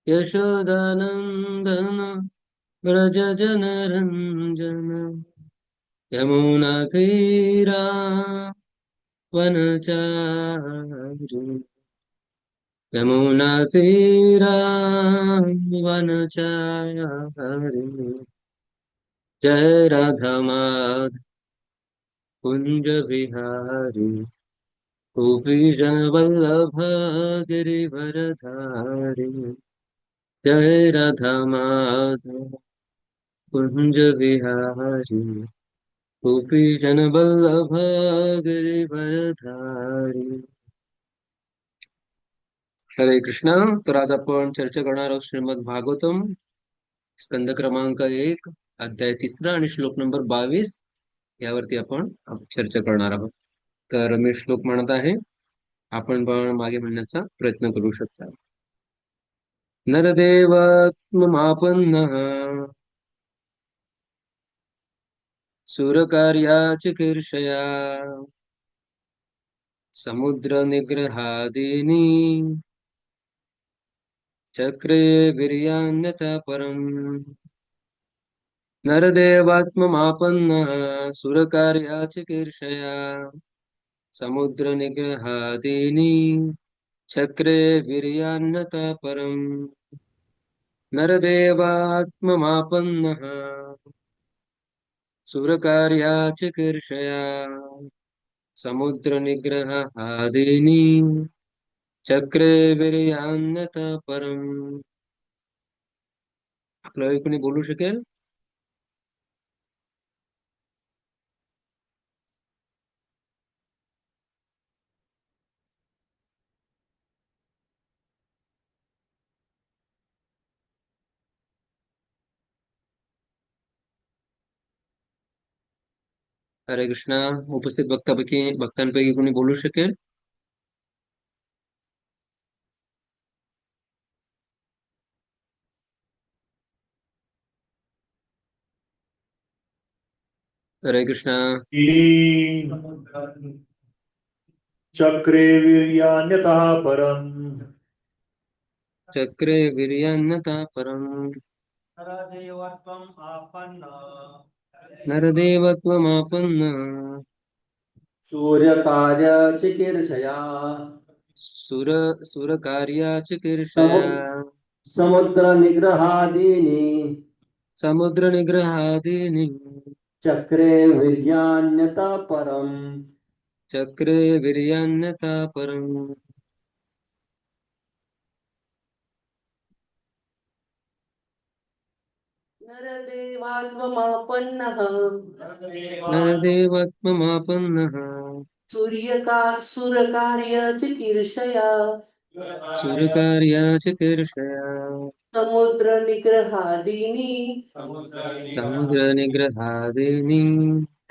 यशोदानन्दन व्रज जनरञ्जन यमुनातीरा वनचारि यमुनातीरा वनचारि जय राधा माधव कुंज बिहारी गोपी जन वल्लभ गिरिवरधारी जय राधा माधव कुंज बिहारी गोपी जन वल्लभ गिरिवरधारी. हरे कृष्णा. तर आज आपण चर्चा करणार आहोत श्रीमद भागवतम स्कंद क्रमांक 1 अध्याय 3 आणि श्लोक नंबर 22 यावरती आपण चर्चा करणार आहोत. तर मी श्लोक म्हणत आहे, आपण पण मागे म्हणण्याचा प्रयत्न करू शकता. नरदेवात्ममापन्नः सुरकार्याचिकीर्षया समुद्रनिग्रहादीनि चक्रे वीर्यान्यथा परम्. नरदेवात्ममापन्नः सुरकार्याचिकीर्षया समुद्रनिग्रहादीनि चक्रे वीर्यान्यथा परम्. नरदेवात्ममापन्नः सुरकार्याचिकीर्षया समुद्रनिग्रहादीनि चक्रे वीर्यान्यथा परम्. आपल्याला कोणी बोलू शकेल? हरे कृष्णा. उपस्थित भक्तांपैकी कोणी बोलू शकेल? हरे कृष्णा. चक्रे वीर्यान्यतः परम्. चक्रे वीर्यान्यथा परम्. नरदेवत्वमापन्न सूर्यकार्यचिकीर्षया सुरकार्याचिकीर्षया समुद्रनिग्रहादीनि समुद्रनिग्रहादीनि चक्रे वीर्यान्यतः परम्. चक्रे वीर्यान्यथा परम्. नरदेवात्ममापन्नः नरदेवत्वमापन्नः सुरकार्यचिकीर्षया सुरकार्याचिकीर्षया समुद्रनिग्रहादीनि समुद्रनिग्रहादीनि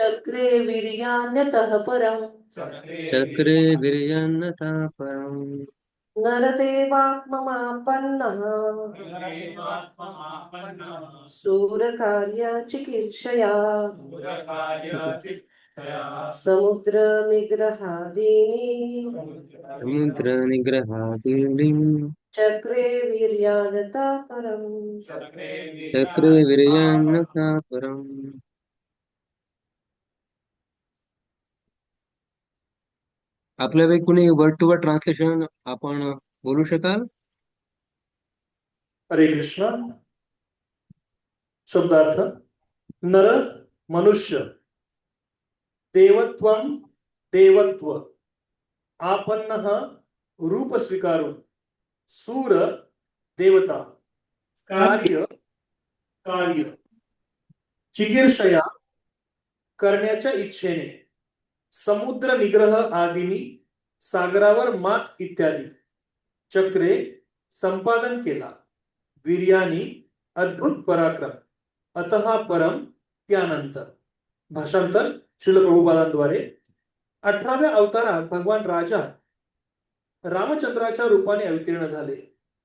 चक्रे वीर्यान्यतः परम्. चक्रे वीर्यान्यथा परम्. नरदेवात्ममापन्नः सूरकार्यचिकीर्षया समुद्रनिग्रहादीनि समुद्रनिग्रहादीनि चक्रे वीर्यान्यतः परम्. चक्रे वीर्यान्यथा परम्. आपल्यापैकी कुणी वर्ड टू वर्ड ट्रान्सलेशन आपण बोलू शकाल? हरे कृष्ण. शब्दार्थ. नर मनुष्य, देवत्वम देवत्व, आपन्नः रूप स्वीकारून, सूर देवता, कार्य कार्य, चिकीर्षया करण्याच्या इच्छेने, समुद्र निग्रह आदीनी सागरावर मात इत्यादी, चक्रे संपादन केला, वीर्यानी अद्भुत पराक्रम, अतः परम त्यानंतर. भाषांतर श्रील प्रभुपादांद्वारे. 18व्या अवतारात भगवान राजा रामचंद्राच्या रूपाने अवतीर्ण झाले.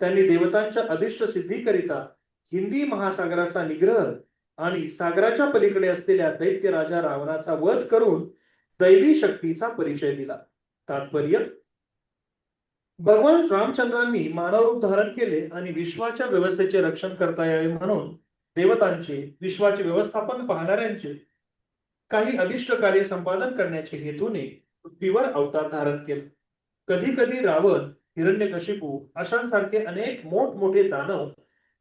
त्यांनी देवतांच्या अभिष्ट सिद्धीकरिता हिंदी महासागराचा निग्रह आणि सागराच्या पलीकडे असलेल्या दैत्य राजा रावणाचा वध करून दैवी शक्तीचा परिचय दिला. तात्पर्य. भगवान रामचंद्रांनी मानव रूप धारण केले आणि विश्वाच्या व्यवस्थेचे रक्षण करता यावे म्हणून देवतांचे, विश्वाचे व्यवस्थापन पाहणाऱ्यांचे काही अभिष्ट कार्य संपादन करण्याच्या हेतूने पृथ्वीवर अवतार धारण केले. कधी कधी रावण, हिरण्यकशिपू अशांसारखे अनेक मोठमोठे दानव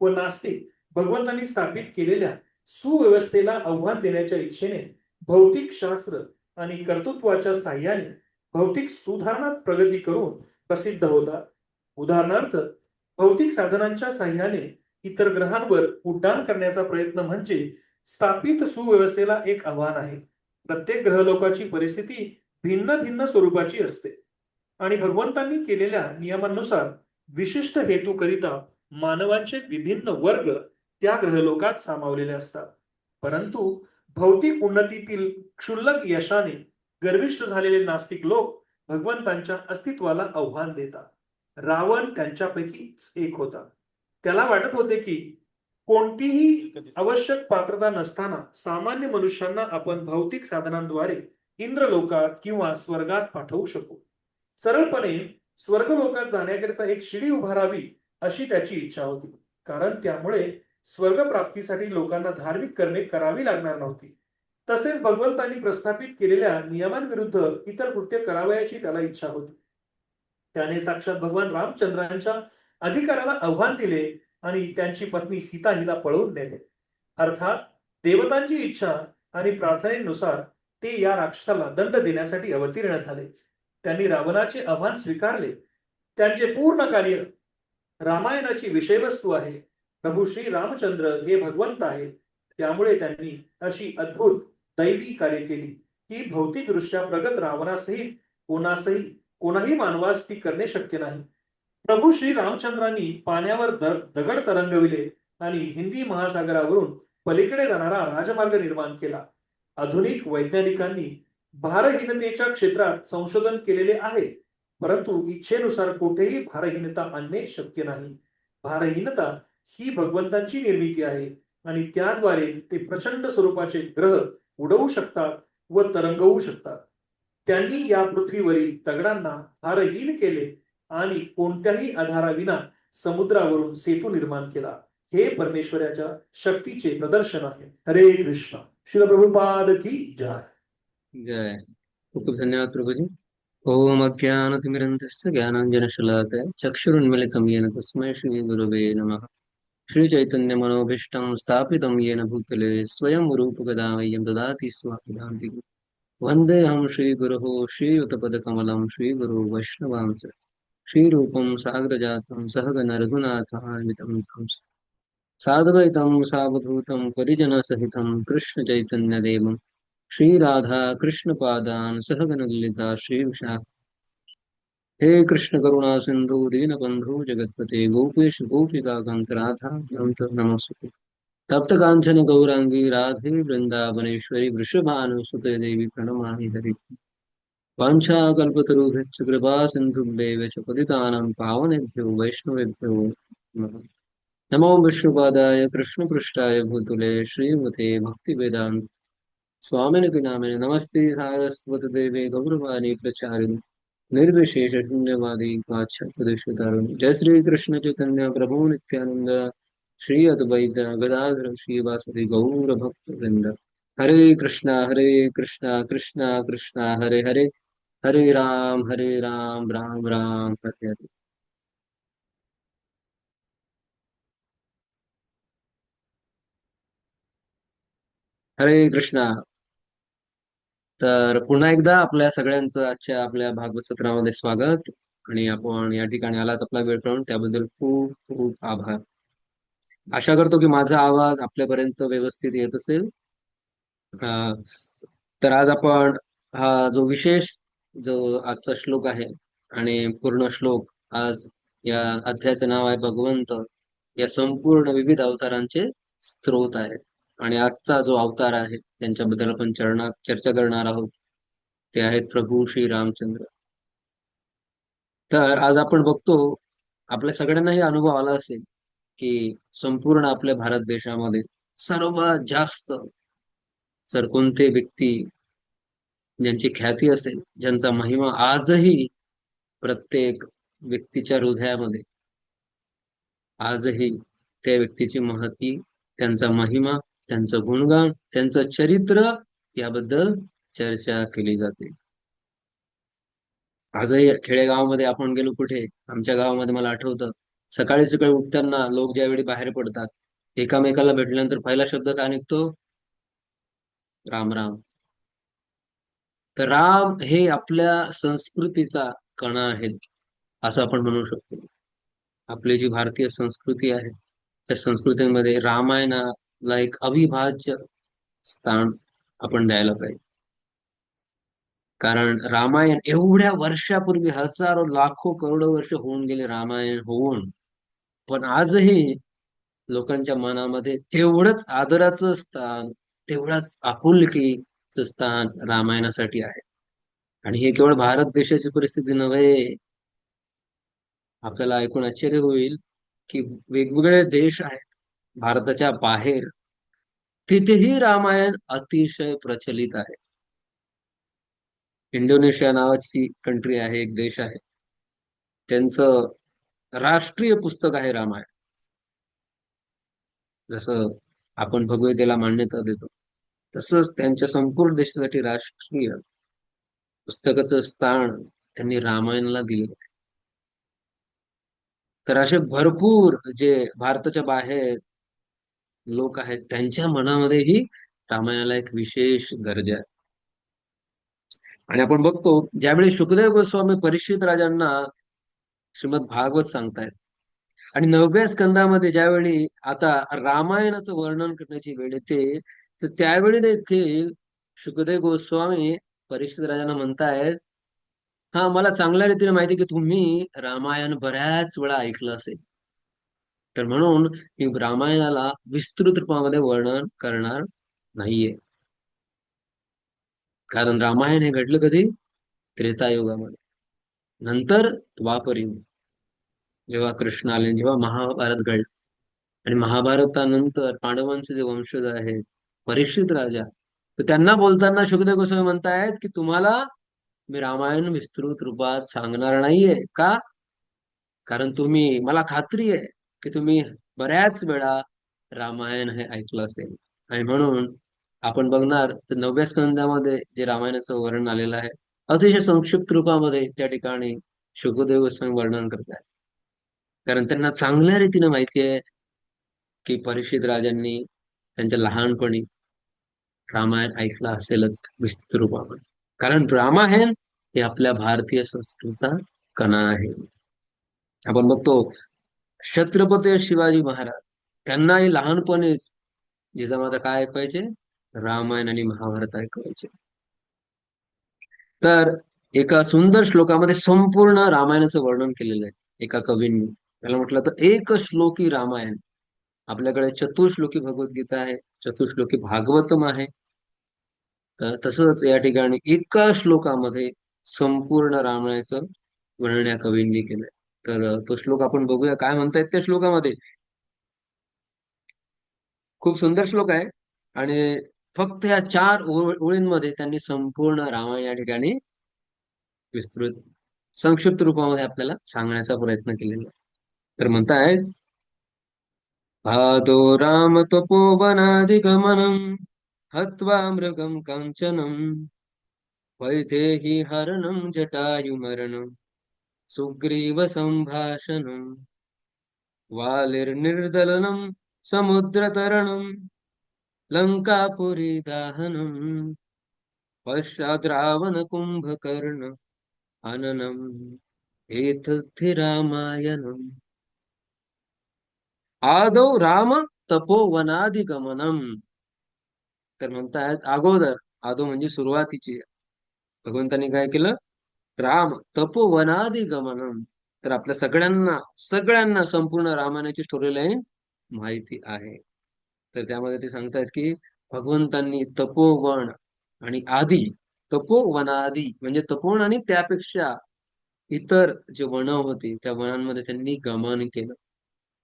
व नास्तिक भगवंतांनी स्थापित केलेल्या सुव्यवस्थेला आव्हान देण्याच्या इच्छेने भौतिक शास्त्र आणि कर्तृत्वाच्या साह्याने भौतिक सुधारणा प्रगती करून प्रसिद्ध होतात. उदाहरणार्थ, भौतिक साधनांच्या साह्याने इतर ग्रहांवर उड्डाण करण्याचा प्रयत्न म्हणजे स्थापित सुव्यवस्थेला एक आव्हान आहे. प्रत्येक ग्रहलोकाची परिस्थिती भिन्न भिन्न स्वरूपाची असते आणि भगवंतांनी केलेल्या नियमांनुसार विशिष्ट हेतूकरिता मानवांचे विभिन्न वर्ग त्या ग्रहलोकात सामावलेले असतात. परंतु भौतिक उन्नतीतील क्षुल्लक यशाने गर्विष्ठ झालेले नास्तिक लोक भगवंतांच्या अस्तित्वाला आव्हान देतात. रावण त्यांच्यापैकीच एक होता. त्याला वाटत होते की कोणतीही आवश्यक पात्रता नसताना सामान्य मनुष्यांना आपण भौतिक साधनांद्वारे इंद्रलोकात किंवा स्वर्गात पाठवू शकू. सरळपणे स्वर्गलोकात जाण्याकरिता एक शिडी उभारावी अशी त्याची इच्छा होती, कारण त्यामुळे स्वर्ग प्राप्तीसाठी लोकांना धार्मिक कर्मे करावी लागणार नव्हती. तसेच भगवंतांनी प्रस्थापित केलेल्या नियमांविरुद्ध इतर कृत्य करावयाची त्याला इच्छा होती. त्याने साक्षात भगवान रामचंद्रांच्या अधिकाराला आव्हान दिले आणि त्यांची पत्नी सीता हिला पळवून नेले. अर्थात देवतांची इच्छा आणि प्रार्थनेनुसार ते या राक्षसाला दंड देण्यासाठी अवतीर्ण झाले. त्यांनी रावणाचे आव्हान स्वीकारले. त्यांचे पूर्ण कार्य रामायणाची विषयवस्तू आहे. प्रभू श्री रामचंद्र हे भगवंत आहेत. त्यामुळे त्यांनी अशी अद्भुत दैवी कार्य केली की भौतिकदृष्ट्या प्रगत रावणासहित कोणाही मानवास ती करणे शक्य नाही. प्रभू श्री रामचंद्रांनी पाण्यावर दगड तरंगविले आणि हिंदी महासागरावरून पलीकडे जाणारा राजमार्ग निर्माण केला. आधुनिक वैज्ञानिकांनी भारहीनतेच्या क्षेत्रात संशोधन केलेले आहे, परंतु इच्छेनुसार कुठेही भारहीनता आणणे शक्य नाही. भारहीनता ही भगवंतांची निर्मिती आहे आणि त्याद्वारे ते प्रचंड स्वरूपाचे ग्रह उडवू शकतात व तरंगवू शकतात. त्यांनी या पृथ्वीवरील दगडांना भारहीन केले आणि कोणत्याही आधाराविना समुद्रावरून सेतू निर्माण केला. हे परमेश्वराच्या शक्तीचे प्रदर्शन आहे. हरे कृष्ण. श्रील प्रभुपाद की जय. जय. खूप खूप धन्यवाद प्रभूजी. ओम अज्ञानतिमिरन्धस्य ज्ञानाञ्जनशलाकया चक्षुरुन्मिलितं येन तस्मै श्रीगुरवे नमः. श्रीचैतन्यमनोभीष्टं स्थापितं येन भूतले स्वयं रूपकदा मह्यं ददाति स्वापदान्तिकम्. वन्देऽहं श्रीगुरोः श्रीयुतपदकमलं श्रीगुरो वैष्णवांच श्रीरूपं साग्रजातं सहगण रघुनाथान्वितं तं साद्वैतं सावधूतं परिजनसहितं कृष्णचैतन्यदेवं श्रीराधा कृष्णपादान् सहगण ललिता श्रीविशाख. हे कृष्ण करुणा सिंधु दीनबंधु जगतपते गोपेश गोपिका कांत राधा कांत नमस्ते. तप्त कांचन गौरांगी राधे वृंदावनेश्वरी वृषभानुसुते देवी प्रणमामि हरि. वाञ्छाकल्पतरुभ्यश्च कृपा सिन्धुभ्येव च पतितानां पावनेभ्यो वैष्णवेभ्यो नमः. नमो विष्णुपादाय कृष्णपृष्ठाय भूतले श्रीमते भक्तिवेदान्त स्वामिनिति नामिने नमस्ते सारस्वती देवे गौरवाणी प्रचारिणी निर्विशेष शून्यवादी पाश्चात्यदेशतारिणी. जय श्री कृष्ण चैतन्य प्रभु नित्यानंद श्री अद्वैत गदाधर श्रीवासदि गौर भक्त वृंद. हरे कृष्णा कृष्णा कृष्णा हरे हरे, हरे राम राम राम हरे हरे. हरे कृष्णा. तर पुन्हा एकदा आपल्या सगळ्यांचं आजच्या आपल्या भागवत सत्रामध्ये स्वागत. आणि आपण या ठिकाणी आलात आपला वेळ काढून त्याबद्दल खूप खूप आभार. आशा करतो की माझा आवाज आपल्यापर्यंत व्यवस्थित येत असेल. अं, तर आज आपण हा जो विशेष जो आजचा श्लोक आहे आणि पूर्ण श्लोक आज या अध्यायाचं नाव आहे भगवंत. या संपूर्ण विविध अवतारांचे स्त्रोत आहेत आणि आजचा जो अवतार आहे त्यांच्याबद्दल आपण चर्चा करणार आहोत. ते आहेत प्रभू श्री रामचंद्र. तर आज आपण बघतो आपल्या सगळ्यांनाही अनुभव आला असेल की संपूर्ण आपल्या भारत देशामध्ये सर्वात जास्त जर कोणते व्यक्ती ज्यांची ख्याती असेल, ज्यांचा महिमा आजही प्रत्येक व्यक्तीच्या हृदयामध्ये आजही त्या व्यक्तीची महती, त्यांचा महिमा, त्यांचं गुणगान, त्यांचं चरित्र याबद्दल चर्चा केली जाते. आजही खेडेगावामध्ये आपण गेलो कुठे, आमच्या गावामध्ये मला आठवतं, सकाळी सकाळी उठताना लोक ज्यावेळी बाहेर पडतात, एकामेकाला भेटल्यानंतर पहिला शब्द काय निघतो? राम राम. तर राम हे आपल्या संस्कृतीचा कणा आहे, असं आपण म्हणू शकतो. आपली जी भारतीय संस्कृती आहे, त्या संस्कृतीमध्ये रामायणाला एक अविभाज्य स्थान आपण द्यायला पाहिजे. कारण रामायण एवढ्या वर्षापूर्वी, हजारो लाखो करोडो वर्ष होऊन गेले रामायण होऊन, पण आजही लोकांच्या मनामध्ये तेवढंच आदराचं स्थान, तेवढाच आपुलकीचं स्थान रामायणासाठी आहे. आणि हे केवळ भारत देशाची परिस्थिती नव्हे. आपल्याला ऐकून आश्चर्य होईल की वेगवेगळे देश आहेत भारताच्या बाहेर, तिथेही रामायण अतिशय प्रचलित आहे. इंडोनेशिया नावाची कंट्री आहे, एक देश आहे, त्यांचं राष्ट्रीय पुस्तक आहे रामायण. जसं आपण भगवद्गीतेला मान्यता देतो, तसंच त्यांच्या संपूर्ण देशासाठी राष्ट्रीय पुस्तकाचं स्थान त्यांनी रामायणाला दिले. तर असे भरपूर जे भारताच्या बाहेर लोक आहेत, त्यांच्या मनामध्येही रामायणाला एक विशेष दर्जा आहे. आणि आपण बघतो, ज्यावेळी शुकदेव गोस्वामी परीक्षित राजांना श्रीमद भागवत सांगतायत, आणि 9व्या स्कंदामध्ये ज्यावेळी आता रामायणाचं वर्णन करण्याची वेळ येते, तर त्यावेळी देखील शुकदेव गोस्वामी परीक्षित राजांना म्हणतायत, हा, मला चांगल्या रीतीने माहिती की तुम्ही रामायण बऱ्याच वेळा ऐकलं असेल, तर म्हणून मी रामायणाला विस्तृत रूपामध्ये वर्णन करणार नाहीये. कारण रामायण हे घडलं कधी? त्रेतायुगामध्ये. नंतर द्वापर युग, जेव्हा कृष्ण आले, जेव्हा महाभारत घडलं, आणि महाभारतानंतर पांडवांचे जे वंशज आहेत, परीक्षित राजा, तर त्यांना बोलताना शुकदेव गोस्वामी म्हणतायत की तुम्हाला मी रामायण विस्तृत रूपात सांगणार नाहीये. का? कारण तुम्ही, मला खात्री आहे की तुम्ही बऱ्याच वेळा रामायण हे ऐकलं असेल. आणि म्हणून आपण बघणार तर 9व्या स्कंदामध्ये जे रामायणाचं वर्णन आलेलं आहे, अतिशय संक्षिप्त रूपामध्ये त्या ठिकाणी शुकदेव गोस्वामी वर्णन करतात. कारण त्यांना चांगल्या रीतीने माहिती आहे की परीक्षित राजांनी त्यांच्या लहानपणी रामायण ऐकलं असेलच विस्तृत रूपामध्ये. कारण रामायण हे आपल्या भारतीय संस्कृतीचा कणा आहे. आपण बघतो छत्रपती शिवाजी महाराज, त्यांनाही लहानपणीच जिजामाता काय ऐकवायचे? रामायण आणि महाभारत ऐकवायचे. तर एका सुंदर श्लोकामध्ये संपूर्ण रामायणाचं वर्णन केलेलं आहे एका कवींनी. त्याला म्हटलं तर एक श्लोकी रामायण. आपल्याकडे चतुश्लोकी भगवद्गीता आहे, चतुश्लोकी भागवतम आहे. तर तसंच या ठिकाणी एका श्लोकामध्ये संपूर्ण रामायणाचं वर्णन या कवींनी केलंय. तर तो श्लोक आपण बघूया, काय म्हणतायत त्या श्लोकामध्ये. खूप सुंदर श्लोक आहे, आणि फक्त या 4 ओळींमध्ये त्यांनी संपूर्ण रामायण या ठिकाणी विस्तृत संक्षिप्त रूपामध्ये आपल्याला सांगण्याचा प्रयत्न केलेला आहे. तर म्हणतायत, भातो राम तपोवनाधिगमनम् हत्वा मृगं काञ्चनम् वैदेही हरणं जटायुमरणं सुग्रीव सम्भाषणम् वालिर्निर्दलनं समुद्रतरणं लङ्कापुरी दाहनम् पश्चाद् रावण कुम्भकर्ण हननम् एतद्धि रामायणम्. आदौ राम तपोवनाधिगमनम. तर म्हणतायत अगोदर, आदो म्हणजे सुरुवातीची, भगवंतांनी काय केलं? राम तपोवनाधिगमनम. तर आपल्या सगळ्यांना सगळ्यांना संपूर्ण रामायणाची स्टोरी लाईन माहिती आहे. तर त्यामध्ये ते सांगतायत की भगवंतांनी तपोवन आणि आदी, तपोवनादी म्हणजे तपोवन आणि त्यापेक्षा इतर जे वन होती, त्या वनांमध्ये त्यांनी गमन केलं.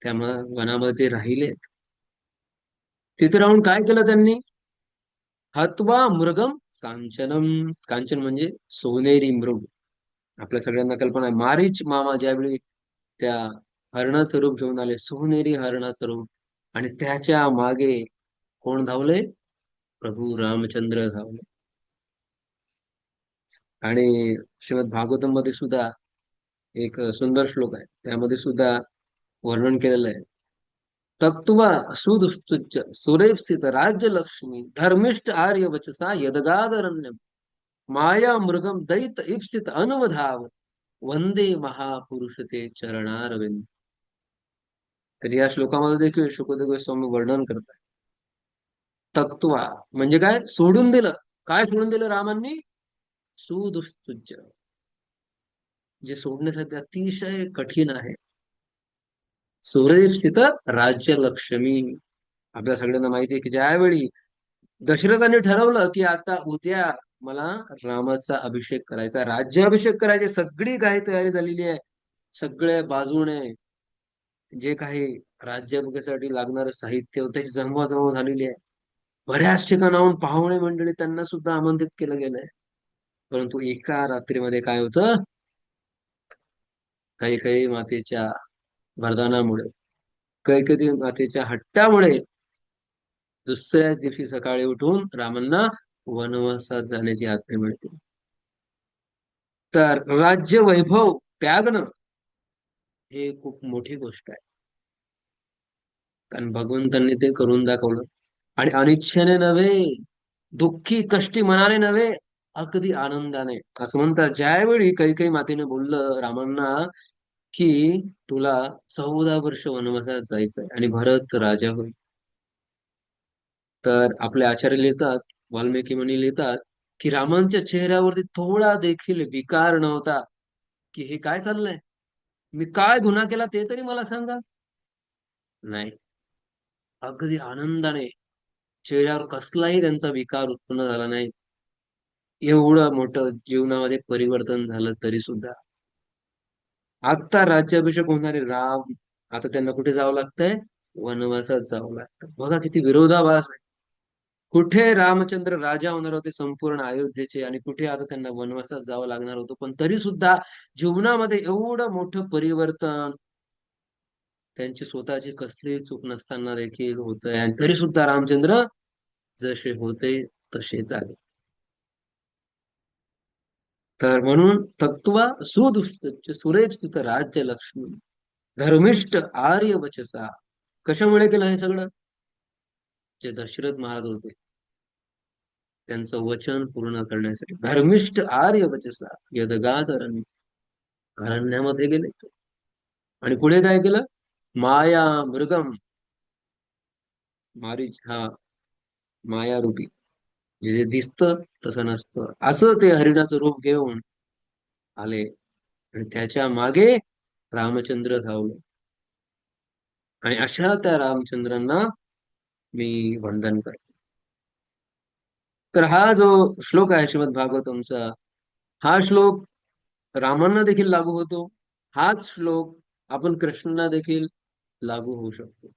त्या वनामध्ये ते राहिलेत. तिथे राहून काय केलं त्यांनी? हत्वा मृगम कांचनम. कांचन म्हणजे सोनेरी मृग. आपल्या सगळ्यांना कल्पना आहे, मारीच मामा ज्यावेळी त्या हरणाचं रूप घेऊन आले, सोनेरी हरणाचं रूप, आणि त्याच्या मागे कोण धावले? प्रभू रामचंद्र धावले. आणि श्रीमद भागवतम मध्ये सुद्धा एक सुंदर श्लोक आहे, त्यामध्ये सुद्धा वर्णन केलेलं आहे. तक्त्वा सुदुस्तुच्च सुरेप्सित राज्य लक्ष्मी धर्मिष्ठ आर्य वचसा यदगादरण्यम माया मृगम दैत इप्सित अनुवधाव वंदे महापुरुष ते चरणारविंद. तर या श्लोकामध्ये देखील शुकदेव गोस्वामी वर्णन करतात. तक्त्वा म्हणजे काय? सोडून दिलं. काय सोडून दिलं रामांनी? सुदुस्तुच्च, जे सोडण्यासाठी अतिशय कठीण आहे. सुरेप्सित राज्य लक्ष्मी. आपल्या सगळ्यांना माहिती आहे की ज्यावेळी दशरथाने ठरवलं की आता उद्या मला रामाचा अभिषेक करायचा, राज्याभिषेक करायचे, सगळी काही तयारी झालेली आहे. सगळ्या बाजूने जे काही राज्याभिषेकासाठी लागणारं साहित्य होतं त्याची जमवाजमव झालेली आहे. बऱ्याच ठिकाणाहून पाहुणे मंडळी त्यांना सुद्धा आमंत्रित केलं गेलंय. परंतु एका रात्रीमध्ये काय होतं? काही काही मातेच्या वरदानामुळे, काही काही मातेच्या हट्टामुळे दुसऱ्याच दिवशी सकाळी उठून रामांना वनवासात जाण्याची आज्ञा मिळते. तर राज्य वैभव त्यागणं हे खूप मोठी गोष्ट आहे, कारण भगवंतांनी ते करून दाखवलं. आणि अनिच्छेने नव्हे, दुःखी कष्टी मनाने नव्हे, अगदी आनंदाने. असं म्हणतात, ज्यावेळी काही काही मातेने बोललं रामांना की तुला 14 वर्ष वनवासात जायचंय आणि भरत राजा होईल, तर आपले आचार्य लिहितात, वाल्मिकी मुनी लिहितात की रामांच्या चेहऱ्यावरती थोडा देखील विकार नव्हता, की हे काय चाललंय, मी काय गुन्हा केला ते तरी मला सांगा. नाही, अगदी आनंदाने, चेहऱ्यावर कसलाही त्यांचा विकार उत्पन्न झाला नाही. एवढं मोठं जीवनामध्ये परिवर्तन झालं तरी सुद्धा. आता राज्याभिषेक होणारे राम, आता त्यांना कुठे जावं लागतंय? वनवासात जावं लागतं. बघा किती विरोधाभास आहे. कुठे रामचंद्र राजा होणार होते संपूर्ण अयोध्येचे, आणि कुठे आता त्यांना वनवासात जावं लागणार होतं. पण तरी सुद्धा जीवनामध्ये एवढं मोठं परिवर्तन, त्यांची स्वतःची कसलीही चूक नसताना देखील होतंय, आणि तरी सुद्धा रामचंद्र जसे होते तसेच आले. तर म्हणून तत्वा सुदुस्त सुरेप्सित राज्य लक्ष्मी धर्मिष्ठ आर्य वचसा. कशामुळे केलं हे सगळं? जे दशरथ महाराज होते त्यांचं वचन पूर्ण करण्यासाठी. धर्मिष्ठ आर्य वचसा यदगादरण्य, अरण्यामध्ये गेले ते. आणि पुढे काय केलं? माया मृगम, मारीच हा माया रूपी, जे दिसतं तसं नसतं असं ते हरिणाचं रूप घेऊन आले, आणि त्याच्या मागे रामचंद्र धावले. आणि अशा त्या रामचंद्रांना मी वंदन करतो. तर हा जो श्लोक आहे श्रीमद भागवतमचा, हा श्लोक रामांना देखील लागू होतो. हाच श्लोक आपण कृष्णांना देखील लागू होऊ शकतो.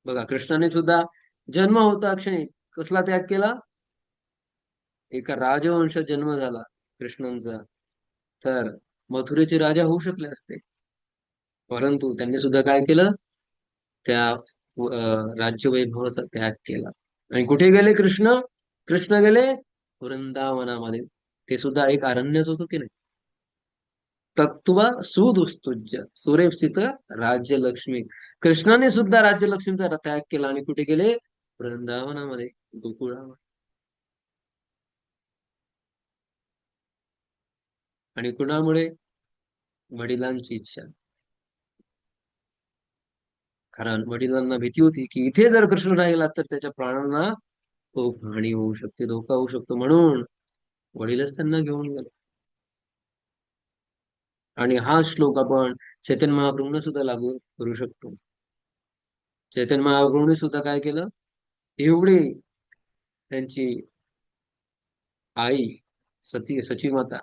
बघा, कृष्णाने सुद्धा जन्म होता क्षणी कसला त्याग केला? एका राजवंशात जन्म झाला कृष्णांचा, तर मथुरेचे राजा होऊ शकले असते. परंतु त्यांनी सुद्धा काय केलं? त्या राज्य वैभवाचा त्याग केला. आणि कुठे गेले कृष्ण? कृष्ण गेले वृंदावनामध्ये. ते सुद्धा एक अरण्यच होतं की नाही? तत्व सुदुस्तुज्य सुरेप्सित राज्य लक्ष्मी. कृष्णाने सुद्धा राज्य लक्ष्मीचा त्याग केला आणि कुठे गेले? वृंदावनामध्ये, गोकुळामध्ये. आणि कुणामुळे? वडिलांची इच्छा. कारण वडिलांना भीती होती की इथे जर कृष्ण राहिला तर त्याच्या प्राणांना खूप हानी होऊ शकते, धोका होऊ शकतो, म्हणून वडीलच त्यांना घेऊन गेले. आणि हा श्लोक आपण चैतन्य महाप्रभूंना सुद्धा लागू करू शकतो. चैतन्य महाप्रभूंनी सुद्धा काय केलं? एवढे त्यांची आई सची माता,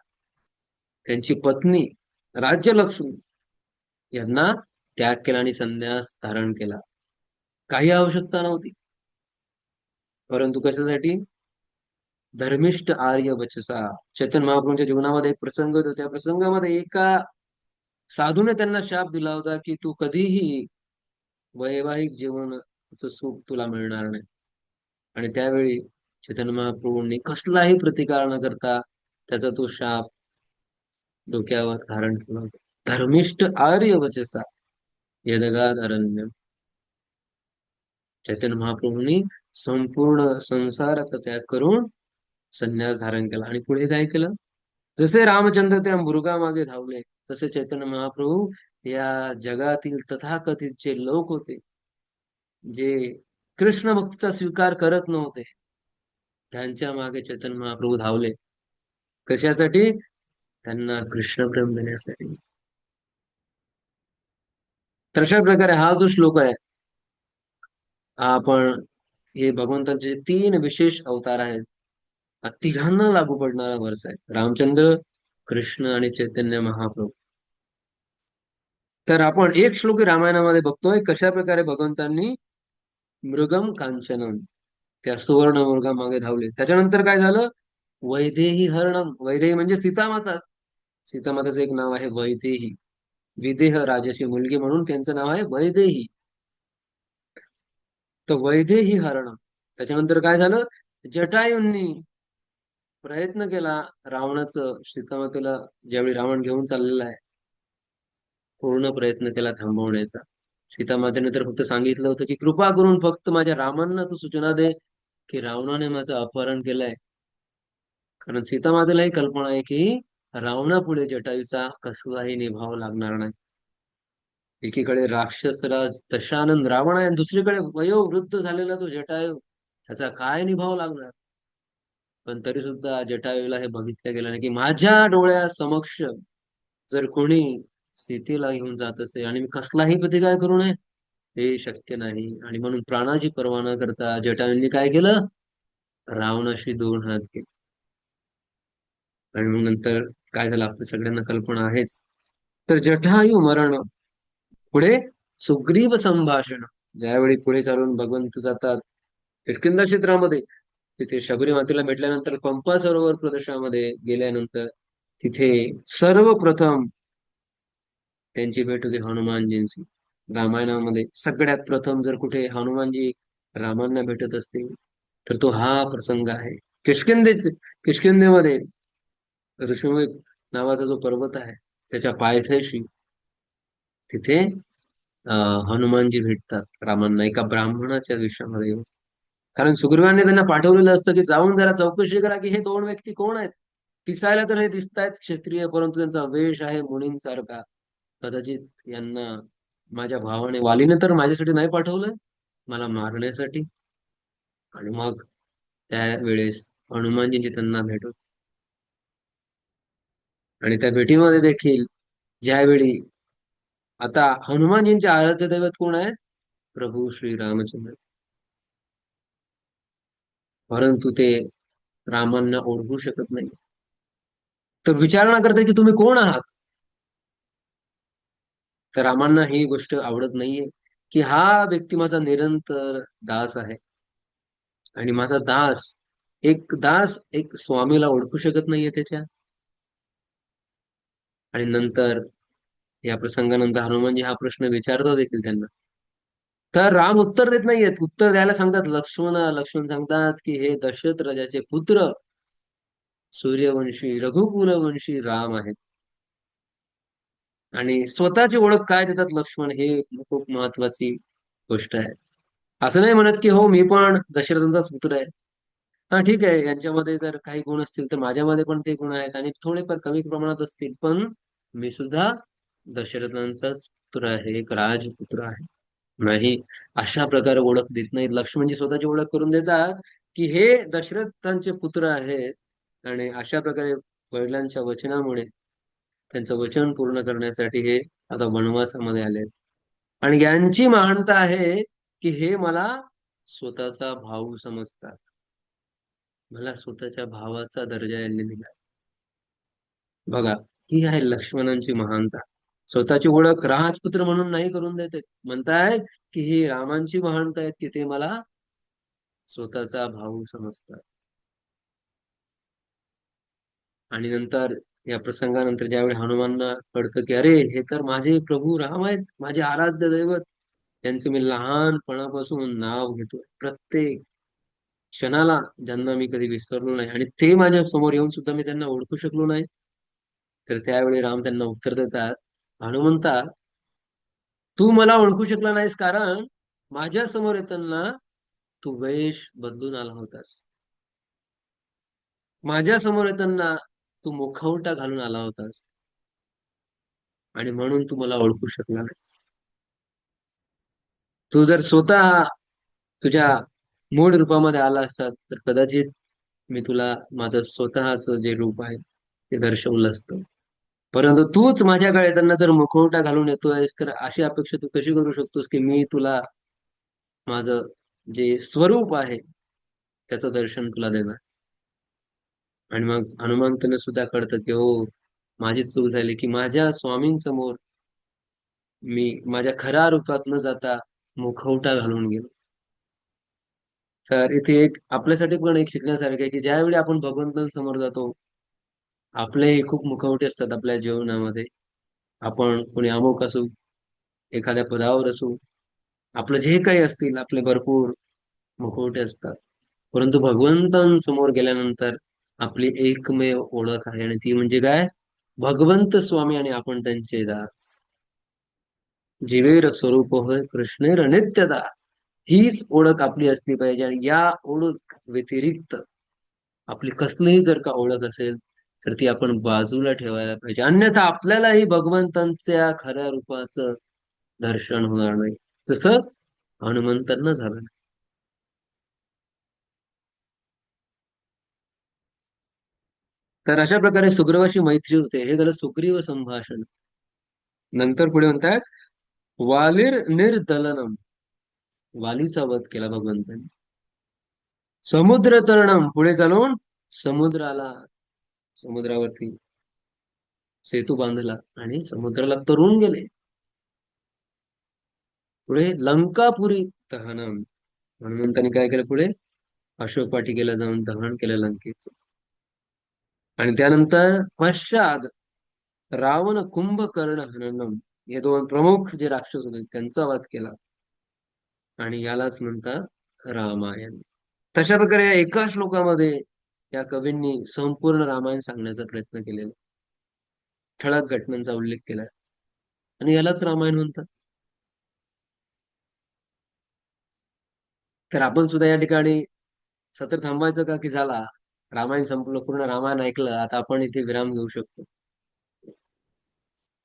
त्यांची पत्नी राज्यलक्ष्मी यांना त्याग केला आणि संन्यास धारण केला. काही आवश्यकता नव्हती, परंतु कशासाठी? धर्मिष्ठ आर्य वचसा. चैतन्य महाप्रभूंच्या जीवनामध्ये एक प्रसंग होता. त्या प्रसंगामध्ये एका साधूने त्यांना शाप दिला होता की तू कधीही वैवाहिक जीवनाचं सुख तुला मिळणार नाही. आणि त्यावेळी चैतन्य महाप्रभूंनी कसलाही प्रतिकार न करता त्याचा तो शाप डोक्यावर धारण केला होता. धर्मिष्ठ आर्य वचसा यदगाधरण्यम. चैतन्य महाप्रभूंनी संपूर्ण संसाराचा त्याग करून संन्यास धारण केला. आणि पुढे काय केलं? जसे रामचंद्र त्या मृगामागे धावले, तसे चैतन्य महाप्रभू या जगातील तथाकथित जे लोक होते, जे कृष्ण भक्तीचा स्वीकार करत नव्हते, त्यांच्या मागे चैतन्य महाप्रभू धावले. कशासाठी? त्यांना कृष्ण प्रेम देण्यासाठी. तशा प्रकारे हा जो श्लोक आहे, आपण हे भगवंतांचे 3 विशेष अवतार आहेत, हा तिघांना लागू पडणारा वर्ष आहे. रामचंद्र, कृष्ण आणि चैतन्य महाप्रभू. तर आपण एक श्लोकी रामायणामध्ये बघतोय कशा प्रकारे भगवंतांनी मृगम कांचनम त्या सुवर्ण मृगामागे धावले. त्याच्यानंतर काय झालं? वैदेही हरणम. वैदेही म्हणजे सीतामाता. सीतामाताचं एक नाव आहे वैदेही. विदेह राजाची मुलगी म्हणून त्यांचं नाव आहे वैदेही. तर वैदेही हरणम. त्याच्यानंतर काय झालं? जटायूंनी प्रयत्न केला रावणाचं सीतामातेला, ज्यावेळी रावण घेऊन चाललेला आहे, पूर्ण प्रयत्न केला थांबवण्याचा. सीतामातेने तर फक्त सांगितलं होतं की कृपा करून फक्त माझ्या रामांना तू सूचना दे की रावणाने माझं अपहरण केलंय. कारण सीतामातेला ही कल्पना आहे की रावणापुढे जटायूचा कसलाही निभाव लागणार नाही. एकीकडे राक्षसराज दशानन रावण आहे आणि दुसरीकडे वयोवृद्ध झालेला तो जटायू, त्याचा काय निभाव लागणार? पण तरी सुद्धा जटायूला हे बघितलं गेलं नाही की माझ्या डोळ्या समक्ष जर कोणी सीतेला घेऊन जात असेल आणि मी कसलाही प्रतिकार करू नये, हे शक्य नाही. आणि म्हणून प्राणाची पर्वा न करता जटायूंनी काय केलं? रावणाशी 2 हात केले. आणि मग नंतर काय झालं आपल्या सगळ्यांना कल्पना आहेच. तर जटायू मरण, पुढे सुग्रीव संभाषण. ज्यावेळी पुढे चालून भगवंत जातात किष्किंधा क्षेत्रामध्ये, तिथे शबरी मातेला भेटल्यानंतर पंपा सरोवर प्रदेशामध्ये गेल्यानंतर तिथे सर्वप्रथम त्यांची भेट होती हनुमानजींची. रामायणामध्ये सगळ्यात प्रथम जर कुठे हनुमानजी रामांना भेटत असतील तर तो हा प्रसंग आहे. किष्किंधेमध्ये ऋषिमुख नावाचा जो पर्वत आहे त्याच्या पायथ्याशी तिथे हनुमानजी भेटतात रामांना एका ब्राह्मणाच्या वेशामध्ये येऊन. कारण सुग्रीवांनी त्यांना पाठवलेलं असतं की जाऊन जरा चौकशी करा की हे 2 व्यक्ती कोण आहेत. दिसायला तर हे दिसतायत क्षत्रिय, परंतु त्यांचा वेश आहे मुनींसारखा. कदाचित यांना माझ्या भावाने वालीने तर माझ्यासाठी नाही पाठवलंय, मला मारण्यासाठी. आणि मग त्यावेळेस हनुमानजींची त्यांना भेट होते. आणि त्या भेटीमध्ये देखील ज्यावेळी आता हनुमानजींचे आराध्य दैवत कोण आहेत? प्रभू श्री रामचंद्र. परंतु ते रामांना ओळखू शकत नाही. तर विचारणा करते की तुम्ही कोण आहात? तर रामांना ही गोष्ट आवडत नाहीये की हा व्यक्ती माझा निरंतर दास आहे. आणि माझा दास एक स्वामीला ओळखू शकत नाहीये त्याच्या. आणि नंतर या प्रसंगानंतर हनुमानजी हा प्रश्न विचारतात देखील त्यांना. तर राम उत्तर देत नाहीयेत. उत्तर द्यायला सांगतात लक्ष्मण सांगतात की हे दशरथ राजाचे पुत्र सूर्यवंशी रघुकुलवंशी राम आहेत. आणि स्वतःची ओळख काय देतात लक्ष्मण, हे खूप महत्वाची गोष्ट आहे. असं नाही म्हणत की हो मी पण दशरथांचाच पुत्र आहे. हा ठीक आहे, यांच्यामध्ये जर काही गुण असतील तर माझ्यामध्ये पण ते गुण आहेत आणि थोडेफार कमी प्रमाणात असतील, पण मी सुद्धा दशरथांचाच पुत्र आहे, एक राजपुत्र आहे. नाही, अशा प्रकारे ओळख देत नाहीत. लक्ष्मणजी स्वतःची ओळख करून देतात की हे दशरथांचे पुत्र आहेत आणि अशा प्रकारे वडिलांच्या वचनामुळे त्यांचं वचन पूर्ण करण्यासाठी हे आता वनवासामध्ये आले. आणि यांची महानता आहे की हे मला स्वतःचा भाऊ समजतात. मला स्वतःच्या भावाचा दर्जा यांनी दिला. बघा, ही आहे लक्ष्मणांची महानता. स्वतःची ओळख राजपुत्र म्हणून नाही करून देते, म्हणतायत की ही रामांची महानता आहेत की ते मला स्वतःचा भाऊ समजतात. आणि नंतर या प्रसंगानंतर ज्यावेळी हनुमानना कळतं की अरे हे तर माझे प्रभू राम आहेत, माझे आराध्य दैवत, त्यांचे मी लहानपणापासून नाव घेतोय प्रत्येक क्षणाला, ज्यांना मी कधी विसरलो नाही आणि ते माझ्या समोर येऊन सुद्धा मी त्यांना ओळखू शकलो नाही. तर त्यावेळी राम त्यांना उत्तर देतात, हनुमंता, तू मला ओळखू शकला नाहीस कारण माझ्या समोर येताना तू वेश बदलून आला होतास. माझ्या समोर येताना तू मुखवटा घालून आला होतास आणि म्हणून तू मला ओळखू शकला नाहीस. तू जर स्वतः तुझ्या मूळ रूपामध्ये आला असतात तर कदाचित मी तुला माझं स्वतःच जे रूप आहे ते दर्शवलं असतं. परंतु तूच माझ्याकडे त्यांना जर मुखवटा घालून येतोयस तर अशी अपेक्षा तू कशी करू शकतोस की मी तुला माझं जे स्वरूप आहे त्याचं दर्शन तुला देणार. आणि मग हनुमंताने सुद्धा कळतं की हो, माझी चूक झाली की माझ्या स्वामींसमोर मी माझ्या खऱ्या रूपात न जाता मुखवटा घालून गेलो. तर इथे एक आपल्यासाठी पण एक शिकण्यासारखं आहे की ज्यावेळी आपण भगवंतांसमोर जातो, आपलेही खूप मुखवटे असतात आपल्या जीवनामध्ये. आपण कोणी अमुक असू, एखाद्या पदावर असू, आपलं जे काही असतील आपले भरपूर मुखवटे असतात. परंतु भगवंतांसमोर गेल्यानंतर आपली एकमेव ओळख आहे आणि ती म्हणजे काय? भगवंत स्वामी आणि आपण त्यांचे दास. जीवेर स्वरूप होय कृष्णेर नित्य दास. हीच ओळख आपली असली पाहिजे आणि या ओळख व्यतिरिक्त आपली कसलीही जर का ओळख असेल तर ती आपण बाजूला ठेवायला पाहिजे. अन्यथा आपल्यालाही भगवंतांच्या खऱ्या रूपाचं दर्शन होणार नाही, जसं हनुमंतांना झालं. तर अशा प्रकारे सुग्रीवाशी मैत्री होते. हे झालं सुग्रीव संभाषण. नंतर पुढे म्हणतात वालीर निर्दलनम. वालीचा वध केला भगवंतांनी. समुद्र तरणम, पुढे चालून समुद्राला, समुद्रावरती सेतू बांधला आणि समुद्राला तरून गेले. पुढे लंकापुरी दहनम, हनुमंतांनी काय केलं पुढे? अशोक वाटिकेला जाऊन दहन केलं लंकेचं. आणि त्यानंतर पश्चात रावण कुंभकर्ण हननम, हे दोन प्रमुख जे राक्षस होते त्यांचा वध केला. आणि यालाच म्हणतात रामायण. तशा प्रकारे या एका श्लोकामध्ये या कवींनी संपूर्ण रामायण सांगण्याचा प्रयत्न केलेला, ठळक घटनांचा उल्लेख केलाय आणि यालाच रामायण म्हणतात. तर आपण सुद्धा या ठिकाणी सत्र थांबवायचं का की झाला रामायण संपलं, पूर्ण रामायण ऐकलं, आता आपण इथे विराम घेऊ शकतो?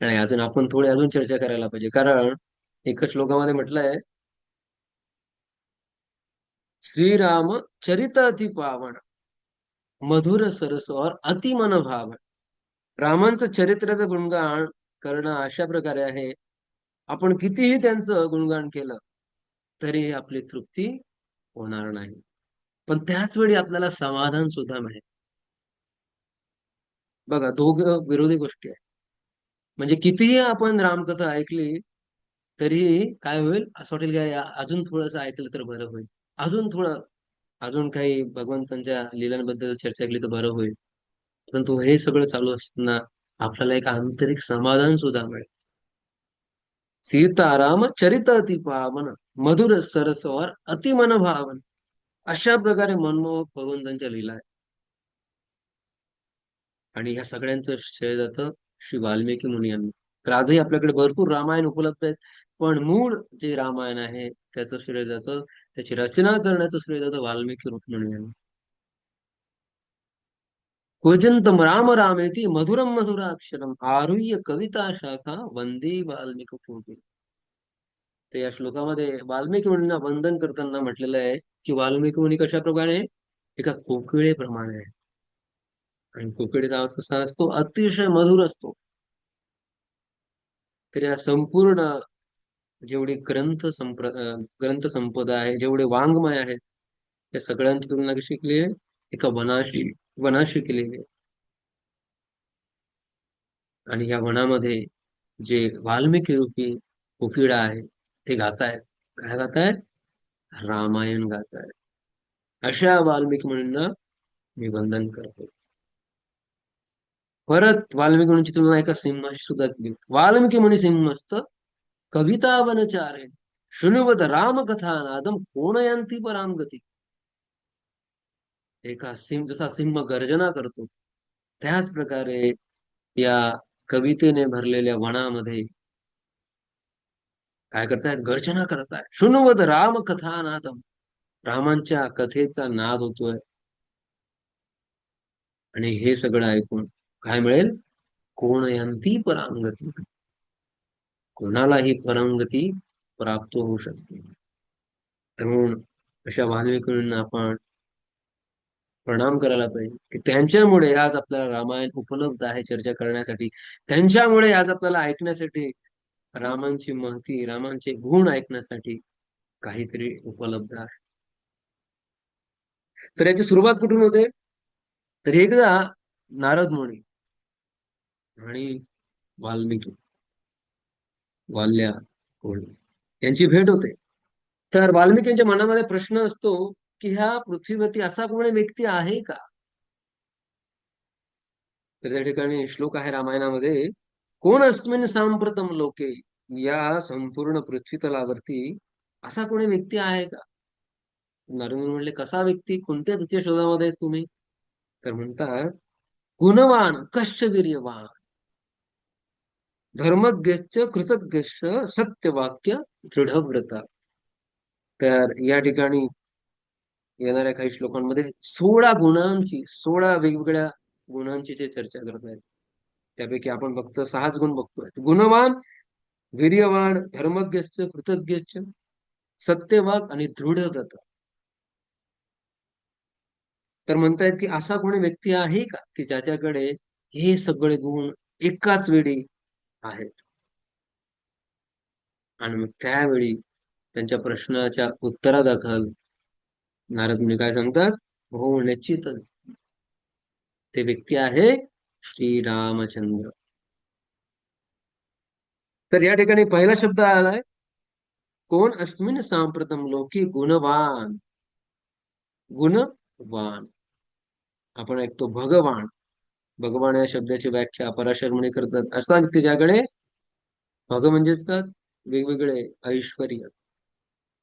नाही, अजून आपण थोडी अजून चर्चा करायला पाहिजे. कारण एका श्लोकामध्ये म्हटलंय श्रीराम चरित अति पावन, मधुर सरस और अति मन भावन. रामांचं चरित्राचं गुणगान करणं अशा प्रकारे आहे, आपण कितीही त्यांचं गुणगान केलं तरी आपली तृप्ती होणार नाही, पण त्याच वेळी आपल्याला समाधान सुद्धा मिळेल. बघा, दोघं विरोधी गोष्टी आहेत. म्हणजे कितीही आपण रामकथा ऐकली तरी काय होईल, असं वाटेल की अजून थोडंसं ऐकलं तर बरं होईल, अजून थोडं, अजून काही भगवंतांच्या लीलांबद्दल चर्चा केली तर बरं होईल. परंतु हे सगळं चालू असताना आपल्याला एक आंतरिक समाधान सुद्धा मिळेल. सीताराम चरित अति पावन, मधुर सरस और अति मन भावन. अशा प्रकारे मनमोहक भगवंतांच्या लीला आहेत. आणि ह्या सगळ्यांचं श्रेय जातं श्री वाल्मिकी मुनी यांना. तर आजही आपल्याकडे भरपूर रामायण उपलब्ध आहेत, पण मूळ जे रामायण आहे त्याचं श्रेय जातं, त्याची रचना करण्याचं श्रेय जातं वाल्मिकी मुनी यांना. कूजंतम राम रामेति मधुरम मधुराक्षरम आरुह्य कविता शाखा वंदे वाल्मिक कोकिल. तर या श्लोकामध्ये वाल्मिकी मुनींना वंदन करताना म्हटलेलं आहे की वाल्मिकी मुनी कशा प्रकारे एका कोकिळेप्रमाणे आहे. आणि कोकिळेचा आवाज कसा असतो? अतिशय मधुर असतो. तर या संपूर्ण जेवढी ग्रंथ संपदा आहे, जेवढे वाङ्मय आहे, त्या सगळ्यांची तुलना कशी केली आहे? एका वनाशी केलेली आहे. आणि या वनामध्ये जे वाल्मिकी रूपी कोकिळा आहे ते गातायत. काय गातायत? रामायण गातायत. अशा वाल्मिकी मुनींना मी वंदन करतो. परत वाल्मिकी मुनींची तुलना एका सिंहाशी सुद्धा केली. वाल्मिकी मुनी सिंहस्थ कविता वनचारे शृणुवत रामकथा नादम कोणयंती परांगती. एका सिंह, जसा सिंह गर्जना करतो त्याच प्रकारे या कवितेने भरलेल्या वनामध्ये काय करतायत? गर्जना करतायत. शृणुवत रामकथा नादम, रामांच्या कथेचा नाद होतोय. आणि हे सगळं ऐकून काय मिळेल? कोणयंती परांगती, कोणालाही परंगती प्राप्त होऊ शकते. म्हणून अशा वाल्मिकींना आपण प्रणाम करायला पाहिजे की त्यांच्यामुळे आज आपल्याला रामायण उपलब्ध आहे चर्चा करण्यासाठी. त्यांच्यामुळे आज आपल्याला ऐकण्यासाठी रामांची महती, रामांचे गुण ऐकण्यासाठी काहीतरी उपलब्ध आहे. तर याची सुरुवात कुठून होते? तर एकदा नारद मुनी आणि वाल्मिकी, वाल्या कोण यांची भेट होते. तर वाल्मिकींच्या मनामध्ये प्रश्न असतो की ह्या पृथ्वीवरती असा कोणी व्यक्ती आहे का? तर त्या ठिकाणी श्लोक आहे रामायणामध्ये, कोण अस्मिन सांप्रतम लोके, या संपूर्ण पृथ्वी तलावरती असा कोणी व्यक्ती आहे का? नारद मुनी म्हणले, कसा व्यक्ती? कोणत्या व्यक्तीच्या शोधामध्ये आहेत तुम्ही? तर म्हणतात, गुणवान कश्च वीर्यवान धर्मज्ञश्च कृतज्ञश्च सत्यवाक्य दृढव्रता. तर या ठिकाणी येणाऱ्या काही श्लोकांमध्ये 16 गुणांची, 16 वेगवेगळ्या गुणांची ते चर्चा करत आहेत. त्यापैकी आपण फक्त 6च गुण बघतोय. गुणवान, वीर्यवान, धर्मज्ञश्च, कृतज्ञश्च, सत्यवाक आणि दृढव्रत. तर म्हणतायत की असा कोणी व्यक्ती आहे का की ज्याच्याकडे हे सगळे गुण एकाच वेळी आहेत? आणि मग त्यावेळी त्यांच्या प्रश्नाच्या उत्तरादाखल नारद मुनी काय सांगतात? हो, निश्चितच ते व्यक्ती आहे श्रीरामचंद्र. तर या ठिकाणी पहिला शब्द आलाय, कोण अस्मिन सांप्रतम लोकी गुणवान. गुणवान आपण ऐकतो भगवान. भगवान या शब्दाची व्याख्या पराशर मुनी करतात, असा व्यक्ती ज्याकडे, भग म्हणजेच का, वेगवेगळे ऐश्वर्य,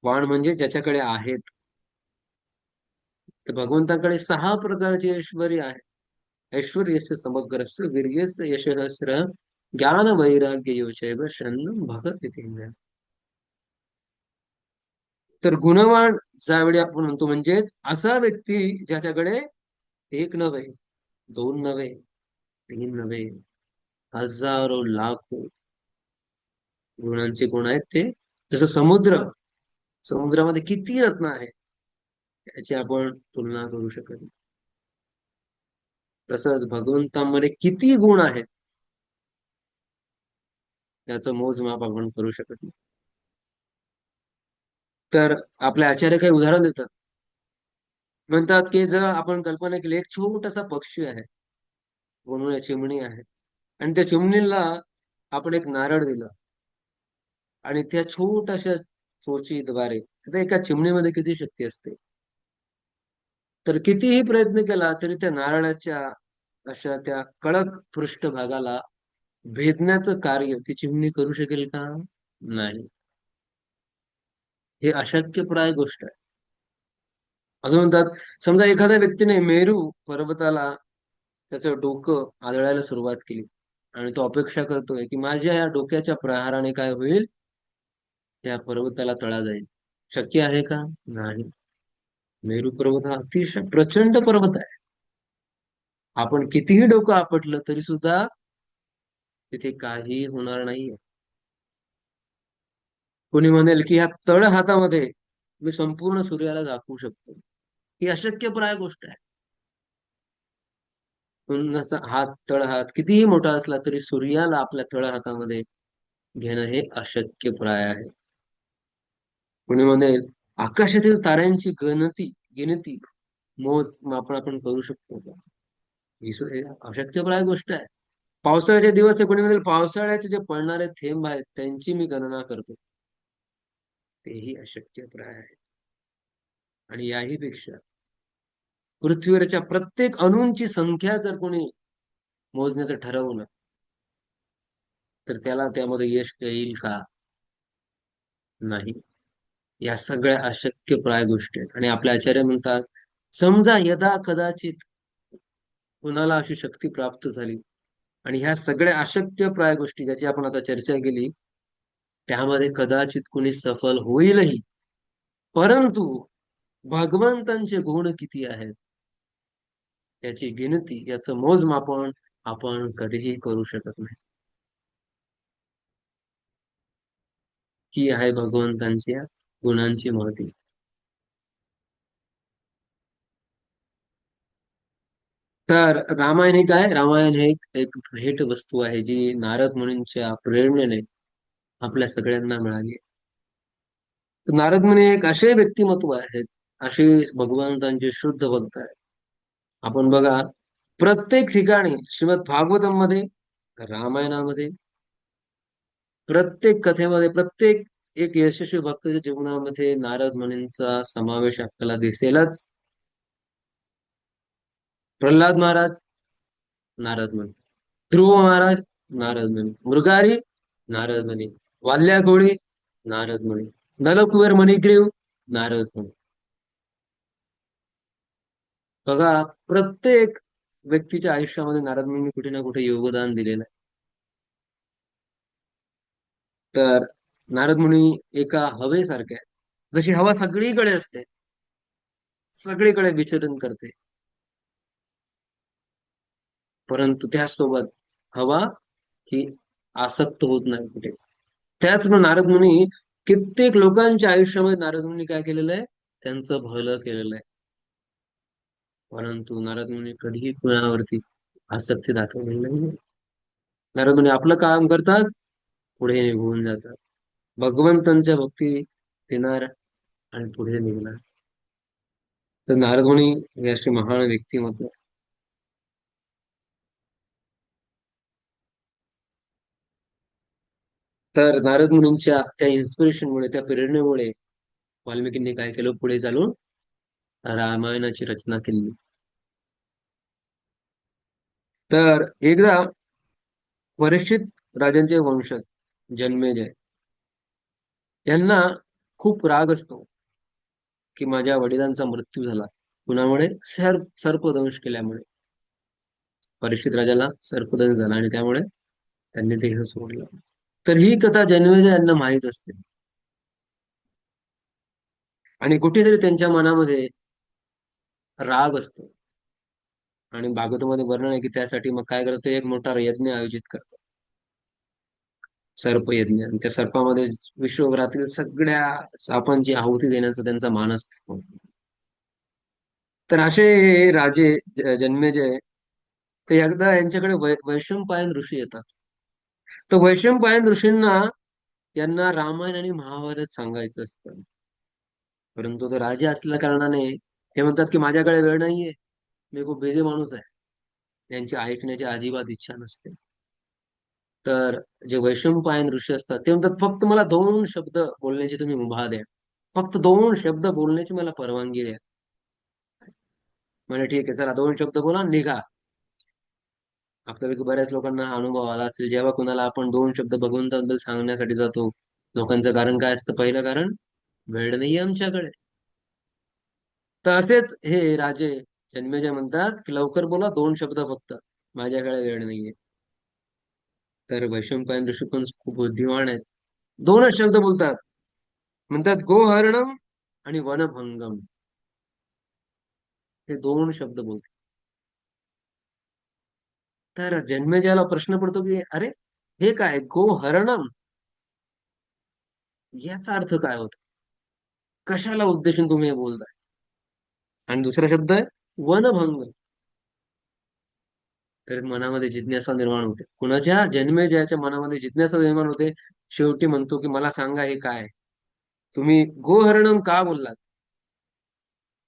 वाण म्हणजे ज्याच्याकडे आहेत. तर भगवंताकडे 6 प्रकारचे ऐश्वर्य आहे. ऐश्वर्यस्य समग्रस्य वीर्यस्य यशस्र ज्ञान वैराग्य योचैव शरणं भगत. तर गुणवान ज्यावेळी आपण म्हणतो म्हणजेच असा व्यक्ती ज्याच्याकडे एक नव्हे, दोन नव्हे, तीन नव्हे, हजारो लाखो गुणांचे गुण आहेत. ते जसं समुद्र, समुद्रामध्ये किती रत्न आहे त्याची आपण तुलना करू शकत नाही. तसंच भगवंतामध्ये किती गुण आहेत त्याचं मोजमाप आपण करू शकत नाही. तर आपले आचार्य काही उदाहरण देतात. म्हणतात की जर आपण कल्पना केली, एक छोटासा पक्षी आहे, म्हणून चिमणी आहे, आणि त्या चिमणीला आपण एक नारळ दिलं आणि त्या छोट्याशा चोचीद्वारे, आता एका चिमणीमध्ये किती शक्ती असते, तर कितीही प्रयत्न केला तरी त्या नारळाच्या अशा त्या कडक पृष्ठभागाला भेदण्याचं कार्य ती चिमणी करू शकेल का? नाही. हे अशक्यप्राय गोष्ट आहे. असं म्हणतात, समजा एखाद्या व्यक्तीने मेरू पर्वताला त्याचं डोकं आदळायला सुरुवात केली आणि तो अपेक्षा करतोय की माझ्या या डोक्याच्या प्रहाराने काय होईल, त्या पर्वताला तडा जाईल. शक्य आहे का? नाही. मेरू पर्वत हा अतिशय प्रचंड पर्वत आहे. आपण कितीही डोकं आपटलं तरी सुद्धा तिथे काही होणार नाहीये. कोणी म्हणेल की ह्या तळ हातामध्ये मी संपूर्ण सूर्याला झाकू शकतो, ही अशक्यप्राय गोष्ट आहे. कुणाचा हात, तळ हात कितीही मोठा असला तरी सूर्याला आपल्या तळ हातामध्ये घेणं हे अशक्यप्राय आहे. कोणी म्हणेल आकाशातील ताऱ्यांची गिनती मोजमाप आपण करू शकतो का? हे अशक्यप्राय गोष्ट आहे. पावसाळ्याचे दिवस आहे, कोणी म्हणेल पावसाळ्याचे जे पडणारे थेंब आहेत त्यांची मी गणना करतो, तेही अशक्यप्राय आहे. आणि याही पेक्षा पृथ्वीवरच्या प्रत्येक अणूंची संख्या जर कोणी मोजण्याचं ठरवलं तर त्याला त्यामध्ये यश येईल का? नाही. या सगळ्या अशक्यप्राय गोष्टी आहेत आणि आपले आचार्य म्हणतात, समजा यदा कदाचित कुणाला अशी शक्ती प्राप्त झाली आणि ह्या सगळ्या अशक्यप्राय गोष्टी ज्याची आपण आता चर्चा केली त्यामध्ये कदाचित कुणी सफल होईलही, परंतु भगवंतांचे गुण किती आहेत याची गिनती, याचं मोजमापन आपण कधीही करू शकत नाही. ही आहे भगवंतांच्या गुणांची महती. तर रामायण हे काय? रामायण हे एक भेट वस्तू आहे जी नारद मुनींच्या प्रेरणेने आपल्या सगळ्यांना मिळाली. तर नारद मुनी एक असे व्यक्तिमत्व आहेत, असे भगवंतांचे शुद्ध भक्त आहेत. आपण बघा, प्रत्येक ठिकाणी श्रीमद भागवतम मध्ये, रामायणामध्ये, प्रत्येक कथेमध्ये, प्रत्येक एक यशस्वी भक्ताच्या जीवनामध्ये नारद मुनींचा समावेश आपल्याला दिसेलच. प्रल्हाद महाराज, नारद मुनी. ध्रुव महाराज, नारद मुनी. मृगारी, नारद मुनी. वाल्या घोडी, नारद मुनी. नलकुबर मणिग्रीव, नारद मुनी. बघा, प्रत्येक व्यक्तीच्या आयुष्यामध्ये नारद मुनी कुठे ना कुठे योगदान दिलेलं आहे. तर नारद मुनी एका हवेसारखे आहेत. जशी हवा सगळीकडे असते, सगळीकडे विचरण करते, परंतु त्याचसोबत हवा ही आसक्त होत नाही कुठेच. त्याचप्रमाणे नारद मुनी कित्येक लोकांच्या आयुष्यामध्ये नारद मुनी काय केलेलं आहे? त्यांचं भलं केलेलं आहे. परंतु नारद मुनी कधीही कुणावरती आसक्ती दाखवलेली नाही. नारद मुनी आपलं काम करतात, पुढे निघून जातात. भगवंतांच्या भक्ती देणार आणि पुढे निघणार. तर नारद मुनी हे असे महान व्यक्तिमत्व आहे. तर नारद मुनींच्या त्या इन्स्पिरेशनमुळे, त्या प्रेरणेमुळे वाल्मिकींनी काय केलं? पुढे चालून रामायणाची रचना केली. तर एकदा परीक्षित राजांचे वंशज जन्मेजय यांना खूप राग असतो की माझ्या वडिलांचा मृत्यू झाला. कुणामुळे? सर्पदंश केल्यामुळे. परीक्षित राजाला सर्पदंश झाला आणि त्यामुळे त्यांनी देह सोडला. तर ही कथा जन्मेजय यांना माहीत असते आणि कुठेतरी त्यांच्या मनामध्ये राग असतो. आणि भागवतामध्ये वर्णन आहे की त्यासाठी मग काय करतं? एक मोठा यज्ञ आयोजित करतात, सर्पयज्ञ. आणि त्या सर्पामध्ये विश्वभरातील सगळ्या सापांची आहुती देण्याचा त्यांचा मानस असतो. तर असे हे राजे जन्मेजय, ते एकदा यांच्याकडे वैशंपायन ऋषी येतात. तर वैशंपायन ऋषींना यांना रामायण आणि महाभारत सांगायचं असतं, परंतु तो राजे असल्या कारणाने हे म्हणतात की माझ्याकडे वेळ नाहीये, मी खूप बिझी माणूस आहे. यांची ऐकण्याची अजिबात इच्छा नसते. तर जे वैशंपायन ऋषी असतात ते म्हणतात, फक्त मला 2 शब्द बोलण्याची तुम्ही मुभा द्या, फक्त 2 शब्द बोलण्याची मला परवानगी द्या. म्हणजे ठीक आहे, चला 2 शब्द बोला, निघा. आपल्यापैकी बऱ्याच लोकांना हा अनुभव आला असेल, जेव्हा कुणाला आपण 2 शब्द भगवंताबद्दल सांगण्यासाठी जातो, लोकांचं कारण काय असतं? पहिलं कारण, वेळ नाहीये आमच्याकडे. तर असेच हे राजे जन्मेजय म्हणतात की लवकर बोला, 2 शब्द फक्त, माझ्याकडे वेळ नाहीये. तर वैशंपायन ऋषी पण खूप बुद्धिमान आहेत, 2च शब्द बोलतात. म्हणतात गोहरणम आणि वनभंगम, हे 2 शब्द बोलतात. तर जन्मेजयाला प्रश्न पडतो की अरे, हे काय गोहरणम, याचा अर्थ काय होतो? कशाला उद्देशून तुम्ही हे बोलताय? आणि दुसरा शब्द आहे वनभंग. तर मनामध्ये जिज्ञासा निर्माण होते, कुणाच्या? जन्मेजयाच्या मनामध्ये जिज्ञासा निर्माण होते. शेवटी म्हणतो की मला सांगा हे काय, तुम्ही गोहरणम का बोललात?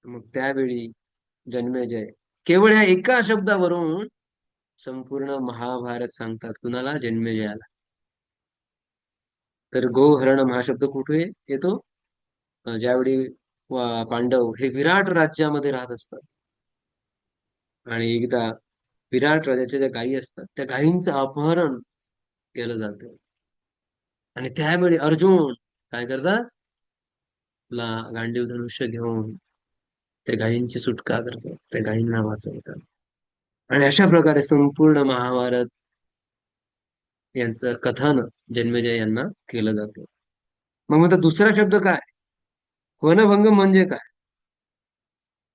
मग त्यावेळी जन्मेजय केवळ या एका शब्दावरून संपूर्ण महाभारत सांगतात. कुणाला? जन्मेजयाला. तर गोहरणम हा शब्द कुठे येतो? ज्यावेळी पांडव हे विराट राज्यामध्ये राहत असतात आणि एकदा विराट राजाच्या ज्या गायी असतात त्या गायींचं अपहरण केलं जातं. आणि त्यावेळी अर्जुन काय करतात, आपला गांडीव धनुष्य घेऊन त्या गायींची सुटका करतात, त्या गायींना वाचवतात. आणि अशा प्रकारे संपूर्ण महाभारत यांचं कथन जन्मेजय यांना केलं जातं. मग म्हणतात दुसरा शब्द काय, वनभंग म्हणजे काय?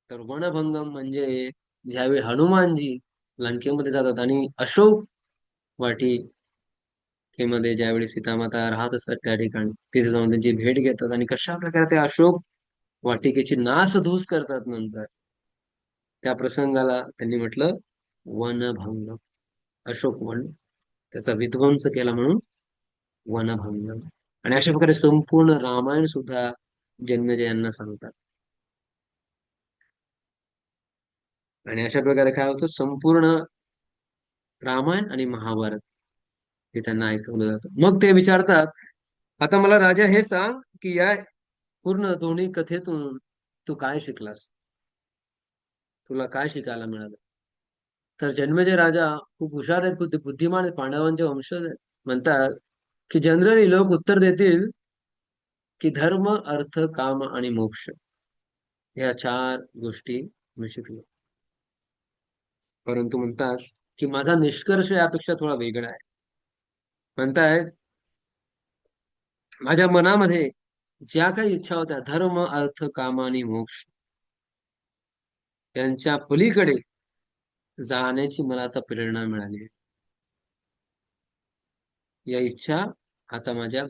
तर वनभंगम म्हणजे ज्यावेळी हनुमानजी लंकेमध्ये जातात आणि अशोक वाटिकेमध्ये ज्यावेळी सीतामाता राहत असतात त्या ठिकाणी तिथे जाऊन त्यांची भेट घेतात आणि कशा प्रकारे ते अशोक वाटिकेची नासधूस करतात, नंतर त्या प्रसंगाला त्यांनी म्हटलं वनभंग. अशोक वन त्याचा विध्वंस केला म्हणून वनभंग. आणि अशा प्रकारे संपूर्ण रामायण सुद्धा जन्मेजय यांना सांगतात. आणि अशा प्रकारे काय होतं, संपूर्ण रामायण आणि महाभारत हे त्यांना ऐकवलं जातं. मग ते विचारतात, आता मला राजा हे सांग की या पूर्ण दोन्ही कथेतून तू काय शिकलास, तुला काय शिकायला मिळालं? तर जन्मेजय राजा खूप हुशार आहेत, बुद्धिमान आहेत, पांडवांचे वंशज आहेत. म्हणतात की जनरली लोक उत्तर देतील की धर्म, अर्थ, काम आणि मोक्ष या 4 गोष्टी मी शिकलो. परंतु म्हणतात की माझा निष्कर्ष यापेक्षा थोडा वेगळा आहे. म्हणतायत माझ्या मनामध्ये ज्या काही इच्छा होत्या, धर्म, अर्थ, काम आणि मोक्ष यांच्या पलीकडे जाण्याची मला आता प्रेरणा मिळाली आहे. या इच्छा आता माझ्या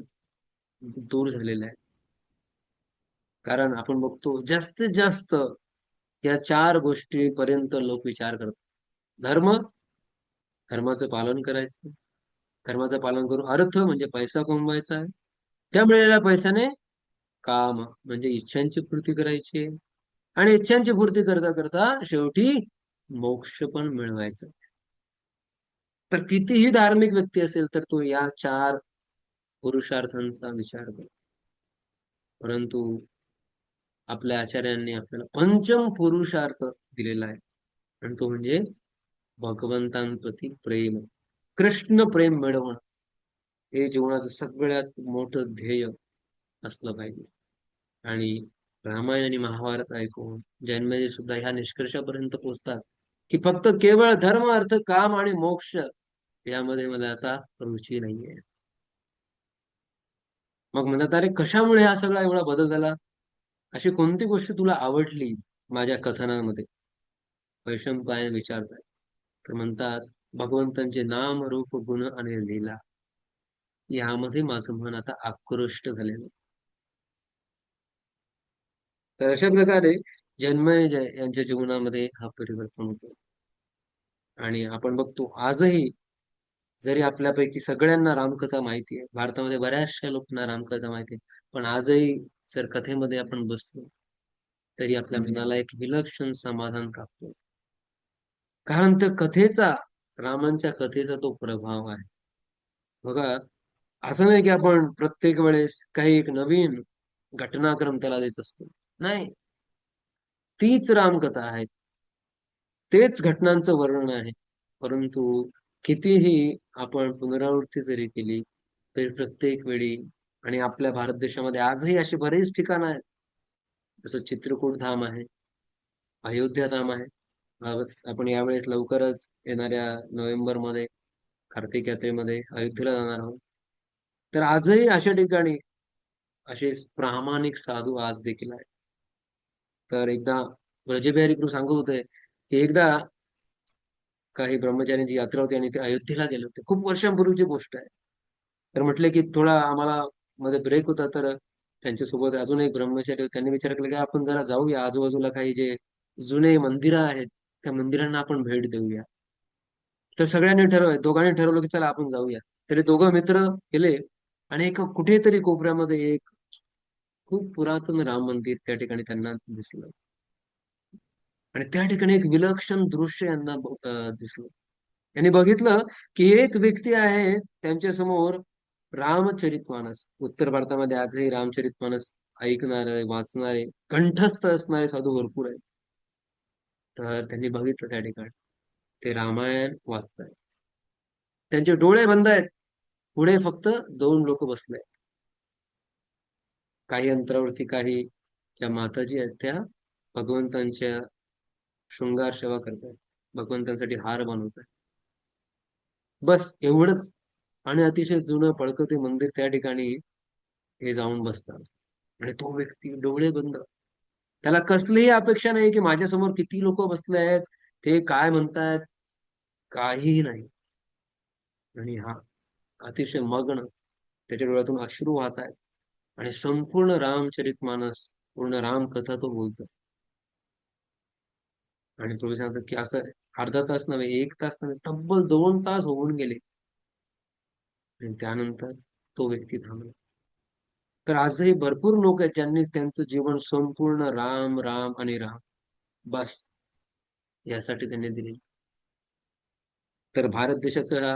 दूर झालेल्या आहेत. कारण आपण बघतो जास्तीत जास्त या 4 गोष्टीपर्यंत लोक विचार करतात. धर्म, धर्माचं पालन करायचं, धर्माचं पालन करून अर्थ म्हणजे पैसा कमवायचा आहे, त्या मिळालेल्या पैशाने काम म्हणजे इच्छांची पूर्ती करायची आहे. आणि इच्छांची पूर्ती करता करता शेवटी मोक्ष पण मिळवायचा. तर कितीही धार्मिक व्यक्ती असेल तर तो या 4 पुरुषार्थांचा विचार करतो. परंतु आपल्या आचार्यांनी आपल्याला पंचम पुरुषार्थ दिलेला आहे, आणि तो म्हणजे भगवंतांप्रती प्रेम, कृष्ण प्रेम मिळवणं हे जीवनाचं सगळ्यात मोठं ध्येय असलं पाहिजे. आणि रामायण आणि महाभारत ऐकून जन्मेजय सुद्धा ह्या निष्कर्षापर्यंत पोहोचतात की फक्त केवळ धर्म, अर्थ, काम आणि मोक्ष यामध्ये मला आता रुची नाहीये. मग म्हणतात, अरे कशामुळे हा सगळा एवढा बदल झाला? अशी कोणती गोष्ट तुला आवडली माझ्या कथनामध्ये? वैशंपायन विचारतात. तर म्हणतात भगवंतांचे नाम, रूप, गुण आणि लीला यामध्ये माझं मन आता आकृष्ट झालेलं. तर अशा प्रकारे जन्मेजय यांच्या जीवनामध्ये हा परिवर्तन होतो. आणि आपण बघतो आजही, जरी आपल्यापैकी सगळ्यांना रामकथा माहिती आहे, भारतामध्ये बऱ्याचशा लोकांना रामकथा माहिती आहे, पण आजही जर कथेमध्ये आपण बसलो तरी आपल्या मनाला एक विलक्षण समाधान प्राप्त होतं. कारण त्या कथेचा, रामांच्या कथेचा तो प्रभाव आहे. बघा, असं नाही की आपण प्रत्येक वेळेस काही एक नवीन घटनाक्रम त्याला देत असतो. नाही, तीच रामकथा आहे, तेच घटनांचं वर्णन आहे. परंतु कितीही आपण पुनरावृत्ती जरी केली तरी प्रत्येक वेळी, आणि आपल्या भारत देशामध्ये आजही अशी बरीच ठिकाणं आहेत, जसं चित्रकूट धाम आहे, अयोध्या धाम आहे. आपण यावेळेस लवकरच येणाऱ्या नोव्हेंबरमध्ये कार्तिक यात्रेमध्ये अयोध्येला जाणार आहोत. तर आजही अशा ठिकाणी असे प्रामाणिक साधू आज देखील आहेत. तर एकदा ब्रजबिहारी प्रभू सांगत होते की एकदा काही ब्रह्मचाऱ्यांची यात्रा होती आणि ते अयोध्येला गेले होते. खूप वर्षांपूर्वीची गोष्ट आहे. तर म्हटले की थोडा आम्हाला मध्ये ब्रेक होता, तर त्यांच्यासोबत अजून एक ब्रह्मचारी होते. त्यांनी विचार केला की आपण जरा जाऊया आजूबाजूला काही जे जुने मंदिरं आहेत त्या मंदिरांना आपण भेट देऊया. तर सगळ्यांनी दोघांनी ठरवलं की चला आपण जाऊया. तरी दोघं मित्र गेले आणि एक कुठेतरी कोपऱ्यामध्ये एक खूप पुरातन राम मंदिर त्या ठिकाणी त्यांना दिसलं. आणि त्या ठिकाणी एक विलक्षण दृश्य यांना दिसलं. यांनी बघितलं की एक व्यक्ती आहे त्यांच्या समोर, रामचरितमानस. उत्तर भारतामध्ये आजही रामचरितमानस ऐकणारे, वाचणारे, कंठस्थ असणारे साधू भरपूर आहेत. तर त्यांनी बघितलं त्या ठिकाणी ते रामायण वाचतायत. त्यांचे डोळे बंद आहेत. पुढे फक्त 2 लोक बसले आहेत. काही अंतरावरती काही ज्या माताजी आहेत त्या भगवंतांच्या शृंगार सेवा करतात, भगवंतांसाठी हार बनवतात. बस एवढंच. आणि अतिशय जुनं पडकं ते मंदिर, त्या ठिकाणी हे जाऊन बसतात. आणि तो व्यक्ती डोळे बंद, त्याला कसलीही अपेक्षा नाही की माझ्यासमोर किती लोक बसले आहेत, ते काय म्हणतायत, काहीही नाही. आणि हा अतिशय मग्न, त्याच्या डोळ्यातून अश्रू वाहत आहेत. आणि संपूर्ण रामचरितमानस, पूर्ण रामकथा तो बोलतो. आणि तुम्ही सांगतात की असं अर्धा तास नव्हे, 1 तास नव्हे, तब्बल 2 तास होऊन गेले. आणि त्यानंतर तो व्यक्ती थांबला. तर आजही भरपूर लोक आहेत ज्यांनी त्यांचं जीवन संपूर्ण राम राम आणि राम, बस यासाठी त्यांनी दिले. तर भारत देशाचं हा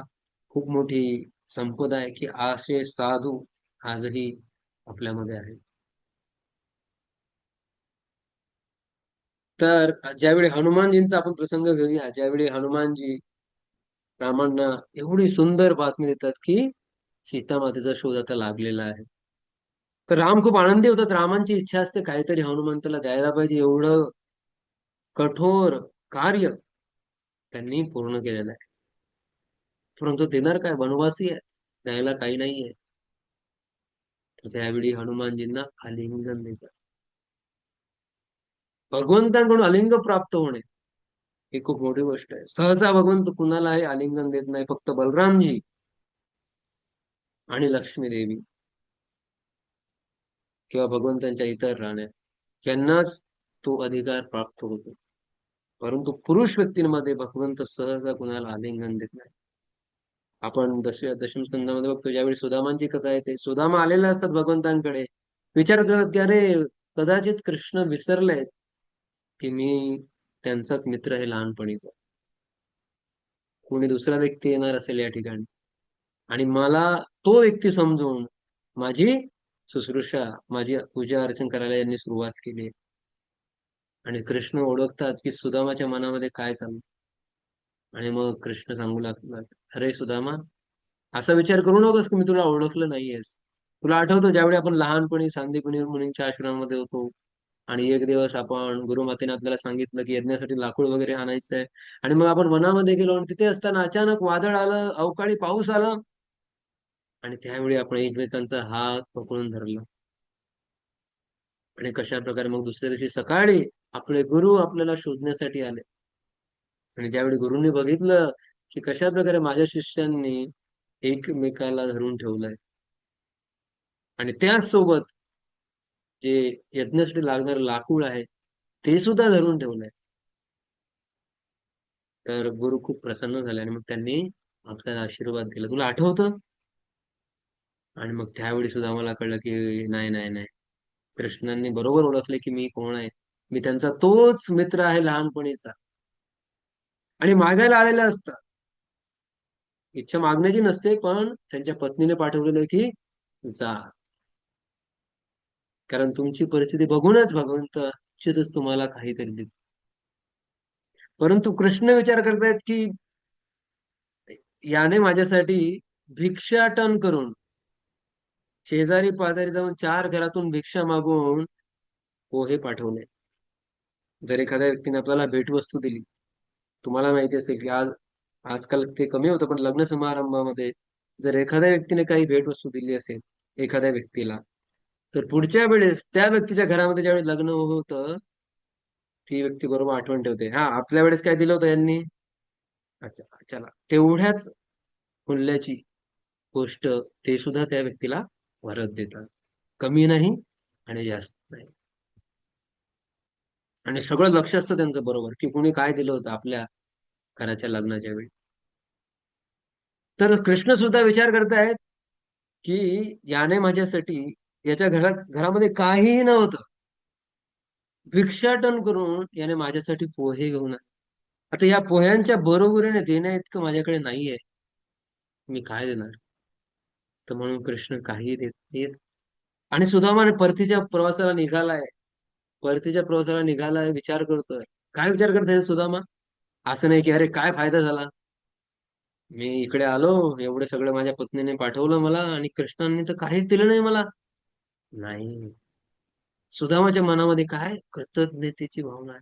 खूप मोठी संपदा आहे की असे साधू आजही आपल्यामध्ये आहेत. तर ज्यावेळी हनुमानजींचा आपण प्रसंग घेऊया, ज्यावेळी हनुमानजी रामांना एवढी सुंदर बातमी देतात की सीता मातेचा शोध आता लागलेला आहे. तर राम खूप आनंदी होतात. रामांची इच्छा असते काहीतरी हनुमंताला द्यायला पाहिजे, एवढं कठोर कार्य त्यांनी पूर्ण केलेलं आहे. परंतु देणार काय, वनवासी आहे, द्यायला काही नाहीये. तर त्यावेळी हनुमानजींना आलिंगन देतात. भगवंतांकडून आलिंग प्राप्त होणे ही खूप मोठी गोष्ट आहे. सहसा भगवंत कुणालाही आलिंगन देत नाही, फक्त बलरामजी आणि लक्ष्मी देवी किंवा भगवंतांच्या इतर राण्या यांनाच तो अधिकार प्राप्त होतो. परंतु पुरुष व्यक्तींमध्ये भगवंत सहसा कुणाला आलिंगन देत नाही. आपण दशम स्कंदामध्ये बघतो, ज्यावेळी सुदामांची कथा येते, सुदामा आलेले असतात भगवंतांकडे, विचार करतात की अरे कदाचित कृष्ण विसरलेत की मी त्यांचाच मित्र आहे लहानपणीचा, कोणी दुसरा व्यक्ती येणार असेल या ठिकाणी आणि मला तो व्यक्ती समजून माझी शुश्रूषा, माझी पूजा अर्चन करायला यांनी सुरुवात केली. आणि कृष्ण ओळखतात की सुदामाच्या मनामध्ये काय चाललं. आणि मग कृष्ण सांगू लागतात, अरे सुदामा, असा विचार करू नकोस की मी तुला ओळखलं नाहीयेस. तुला आठवतं ज्यावेळी आपण लहानपणी सांदीपनी मुनींच्या आश्रमामध्ये होतो आणि एक दिवस आपण गुरुमातेने आपल्याला सांगितलं की यज्ञासाठी लाकूड वगैरे आणायचंय, आणि मग आपण वनामध्ये गेलो आणि तिथे असताना अचानक वादळ आलं, अवकाळी पाऊस आला, आणि त्यावेळी आपण एकमेकांचा हात पकडून धरला. आणि कशा प्रकारे मग दुसऱ्या दिवशी सकाळी आपले गुरु आपल्याला शोधण्यासाठी आले. आणि ज्यावेळी गुरुंनी बघितलं की कशा प्रकारे माझ्या शिष्यांनी एकमेकाला धरून ठेवलंय आणि त्याच सोबत जे यज्ञासाठी लागणारं लाकूड आहे ते सुद्धा धरून ठेवलंय, तर गुरु खूप प्रसन्न झाले आणि मग त्यांनी आपल्याला आशीर्वाद दिला. तुला आठवतं? आणि मग त्यावेळी सुद्धा आम्हाला कळलं की नाही नाही नाही, कृष्णांनी बरोबर ओळखले की मी कोण आहे. मी त्यांचा तोच मित्र आहे लहानपणीचा. आणि मागायला आलेले असतात. इच्छा मागण्याची नसते, पण त्यांच्या पत्नीने पाठवलेलं की जा, कारण तुमची परिस्थिती बघूनच भगवंत निश्चितच तुम्हाला काहीतरी देईल. परंतु कृष्ण विचार करतायत की याने माझ्यासाठी भिक्षाटन करून, शेजारी पाजारी जाऊन 4 घरातून भिक्षा मागून पोहे पाठवले. जर एखाद्या व्यक्तीने आपल्याला भेटवस्तू दिली, तुम्हाला माहिती असेल की आजकाल ते कमी होतं, पण लग्न समारंभामध्ये जर एखाद्या व्यक्तीने काही भेटवस्तू दिली असेल एखाद्या व्यक्तीला, तर पुढच्या वेळेस त्या व्यक्तीच्या घरामध्ये ज्यावेळी लग्न होतं, ती व्यक्ती बरोबर आठवण ठेवते, हा आपल्या वेळेस काय दिलं होतं यांनी, अच्छा चला, तेवढ्याच मूल्याची गोष्ट ते सुद्धा त्या व्यक्तीला परत देतात. कमी नाही आणि जास्त नाही. आणि सगळं लक्ष असतं त्यांचं बरोबर की कुणी काय दिलं होतं आपल्या घराच्या लग्नाच्या वेळी. तर कृष्ण सुद्धा विचार करतायत की याने माझ्यासाठी, याच्या घरामध्ये काहीही नव्हतं, भिक्षाटन करून याने माझ्यासाठी पोहे घेऊन आले. आता या पोह्यांच्या बरोबरीने देण्या इतकं माझ्याकडे नाहीये, मी काय देणार. तर म्हणून कृष्ण काही देत नाहीत. आणि सुदामाने परतीच्या प्रवासाला निघालाय, परतीच्या प्रवासाला निघालाय, विचार करतोय. काय विचार करतोय सुदामा? असं नाही की अरे काय फायदा झाला, मी इकडे आलो, एवढं सगळं माझ्या पत्नीने पाठवलं मला आणि कृष्णांनी तर काहीच दिलं नाही मला. नाही, सुदामाच्या मनामध्ये काय कृतज्ञतेची भावना आहे.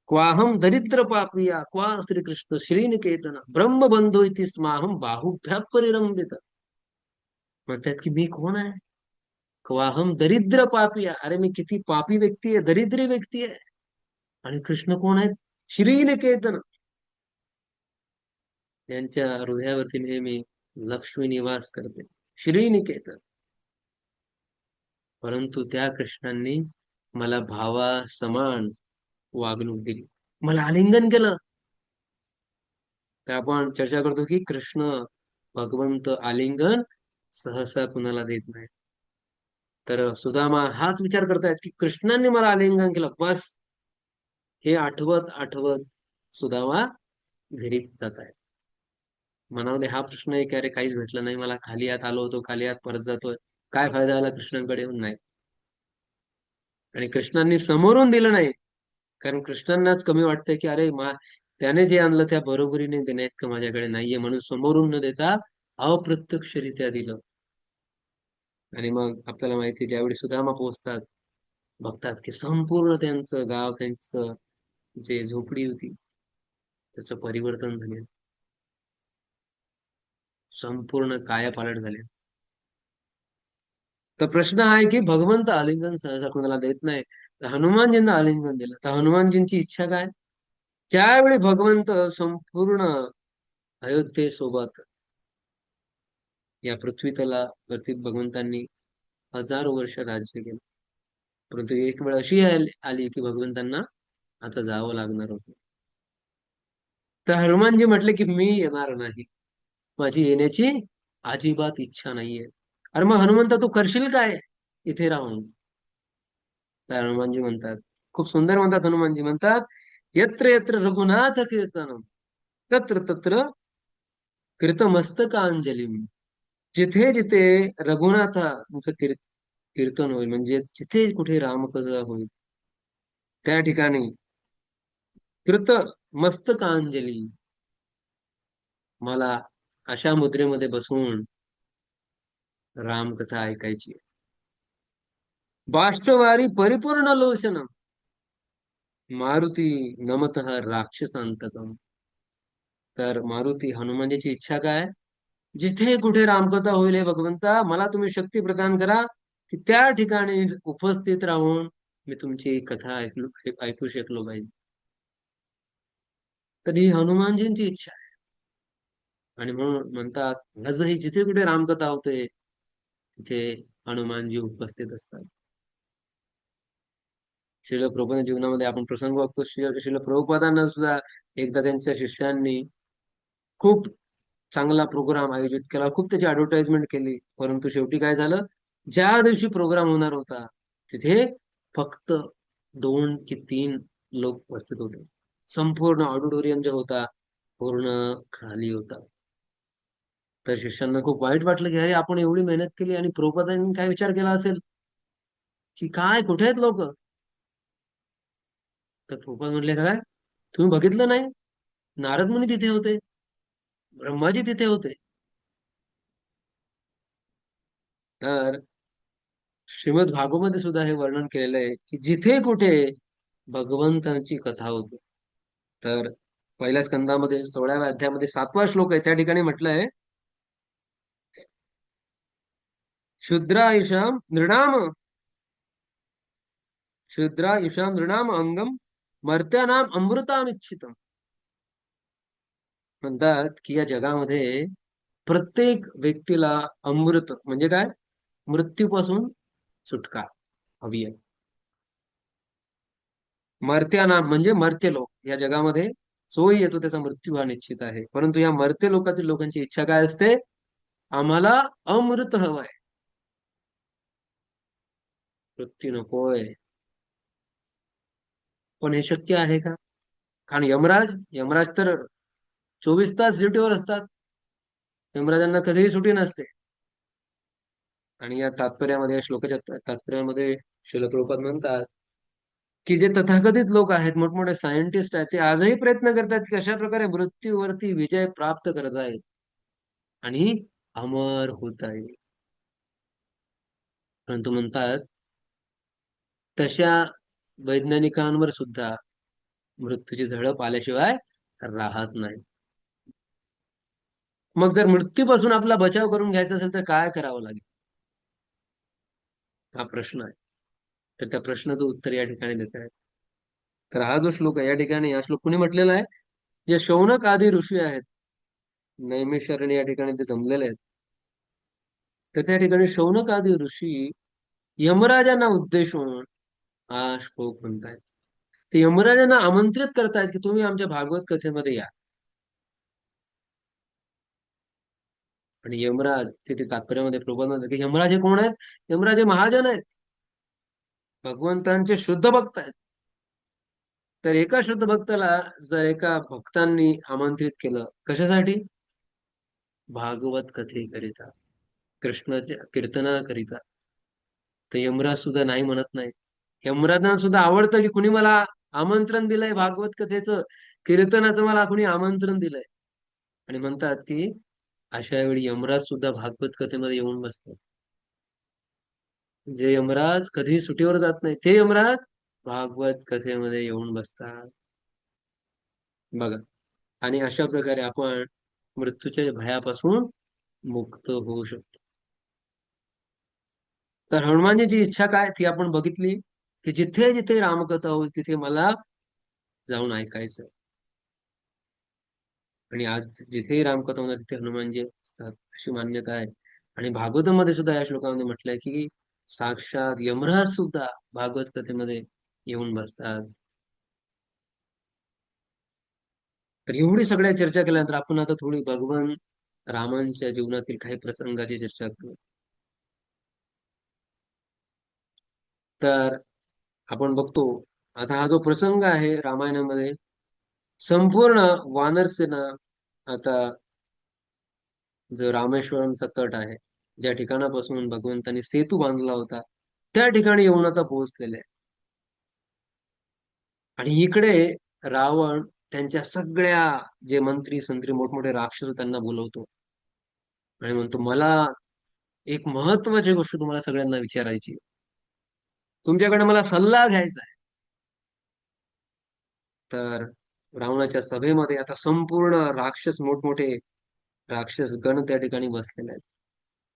क्वाहम दरिद्र पापिया क्वा श्रीकृष्ण श्रीनिकेतन ब्रह्मबंधो इति स्माहम बाहुभ्या परिरंभित. म्हणतात की मी कोण आहे, क्वाहम दरिद्र पापिया, अरे मी किती पापी व्यक्ती आहे, दरिद्री व्यक्ती आहे. आणि कृष्ण कोण आहेत, श्रीनिकेतन, यांच्या हृदयावरती नेहमी लक्ष्मी निवास करते, श्रीनिकेतन. परंतु त्या कृष्णांनी मला भावा समान वागणूक दिली, मला आलिंगन केलं. तर आपण चर्चा करतो की कृष्ण भगवंत आलिंगन सहसा कुणाला देत नाही. तर सुदामा हाच विचार करतायत की कृष्णांनी मला आलिंगन केलं, बस. हे आठवत आठवत सुदामा घरी जात आहे. मनामध्ये हा प्रश्न आहे की अरे काहीच भेटलं नाही मला, खाली हात आलो होतो, खाली हात परत जातोय, काय फायदा झाला कृष्णांकडे येऊन. नाही, आणि कृष्णांनी समोरून दिलं नाही, कारण कृष्णांनाच कमी वाटतंय की अरे त्याने जे आणलं त्या बरोबरीने देण्याइतकं माझ्याकडे नाहीये, म्हणून समोरून न देता अप्रत्यक्षरित्या दिलं. आणि मग आपल्याला माहिती आहे, ज्यावेळी सुदामा पोहोचतात, बघतात की संपूर्ण त्यांचं गाव, त्यांचं जे झोपडी होती त्याचं परिवर्तन झाले, संपूर्ण कायापालट झाले. तर प्रश्न हा आहे की भगवंत आलिंगन सहसा कोणाला देत नाही, तर हनुमानजींना आलिंगन दिलं. तर हनुमानजींची इच्छा काय, ज्यावेळी भगवंत संपूर्ण अयोध्येसोबत या पृथ्वी तलावरती भगवंतांनी हजारो वर्ष राज्य केलं, परंतु एक वेळ अशी आली की भगवंतांना आता जावं लागणार होतं. तर हनुमानजी म्हटले की मी येणार नाही, माझी येण्याची अजिबात इच्छा नाहीये. अरे मग हनुमंता तू करशील काय इथे राहून. तर हनुमानजी म्हणतात, खूप सुंदर म्हणतात, हनुमानजी म्हणतात, यत्र यत्र रघुनाथ कीर्तनम तत्र तत्र कृतमस्तकांजली. जिथे जिथे रघुनाथांचं कीर्तन होईल, म्हणजे जिथे कुठे रामकथा होईल, त्या ठिकाणी कृत मस्तकांजली, मला अशा मुद्रेमध्ये बसून रामकथा ऐकायची. बाष्पवारी परिपूर्ण लोचनम मारुती नमतः राक्षसांतकम. तर मारुती हनुमानजीची इच्छा काय, जिथे कुठे रामकथा होईल हे भगवंता, मला तुम्ही शक्ती प्रदान करा की त्या ठिकाणी उपस्थित राहून मी तुमची कथा ऐकू शकलो पाहिजे. तर ही हनुमानजींची इच्छा आहे. आणि म्हणून म्हणतात आजही जिथे कुठे रामकथा होते तिथे हनुमानजी उपस्थित असतात. श्रील प्रभुपादांच्या जीवनामध्ये आपण प्रसंग बघतो, श्रील प्रभुपादांना सुद्धा एकदा त्यांच्या शिष्यांनी खूप चांगला प्रोग्राम आयोजित केला, खूप त्याची ऍडव्हर्टाइजमेंट केली, परंतु शेवटी काय झालं, ज्या दिवशी प्रोग्राम होणार होता तिथे फक्त 2 की 3 लोक उपस्थित होते. संपूर्ण ऑडिटोरियम जो होता पूर्ण खाली होता. तर शिष्यांना खूप वाईट वाटलं की अरे आपण एवढी मेहनत केली आणि प्रभुपादांनी काय विचार केला असेल की काय कुठे आहेत लोक. तर प्रभुपाद म्हटले काय, तुम्ही बघितलं नाही, नारद मुनी तिथे होते, ब्रह्माजी तिथे होते. तर श्रीमद भागवमध्ये सुद्धा हे वर्णन केलेलं आहे की जिथे कुठे भगवंतांची कथा होते. तर पहिल्या स्कंदामध्ये 16व्या अध्यायामध्ये 7वा श्लोक आहे, त्या ठिकाणी म्हटलंय, शुद्रायुषाम नृणाम शुद्रायुषाम नृणाम अंगम मर्त्यानाम अमृतानिच्छितम. म्हणतात की या जगामध्ये प्रत्येक व्यक्तीला अमृत म्हणजे काय, मृत्यूपासून सुटका हवी आहे. मर्त्यानाम म्हणजे मर्त्य लोक, या जगामध्ये जोही येतो त्याचा मृत्यू हा निश्चित आहे, परंतु या मर्त्य लोकातील लोकांची इच्छा काय असते, आम्हाला अमृत हवंय, मृत्यू नकोय. पण हे शक्य आहे का, कारण यमराज यमराज तर 24 तास ड्युटीवर असतात, यमराजांना कधीही सुटी नसते. आणि या तात्पर्यामध्ये, या श्लोकाच्या तात्पर्यामध्ये श्रील प्रभुपाद म्हणतात की जे तथाकथित लोक आहेत, मोठमोठे सायंटिस्ट आहेत, ते आजही प्रयत्न करतात की कशा प्रकारे मृत्यूवरती विजय प्राप्त करता येईल आणि अमर होता येईल. परंतु म्हणतात तशा वैज्ञानिकांवर सुद्धा मृत्यूची झळप आल्याशिवाय राहत नाही. मग जर मृत्यूपासून आपला बचाव करून घ्यायचा असेल तर काय करावं लागेल, हा प्रश्न आहे. तर त्या प्रश्नाचं उत्तर या ठिकाणी देत आहे. तर हा जो श्लोक आहे, या ठिकाणी हा श्लोक कुणी म्हटलेला आहे? जे शौनक आदी ऋषी आहेत, नैमिषारण्य या ठिकाणी ते जमलेले आहेत. तर त्या ठिकाणी शौनक आदी ऋषी यमराजांना उद्देशून हा श्लोक म्हणतायत. ते यमराजांना आमंत्रित करतायत की तुम्ही आमच्या भागवत कथेमध्ये या. आणि यमराज तिथे तात्पर्यामध्ये प्रबोधन होतं की यमराज हे कोण आहेत? यमराज हे महाजन आहेत, भगवंतांचे शुद्ध भक्त आहेत. तर एका शुद्ध भक्ताला जर एका भक्तांनी आमंत्रित केलं, कशासाठी? भागवत कथेकरिता, कृष्णाच्या कीर्तनाकरिता, तर यमराज सुद्धा नाही म्हणत नाही. यमराजांना सुद्धा आवडतं की कुणी मला आमंत्रण दिलंय, भागवत कथेचं कीर्तनाचं मला कुणी आमंत्रण दिलंय. आणि म्हणतात की अशा वेळी यमराज सुद्धा भागवत कथेमध्ये येऊन बसतात. जे यमराज कधी सुटीवर जात नाही ते यमराज भागवत कथेमध्ये येऊन बसतात. बघा, आणि अशा प्रकारे आपण मृत्यूच्या भयापासून मुक्त होऊ शकतो. तर हनुमानजीची इच्छा काय ती आपण बघितली, की जिथे जिथे रामकथा होईल तिथे मला जाऊन ऐकायचं. आणि आज जिथे रामकथा होणार तिथे हनुमानजी असतात अशी मान्यता आहे. आणि भागवतामध्ये सुद्धा या श्लोकामध्ये म्हटलंय की साक्षात यमराज सुद्धा भागवत कथेमध्ये येऊन बसतात. तर एवढी सगळ्या चर्चा केल्यानंतर आपण आता थोडी भगवान रामांच्या जीवनातील काही प्रसंगाची चर्चा करू. तर आपण बघतो आता हा जो प्रसंग आहे रामायणामध्ये, संपूर्ण वानर सेना आता जो रामेश्वरमचा तट आहे, ज्या ठिकाणापासून भगवंतानी सेतू बांधला होता, त्या ठिकाणी येऊन आता पोहोचलेले आहे. आणि इकडे रावण त्यांच्या सगळ्या जे मंत्री संत्री मोठमोठे राक्षस त्यांना बोलवतो आणि म्हणतो मला एक महत्वाची गोष्ट तुम्हाला सगळ्यांना विचारायची आहे. तुमच्याकडे मला सल्ला घ्यायचा आहे. तर रावणाच्या सभेमध्ये आता संपूर्ण राक्षस मोठमोठे राक्षस गण त्या ठिकाणी बसलेले आहेत.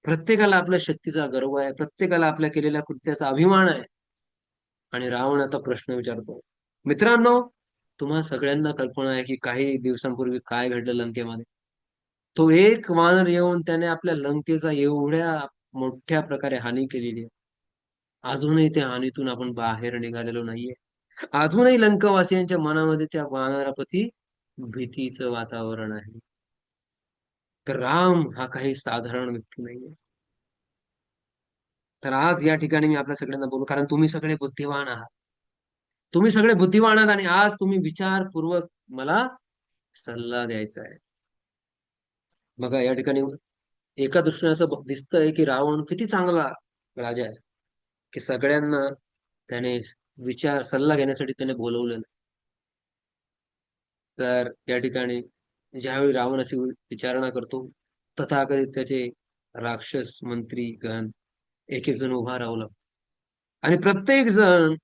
प्रत्येकाला आपल्या शक्तीचा गर्व आहे, प्रत्येकाला आपल्या केलेल्या कृत्याचा अभिमान आहे. आणि रावण आता प्रश्न विचारतो, मित्रांनो, तुम्हा सगळ्यांना कल्पना आहे की काही दिवसांपूर्वी काय घडलं लंकेमध्ये. तो एक वानर येऊन त्याने आपल्या लंकेचा एवढ्या मोठ्या प्रकारे हानी केलेली आहे. अजूनही त्या हानीतून आपण बाहेर निघालेलो नाहीये. अजूनही लंकावासियांच्या मनामध्ये त्या वानराप्रती भीतीचं वातावरण आहे. तर राम हा काही साधारण व्यक्ती नाहीये. तर आज या ठिकाणी मी आपल्या सगळ्यांना बोलू, कारण तुम्ही सगळे बुद्धिवान आहात. तुम्ही सगळे बुद्धिवान आहात आणि आज तुम्ही विचारपूर्वक मला सल्ला द्यायचा आहे. बघा, या ठिकाणी एका दृष्टीने असं दिसतंय की रावण किती चांगला राजा आहे, की सगळ्यांना त्याने सल्ला घेण्यासाठी त्याने बोलवलेलं. तर या ठिकाणी ज्यावेळी रावण अशी विचारणा करतो, तथाकथित त्याचे राक्षस मंत्री गण एक एक जण उभा राहू लागतो आणि प्रत्येक जण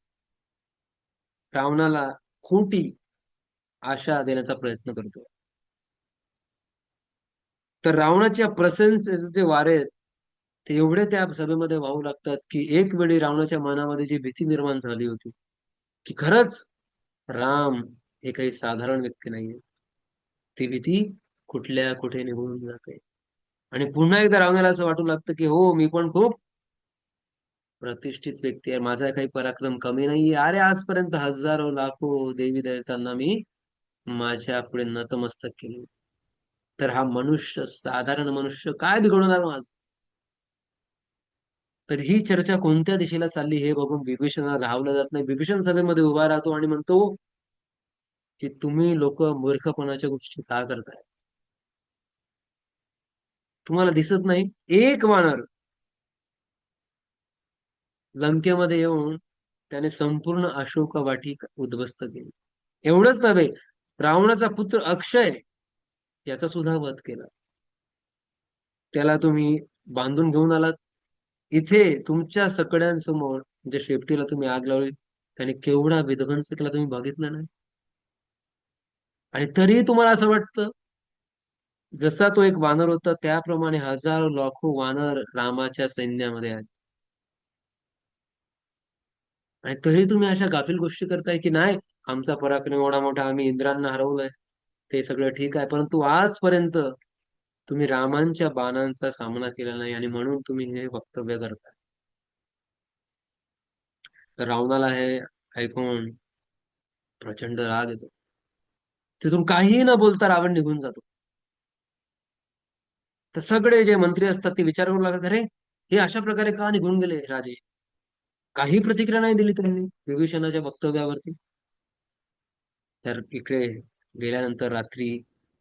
रावणाला खोटी आशा देण्याचा प्रयत्न करतो. तर रावणाच्या प्रशंसेचे जे वारे आहेत ते एवढे त्या सभेमध्ये वाहू लागतात की एक वेळी रावणाच्या मनामध्ये जी भीती निर्माण झाली होती की खरंच राम हे काही साधारण व्यक्ती नाहीये, ती भीती कुठल्या कुठे निघून जाते. आणि पुन्हा एकदा रावणाला असं वाटू लागतं की हो, मी पण खूप प्रतिष्ठित व्यक्ती आहे, माझा काही पराक्रम कमी नाहीये. अरे, आजपर्यंत हजारो लाखो देवी देवतांना मी माझ्या पुढे नतमस्तक केले. तर हा मनुष्य, साधारण मनुष्य काय बिघडवणार माझ? तर ही चर्चा कोणत्या दिशेला चालली हे बघून विभीषणाला राहावलं जात नाही. विभीषण सभेमध्ये उभा राहतो आणि म्हणतो की तुम्ही लोक मूर्खपणाच्या गोष्टी का करताय? तुम्हाला दिसत नाही एक वानर लंकेमध्ये येऊन त्याने संपूर्ण अशोका वाटिका उद्ध्वस्त केली. एवढंच नव्हे, रावणाचा पुत्र अक्षय याचा सुद्धा वध केला. त्याला तुम्ही बांधून घेऊन आलात इथे तुमच्या सगळ्यांसमोर, जे शेपटीला तुम्ही आग लावली, त्याने केवढा विध्वंस केला तुम्ही बघितलं नाही. आणि तरीही तुम्हाला असं वाटतं जसा तो एक वानर होता त्याप्रमाणे हजारो लाखो वानर रामाच्या सैन्यामध्ये आहेत. आणि तरी तुम्ही अशा गाफील गोष्टी करताय की नाही, आमचा पराक्रम एवढा मोठा, आम्ही इंद्रांना हरवलंय, ते सगळं ठीक आहे, परंतु आजपर्यंत तुम्ही रामांच्या बाणांचा सामना केला नाही आणि म्हणून तुम्ही हे वक्तव्य करताय. तर रावणाला हे ऐकून प्रचंड राग येतो. तिथून काही न बोलता रावण निघून जातो. तर सगळे जे मंत्री असतात ते विचार करू लागतात, अरे हे अशा प्रकारे का निघून गेले राजे. काही प्रतिक्रिया नाही दिली त्यांनी विभीषणाच्या वक्तव्यावरती. तर इकडे गेल्यानंतर रात्री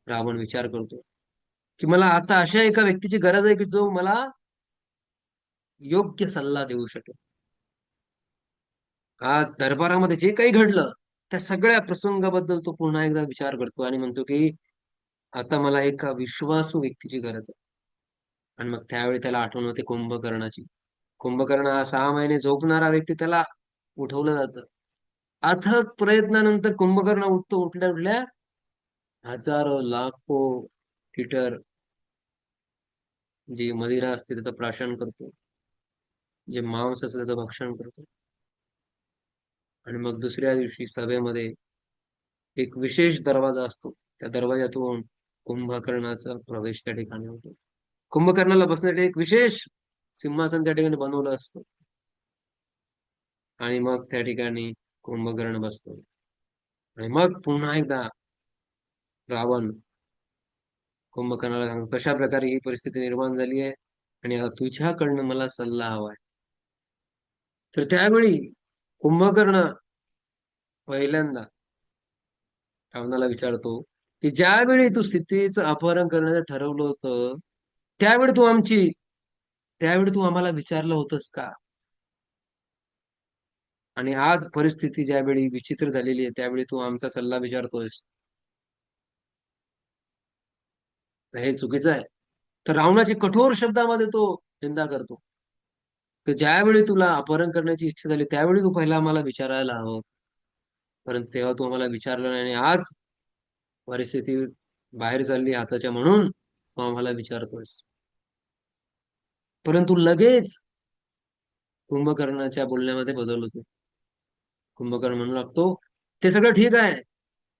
रावण विचार करतो की मला आता अशा एका व्यक्तीची गरज आहे की जो मला योग्य सल्ला देऊ शकेल. आज दरबारामध्ये जे काही घडलं त्या सगळ्या प्रसंगाबद्दल तो पुन्हा एकदा विचार करतो आणि म्हणतो की आता मला एका विश्वासू व्यक्तीची गरज आहे. आणि मग त्यावेळी त्याला आठवण होते कुंभकर्णाची. कुंभकर्ण हा 6 महिने झोपणारा व्यक्ती, त्याला उठवलं जातं. अथक प्रयत्नानंतर कुंभकर्ण उठतो. उठल्या उठल्या हजारो लाखो लिटर जी मदिरा असते त्याचं प्राशन करतो, जे मांस असतं त्याचं भक्षण करतो. आणि मग दुसऱ्या दिवशी सभेमध्ये एक विशेष दरवाजा असतो, त्या दरवाजातून कुंभकर्णाचा प्रवेश त्या ठिकाणी होतो. कुंभकर्णाला बसण्यासाठी एक विशेष सिंहासन त्या ठिकाणी बनवलं असतं. आणि मग त्या ठिकाणी कुंभकर्ण बसतो. आणि मग पुन्हा एकदा रावण कुंभकर्णाला सांगतो, कशा प्रकारे ही परिस्थिती निर्माण झाली आहे आणि आता तुझ्याकडनं मला सल्ला हवाय. तर त्यावेळी कुंभकर्ण पहिल्यांदा रावणाला विचारतो की ज्यावेळी तू सीतेचं अपहरण करण्याचं ठरवलं होतं त्यावेळी तू आमची त्यावेळी तू आम्हाला विचारलं होतंस का. आणि आज परिस्थिती ज्यावेळी विचित्र झालेली आहे त्यावेळी तू आमचा सल्ला विचारतोयस, तर हे चुकीचं आहे. तर रावणाची कठोर शब्दामध्ये तो निंदा करतो की ज्यावेळी तुला अपहरण करण्याची इच्छा झाली त्यावेळी तू पहिला आम्हाला विचारायला हवं, परंतु तेव्हा तू आम्हाला विचारलं नाही आणि आज परिस्थिती बाहेर चालली हाताच्या म्हणून तू आम्हाला विचारतोयस. परंतु लगेच कुंभकर्णाच्या बोलण्यामध्ये बदल होतो. कुंभकर्ण म्हणू लागतो, ते सगळं ठीक आहे,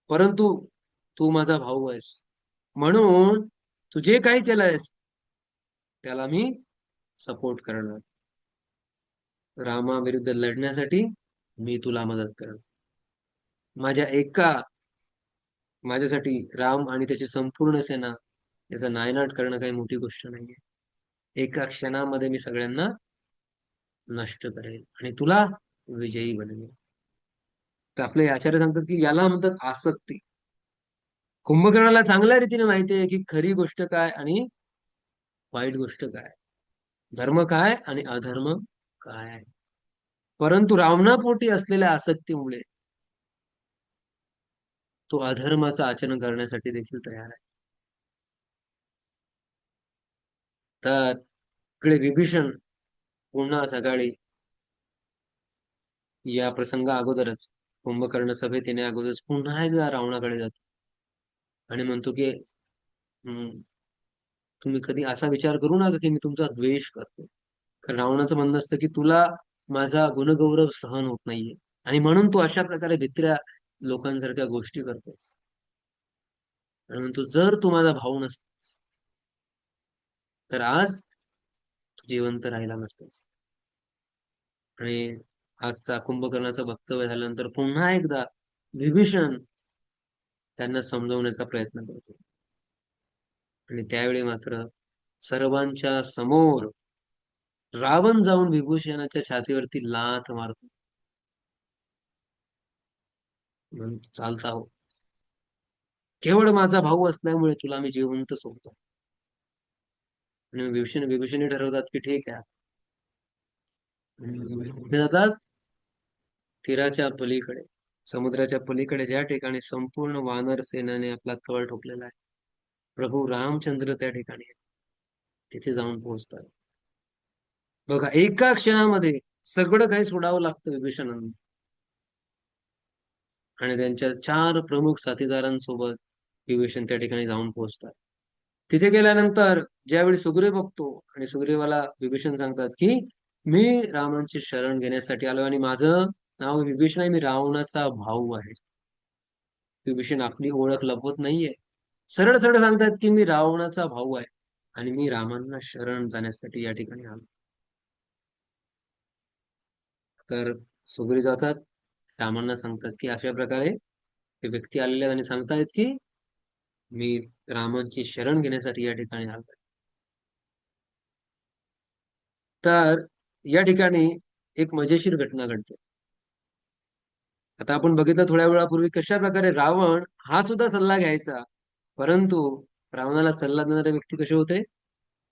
परंतु तू माझा भाऊ आहेस, म्हणून तू जे काही केलंयस त्याला मी सपोर्ट करणार. रामाविरुद्ध लढण्यासाठी मी तुला मदत करणार. माझ्या एका माझ्यासाठी राम आणि त्याची संपूर्ण सेना याचा नायनाट करणं काही मोठी गोष्ट नाहीये. एका क्षणामध्ये मी सगळ्यांना नष्ट करेल आणि तुला विजयी बनवेल. तर आपले आचार्य सांगतात की याला म्हणतात आसक्ती. कुंभकर्णाला चांगल्या रीतीने माहिती आहे की खरी गोष्ट काय आणि वाईट गोष्ट काय, धर्म काय आणि अधर्म काय. परंतु रावणापोटी असलेल्या आसक्तीमुळे तो अधर्माचं आचरण करण्यासाठी देखील तयार आहे. तर इकडे विभीषण पुन्हा सकाळी या प्रसंगा अगोदरच कुंभकर्ण सभेत येण्या अगोदरच पुन्हा एकदा रावणाकडे जातो आणि म्हणतो की "हम्म, तुम्ही कधी असा विचार करू नका की मी तुमचा द्वेष करतो." कारण रावणाचं म्हणणं असतं की तुला माझा गुणगौरव सहन होत नाहीये आणि म्हणून तू अशा प्रकारे भित्र्या लोकांसारख्या गोष्टी करतोस. आणि म्हणतो जर तू माझा भाऊ नसतास तर आज तू जिवंत राहिला नसतास. आणि आजचा कुंभकर्णाचं वक्तव्य झाल्यानंतर पुन्हा एकदा विभीषण त्यांना समजवण्याचा प्रयत्न करतो. आणि त्यावेळी मात्र सर्वांच्या समोर रावण जाऊन विभूषणाच्या छातीवरती लाथ मारतो. म्हणतो, चालता हो, केवळ माझा भाऊ असल्यामुळे तुला मी जिवंत सोडतो. आणि विभीषण ठरवतात की ठीक आहे. आणि कुठे जातात तीराच्या पलीकडे, समुद्राच्या पलीकडे ज्या ठिकाणी संपूर्ण वानर सेनेने आपला तळ ठोकलेला आहे, प्रभू रामचंद्र त्या ठिकाणी आहेत. तिथे जाऊन पोहोचतात. बघा, एका क्षणामध्ये सगळं काही सोडावं लागतं विभीषणांना आणि त्यांच्या 4 प्रमुख साथीदारांसोबत विभीषण त्या ठिकाणी जाऊन पोहोचतात. तिथे गेल्यानंतर ज्यावेळी सुग्रीव बघतो आणि सुग्रीवाला विभीषण सांगतात की मी रामांची शरण घेण्यासाठी आलो आणि माझं नाव विभीषण आहे, मी रावणाचा भाऊ आहे. विभीषण आपली ओळख लपवत नाहीये, सरळ सरळ सांगतात की मी रावणाचा भाऊ आहे आणि मी रामांना शरण जाण्यासाठी या ठिकाणी आलो. तर सुग्रीव जातात, रामांना सांगतात की अशा प्रकारे हे व्यक्ती आलेले आहेत आणि सांगतायत की मी रामांची शरण घेण्यासाठी या ठिकाणी आलो. तर या ठिकाणी एक मजेशीर घटना घडते. आता आपण बघितलं थोड्या वेळापूर्वी कशा प्रकारे रावण हा सुद्धा सल्ला घ्यायचा, परंतु रावणाला सल्ला देणारे व्यक्ती कसे होते?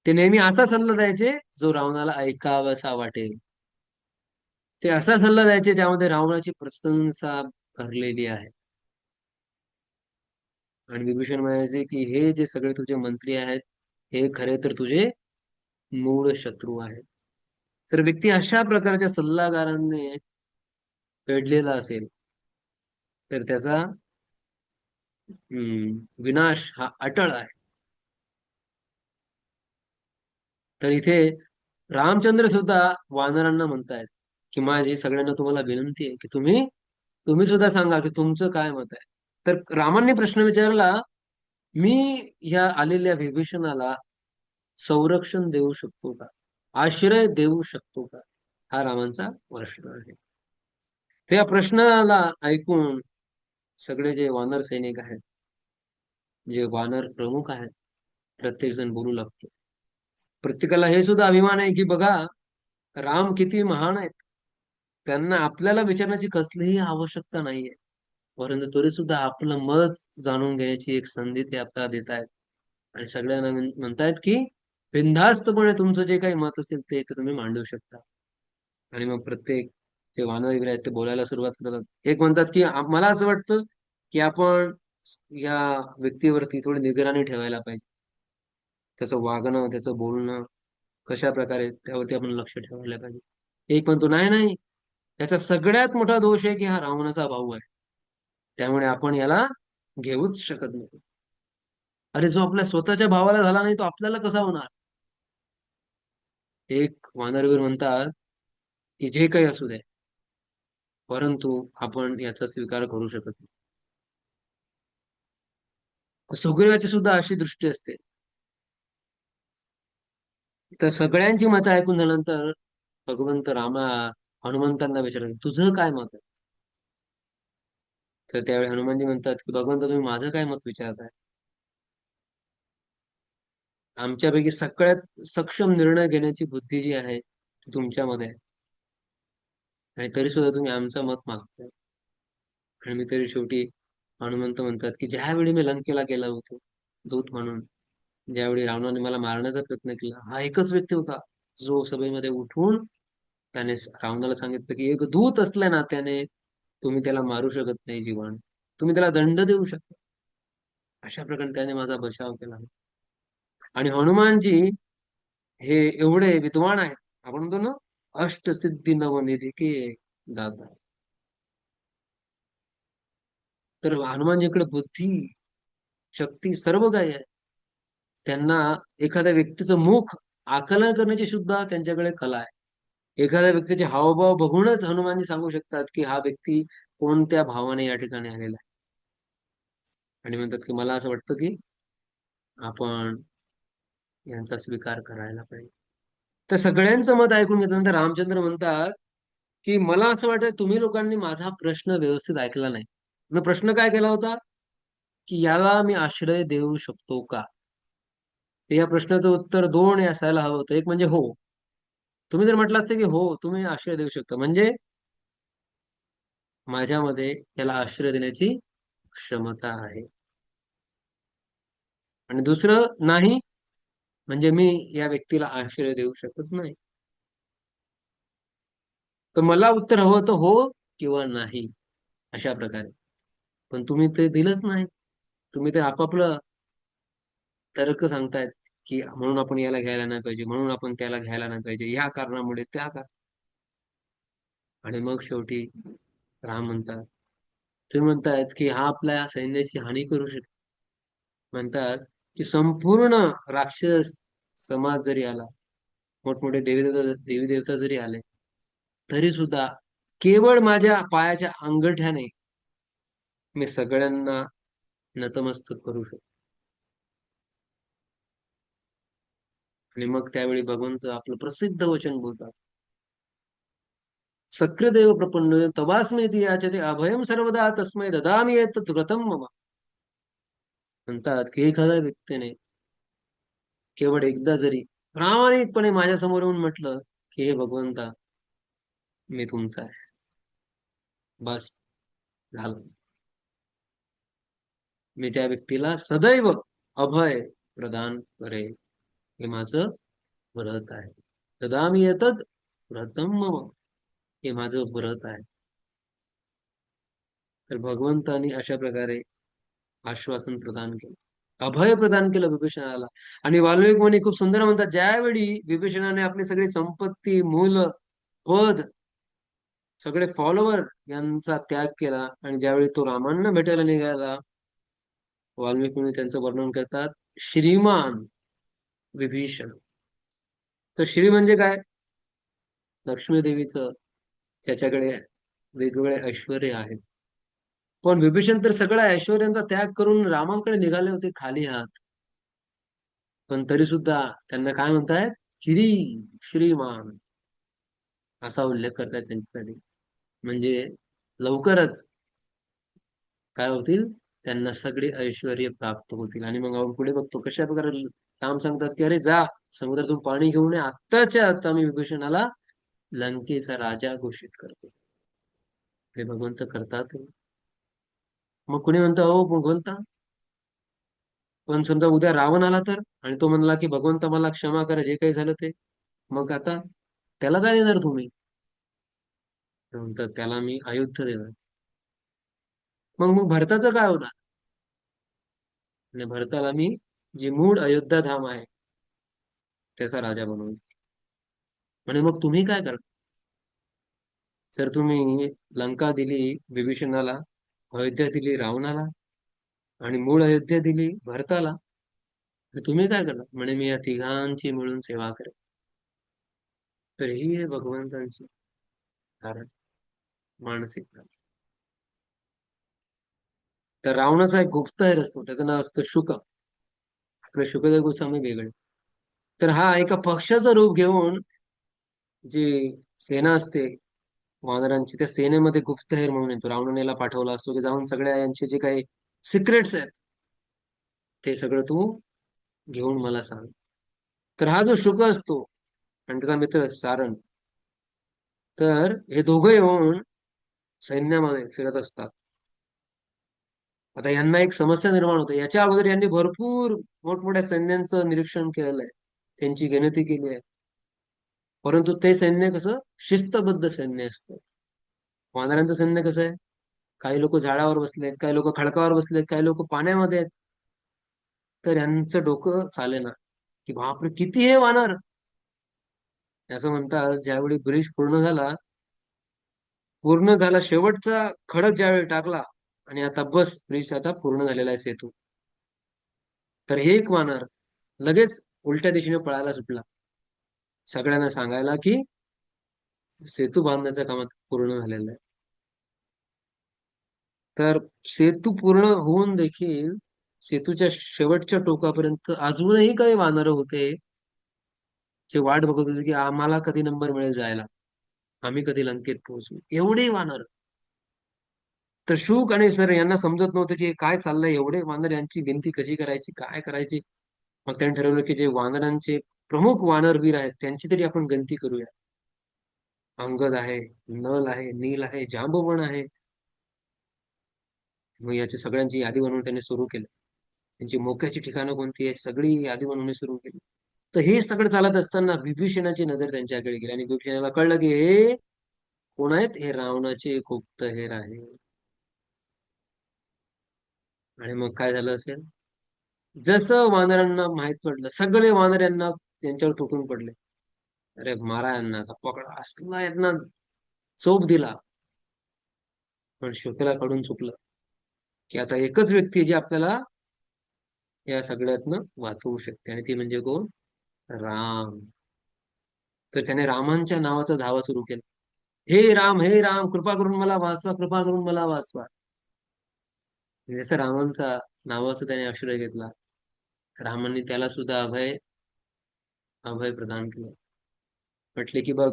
ते नेहमी असा सल्ला द्यायचे जो रावणाला ऐकावासा वाटेल. ते असा सल्ला द्यायचे ज्यामध्ये रावणाची प्रशंसा भरलेली आहे. आणि विभीषण म्हणायचे की हे जे सगळे तुझे मंत्री आहेत, हे खरे तर तुझे मूळ शत्रू आहेत. तर व्यक्ती अशा प्रकारच्या सल्लागारांनी पेडलेला असेल तर त्याचा विनाश हा अटळ आहे. तर इथे रामचंद्र सुद्धा वानरांना म्हणतायत की माझी सगळ्यांना तुम्हाला विनंती आहे की तुम्ही तुम्ही सुद्धा सांगा की तुमचं काय मत आहे. तर रामांनी प्रश्न विचारला, मी ह्या आलेल्या विभीषणाला संरक्षण देऊ शकतो का, आश्रय देऊ शकतो का, हा रामांचा प्रश्न आहे. त्या प्रश्नाला ऐकून सगळे जे वानर सैनिक आहेत, जे वानर प्रमुख आहेत, प्रत्येक जण बोलू लागतो. प्रत्येकाला हे सुद्धा अभिमान आहे की बघा राम किती महान आहेत, त्यांना आपल्याला विचारण्याची कसलीही आवश्यकता नाहीये, परंतु तरी सुद्धा आपलं मत जाणून घेण्याची एक संधी ते आपल्याला देत आहेत आणि सगळ्यांना म्हणतायत की बिनधास्तपणे तुमचं जे काही मत असेल ते इथे तुम्ही मांडू शकता. आणि मग प्रत्येक जे वानर वगैरे आहेत ते बोलायला सुरुवात करतात. एक म्हणतात की मला असं वाटतं की आपण या व्यक्तीवरती थोडी निगराणी ठेवायला पाहिजे, त्याचं वागणं, त्याचं बोलणं कशा प्रकारे त्यावरती आपण लक्ष ठेवायला पाहिजे. एक म्हणतो नाही नाही, त्याचा सगळ्यात मोठा दोष आहे की हा रावणाचा भाऊ आहे, त्यामुळे आपण याला घेऊच शकत नाही. अरे जो आपल्या स्वतःच्या भावाला झाला नाही तो आपल्याला कसा होणार? एक वानरवीर म्हणतात की जे काही असू दे, परंतु आपण याचा स्वीकार करू शकत नाही. तर सुग्रीवाची सुद्धा अशी दृष्टी असते. तर सगळ्यांची मतं ऐकून झाल्यानंतर भगवंत रामा हनुमंतांना विचारतात तुझं काय मत आहे? तर त्यावेळी हनुमानजी म्हणतात की भगवंत तुम्ही माझं काय मत विचारताय? आमच्यापैकी सगळ्यात सक्षम निर्णय घेण्याची बुद्धी जी आहे ती तुमच्यामध्ये आहे आणि तरी सुद्धा तुम्ही आमचं मत मागताय. आणि मी तरी शेवटी हनुमंत म्हणतात की ज्यावेळी मी लंकेला गेला होतो दूत म्हणून, ज्यावेळी रावणाने मला मारण्याचा प्रयत्न केला, हा एकच व्यक्ती होता जो सभेमध्ये उठून त्याने रावणाला सांगितलं की एक दूत असल्या नात्याने तुम्ही त्याला मारू शकत नाही जीवान, तुम्ही त्याला दंड देऊ शकता. अशा प्रकारे त्याने माझा बचाव केला. आणि हनुमानजी हे एवढे विद्वान आहेत, आपण म्हणतो ना अष्टसिद्धी नवनिधी के दाता. तर हनुमानजीकडे बुद्धी, शक्ती सर्व काही आहे. त्यांना एखाद्या व्यक्तीचं मुख आकलन करण्याची सुद्धा त्यांच्याकडे कला आहे. एखाद्या व्यक्तीचे हावभाव बघूनच हनुमानजी सांगू शकतात की हा व्यक्ती कोणत्या भावाने या ठिकाणी आलेला आहे. आणि म्हणतात की मला असं वाटतं की आपण यांचा स्वीकार करायला पाहिजे. तर सगळ्यांचं मत ऐकून घेतल्यानंतर रामचंद्र म्हणतात की मला असं वाटतं तुम्ही लोकांनी माझा प्रश्न व्यवस्थित ऐकला नाही. मग प्रश्न काय केला होता की याला मी आश्रय देऊ शकतो का? तर या प्रश्नाचं उत्तर दोन हे असायला हवं होतं. एक म्हणजे हो. तुम्ही जर म्हटलं असतं की हो तुम्ही आश्रय देऊ शकता, म्हणजे माझ्यामध्ये याला आश्रय देण्याची क्षमता आहे. आणि दुसरं नाही, म्हणजे मी या व्यक्तीला आश्रय देऊ शकत नाही. तर मला उत्तर हवं होतं हो, किंवा नाही, अशा प्रकारे. पण तुम्ही ते दिलंच नाही. तुम्ही ते आपापलं तर्क सांगतायत की म्हणून आपण याला घ्यायला नाही पाहिजे, म्हणून आपण त्याला घ्यायला नाही पाहिजे, ह्या कारणामुळे त्या आणि मग शेवटी राम म्हणतात, तुम्ही म्हणतायत की हा आपल्या सैन्याची हानी करू शकतो. म्हणतात की संपूर्ण राक्षस समाज जरी आला, मोठमोठे देवी देवता जरी आले, तरी सुद्धा केवळ माझ्या पायाच्या अंगठ्याने मी सगळ्यांना नतमस्तक करू शकतो. आणि मग त्यावेळी भगवंत आपलं प्रसिद्ध वचन बोलतात, सक्रदेव प्रपन्न तवास्मेति याचते अभयम सर्वदा तस्मै ददामी एतत् व्रतम मम. म्हणतात की एखाद्या व्यक्तीने केवळ एकदा जरी प्रामाणिकपणे माझ्या समोर येऊन म्हटलं की हे भगवंता, मी तुमचा आहे, बस झालं. मी त्या व्यक्तीला सदैव अभय प्रदान करेल. हे माझं व्रत आहे. ददामी एतत् व्रतम मम. हे माझं व्रत आहे. तर भगवंतानी अशा प्रकारे आश्वासन प्रदान केलं, अभय प्रदान केलं विभीषणाला. आणि वाल्मिक मुनी खूप सुंदर म्हणतात, ज्यावेळी विभीषणाने आपली सगळी संपत्ती, मूल, पद, सगळे फॉलोवर यांचा त्याग केला आणि ज्यावेळी तो रामांना भेटायला निघाला, वाल्मिक मुनी त्यांचं वर्णन करतात, श्रीमान विभीषण. तर श्री म्हणजे काय? लक्ष्मी देवीचं त्याच्याकडे वेगवेगळे ऐश्वर्य आहेत. पण विभीषण तर सगळ्या ऐश्वर्यांचा त्याग करून रामांकडे निघाले होते खाली हात. पण तरी सुद्धा त्यांना काय म्हणतायत? श्री, श्रीमान असा उल्लेख करतायत त्यांच्यासाठी. म्हणजे लवकरच काय होतील? त्यांना सगळे ऐश्वर्य प्राप्त होतील. आणि मग आपण पुढे बघतो कशा प्रकारे राम सांगतात की अरे जा समुद्रातून पाणी घेऊन ये, आत्ताच्या आता मी विभीषणाला लंकेचा राजा घोषित करतो. हे भगवंत करतात. मग कुणी म्हणतं, हो भगवंता, पण समजा उद्या रावण आला तर, आणि तो म्हणला की भगवंत मला क्षमा करा जे काही झालं ते, मग आता त्याला काय देणार तुम्ही? तर म्हणतात त्याला मी अयोध्या देणार. मग भरताचं काय होणार? आणि भरताला मी जे मूळ अयोध्या धाम आहे त्याचा राजा बनवून. म्हणे मग तुम्ही काय करा? जर तुम्ही लंका दिली विभीषणाला, अयोध्या दिली रावणाला, आणि मूळ अयोध्या दिली भरताला, तर तुम्ही काय करणार? म्हणे मी या तिघांची मिळून सेवा करेन. तर ही आहे भगवंतांची कारण मानसिकता. तर रावणाचा एक गुप्तहेर असतो, त्याचं नाव असतं शुक. आपले शुकदेव गोस्वामी वेगळे. तर हा एका पक्षाचं रूप घेऊन जी सेना असते वानरांची, त्या सेनेमध्ये गुप्तहेर म्हणून येतो. रावणाने याला पाठवला असतो की जाऊन सगळ्या यांचे जे काही सिक्रेट्स आहेत ते सगळं तू घेऊन मला सांग. तर हा जो शुक असतो आणि त्याचा मित्र सारण, तर हे दोघं येऊन सैन्यामध्ये फिरत असतात. आता यांना एक समस्या निर्माण होते. याच्या अगोदर यांनी भरपूर मोठमोठ्या सैन्यांचं निरीक्षण केलेलं आहे, त्यांची गिनती केली आहे. परंतु ते सैन्य कसं शिस्तबद्ध सैन्य असतं. वानरांचं सैन्य कसं आहे? काही लोक झाडावर बसलेत, काही लोक खडकावर बसलेत, काही लोक पाण्यामध्ये आहेत. तर यांचं डोकं चालेना की बापरे किती हे वानर. असं म्हणतात ज्यावेळी ब्रिज पूर्ण झाला, शेवटचा खडक ज्यावेळी टाकला आणि आता बस ब्रिज आता पूर्ण झालेला आहे, सेतू, तर हे एक वानर लगेच उलट्या दिशेने पळायला सुटला, सगळ्यांना सांगायला की सेतू बांधण्याचं काम पूर्ण झालेलं आहे. तर सेतू पूर्ण होऊन देखील सेतूच्या शेवटच्या टोकापर्यंत अजूनही काही वानर होते जे वाट बघत होते की आम्हाला कधी नंबर मिळेल जायला, आम्ही कधी लंकेत पोहोचू. एवढे वानर. तर शुक आणि सर यांना समजत नव्हतं की काय चाललंय, एवढे वानर, यांची गिनती कशी करायची, काय करायची. मग त्यांनी ठरवलं की जे वानरांचे प्रमुख वानरवीर आहेत त्यांची तरी आपण गिनती करूया. अंगद आहे, नल आहे, नील आहे, जांबवण आहे. मग याची सगळ्यांची यादी बनवून त्यांनी सुरू केलं. त्यांची मोक्याची ठिकाणं कोणती आहे सगळी यादी बनवणे सुरू केली. तर हे सगळं चालत असताना विभीषणाची नजर त्यांच्याकडे गेली आणि विभीषणाला कळलं की हे कोण आहेत? हे रावणाचे गुप्तहेर आहे. आणि मग काय झालं असेल? जसं वानरांना माहित पडलं, सगळे वानर यांना त्यांच्यावर तुटून पडले. अरे मारा यांना, आता पकडा, असला यांना चोप दिला. पण शुकला कडून चुकलं की आता एकच व्यक्ती आहे जी आपल्याला या सगळ्यातनं वाचवू शकते, आणि ती म्हणजे कोण? राम. तर त्याने रामांच्या नावाचा धावा सुरू केला. हे राम, कृपा करून मला वाचवा, कृपा करून मला वाचवा. जसं रामांचा नावाचा त्याने आश्रय घेतला, रामांनी त्याला सुद्धा अभय अभय प्रदान केलं. म्हटले की बघ,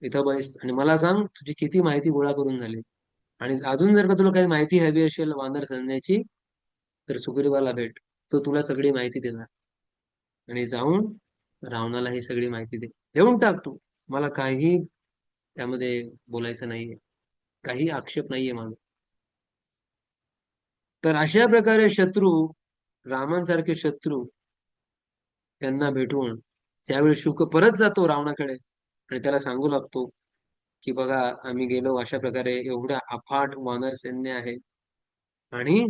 इथं बैस आणि मला सांग तुझी किती माहिती गोळा करून झाली, आणि अजून जर का तुला काही माहिती हवी असेल वानर सैन्याची, तर सुग्रीवाला भेट, तो तुला सगळी माहिती देणार. आणि जाऊन रावणाला ही सगळी माहिती देऊन टाक तू. मला काही त्यामध्ये बोलायचं नाहीये, काही आक्षेप नाहीये माझा. तर अशा प्रकारे शत्रू, रामांसारखे शत्रू त्यांना भेटून ज्यावेळी शुक परत जातो रावणाकडे आणि त्याला सांगू लागतो की बघा, आम्ही गेलो, अशा प्रकारे एवढ्या अफाट वानर सैन्य आहे, आणि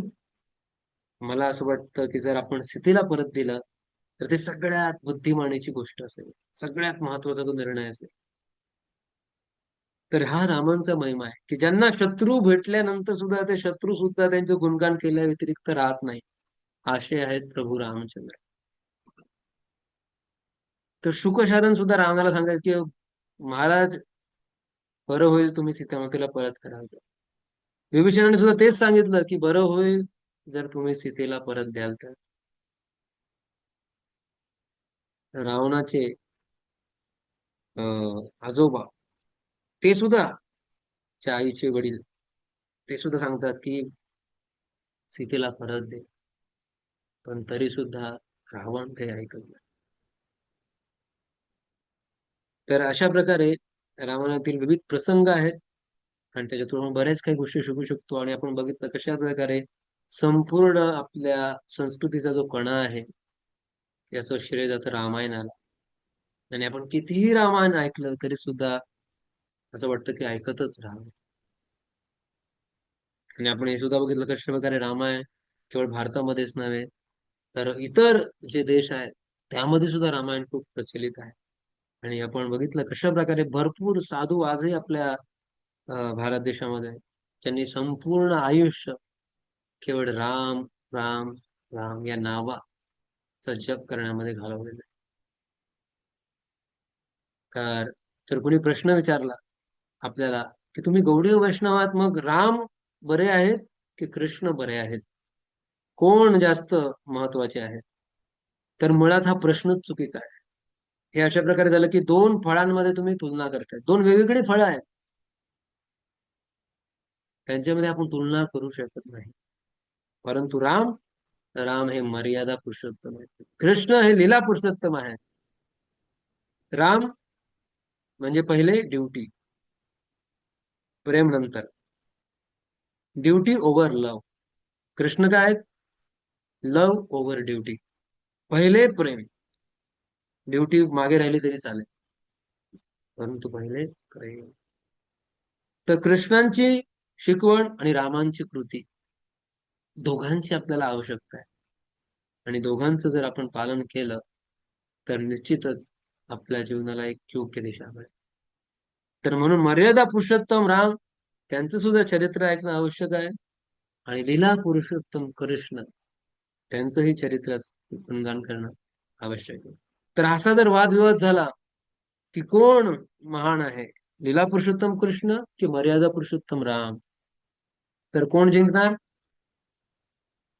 मला असं वाटतं की जर आपण सीतेला परत दिलं तर ते सगळ्यात बुद्धिमानीची गोष्ट असेल, सगळ्यात महत्वाचा तो निर्णय असेल. तर हा रामांचा महिमा आहे की ज्यांना शत्रू भेटल्यानंतर सुद्धा ते शत्रू सुद्धा त्यांचं गुणगान केल्या व्यतिरिक्त राहत नाही. असे आहेत प्रभू रामचंद्र. तर शुकशारण सुद्धा रावणाला सांगतात की महाराज, बरं होईल तुम्ही सीतामातेला परत कराल तर. विभीषणाने सुद्धा तेच सांगितलं की बरं होईल जर तुम्ही सीतेला परत द्याल तर. रावणाचे आजोबा, ते सुद्धा, च्या आईचे वडील, ते सुद्धा सांगतात की सीतेला परत दे, पण तरी सुद्धा रावण ते ऐकत नाही. तर अशा प्रकारे रामायणातील विविध प्रसंग आहेत, आणि त्याच्यातून आपण बऱ्याच काही गोष्टी शिकू शकतो. आणि आपण बघितलं कशा प्रकारे संपूर्ण आपल्या संस्कृतीचा जो कणा आहे याचं श्रेय जातं रामायणाला. आणि आपण कितीही रामायण ऐकलं तरी सुद्धा असं वाटतं की ऐकतच राहावं. आणि आपण हे सुद्धा बघितलं कशा प्रकारे रामायण केवळ भारतामध्येच नव्हे तर इतर जे देश आहेत त्यामध्ये सुद्धा रामायण खूप प्रचलित आहे. आणि आपण बघितलं कशा प्रकारे भरपूर साधू आजही आपल्या भारत देशामध्ये आहेत, ज्यांनी संपूर्ण आयुष्य केवळ राम राम राम या नावाचा जप करण्यामध्ये घालवलेलं आहे. तर जर कोणी प्रश्न विचारला आपल्याला की तुम्ही गौडीय वैष्णवात, मग राम बरे आहेत की कृष्ण बरे आहेत, कोण जास्त महत्वाचे आहे, तर मुळात हा प्रश्नच चुकीचा आहे. हे अशा प्रकारे झालं की दोन फळांमध्ये तुम्ही तुलना करताय, दोन वेगवेगळी फळं आहेत, त्यांच्यामध्ये आपण तुलना करू शकत नाही. परंतु राम, राम हे मर्यादा पुरुषोत्तम आहे, कृष्ण हे लीला पुरुषोत्तम आहे. राम म्हणजे पहिले ड्युटी, प्रेम नंतर, ड्युटी ओव्हर लव. कृष्ण काय आहेत? लव ओव्हर ड्युटी. पहिले प्रेम, ड्युटी मागे राहिली तरी चालेल, परंतु पहिले प्रेम. तर कृष्णांची शिकवण आणि रामांची कृती दोघांची आपल्याला आवश्यकता आहे, आणि दोघांचं जर आपण पालन केलं तर निश्चितच आपल्या जीवनाला एक योग्य दिशा मिळेल. तर म्हणून मर्यादा पुरुषोत्तम राम, त्यांचं सुद्धा चरित्र ऐकणं आवश्यक आहे, आणि लीला पुरुषोत्तम कृष्ण, त्यांचंही चरित्राचं गुणगान करणं आवश्यक आहे. तर असा जर वादविवाद झाला की कोण महान आहे, लीला पुरुषोत्तम कृष्ण की मर्यादा पुरुषोत्तम राम, तर कोण जिंकणार?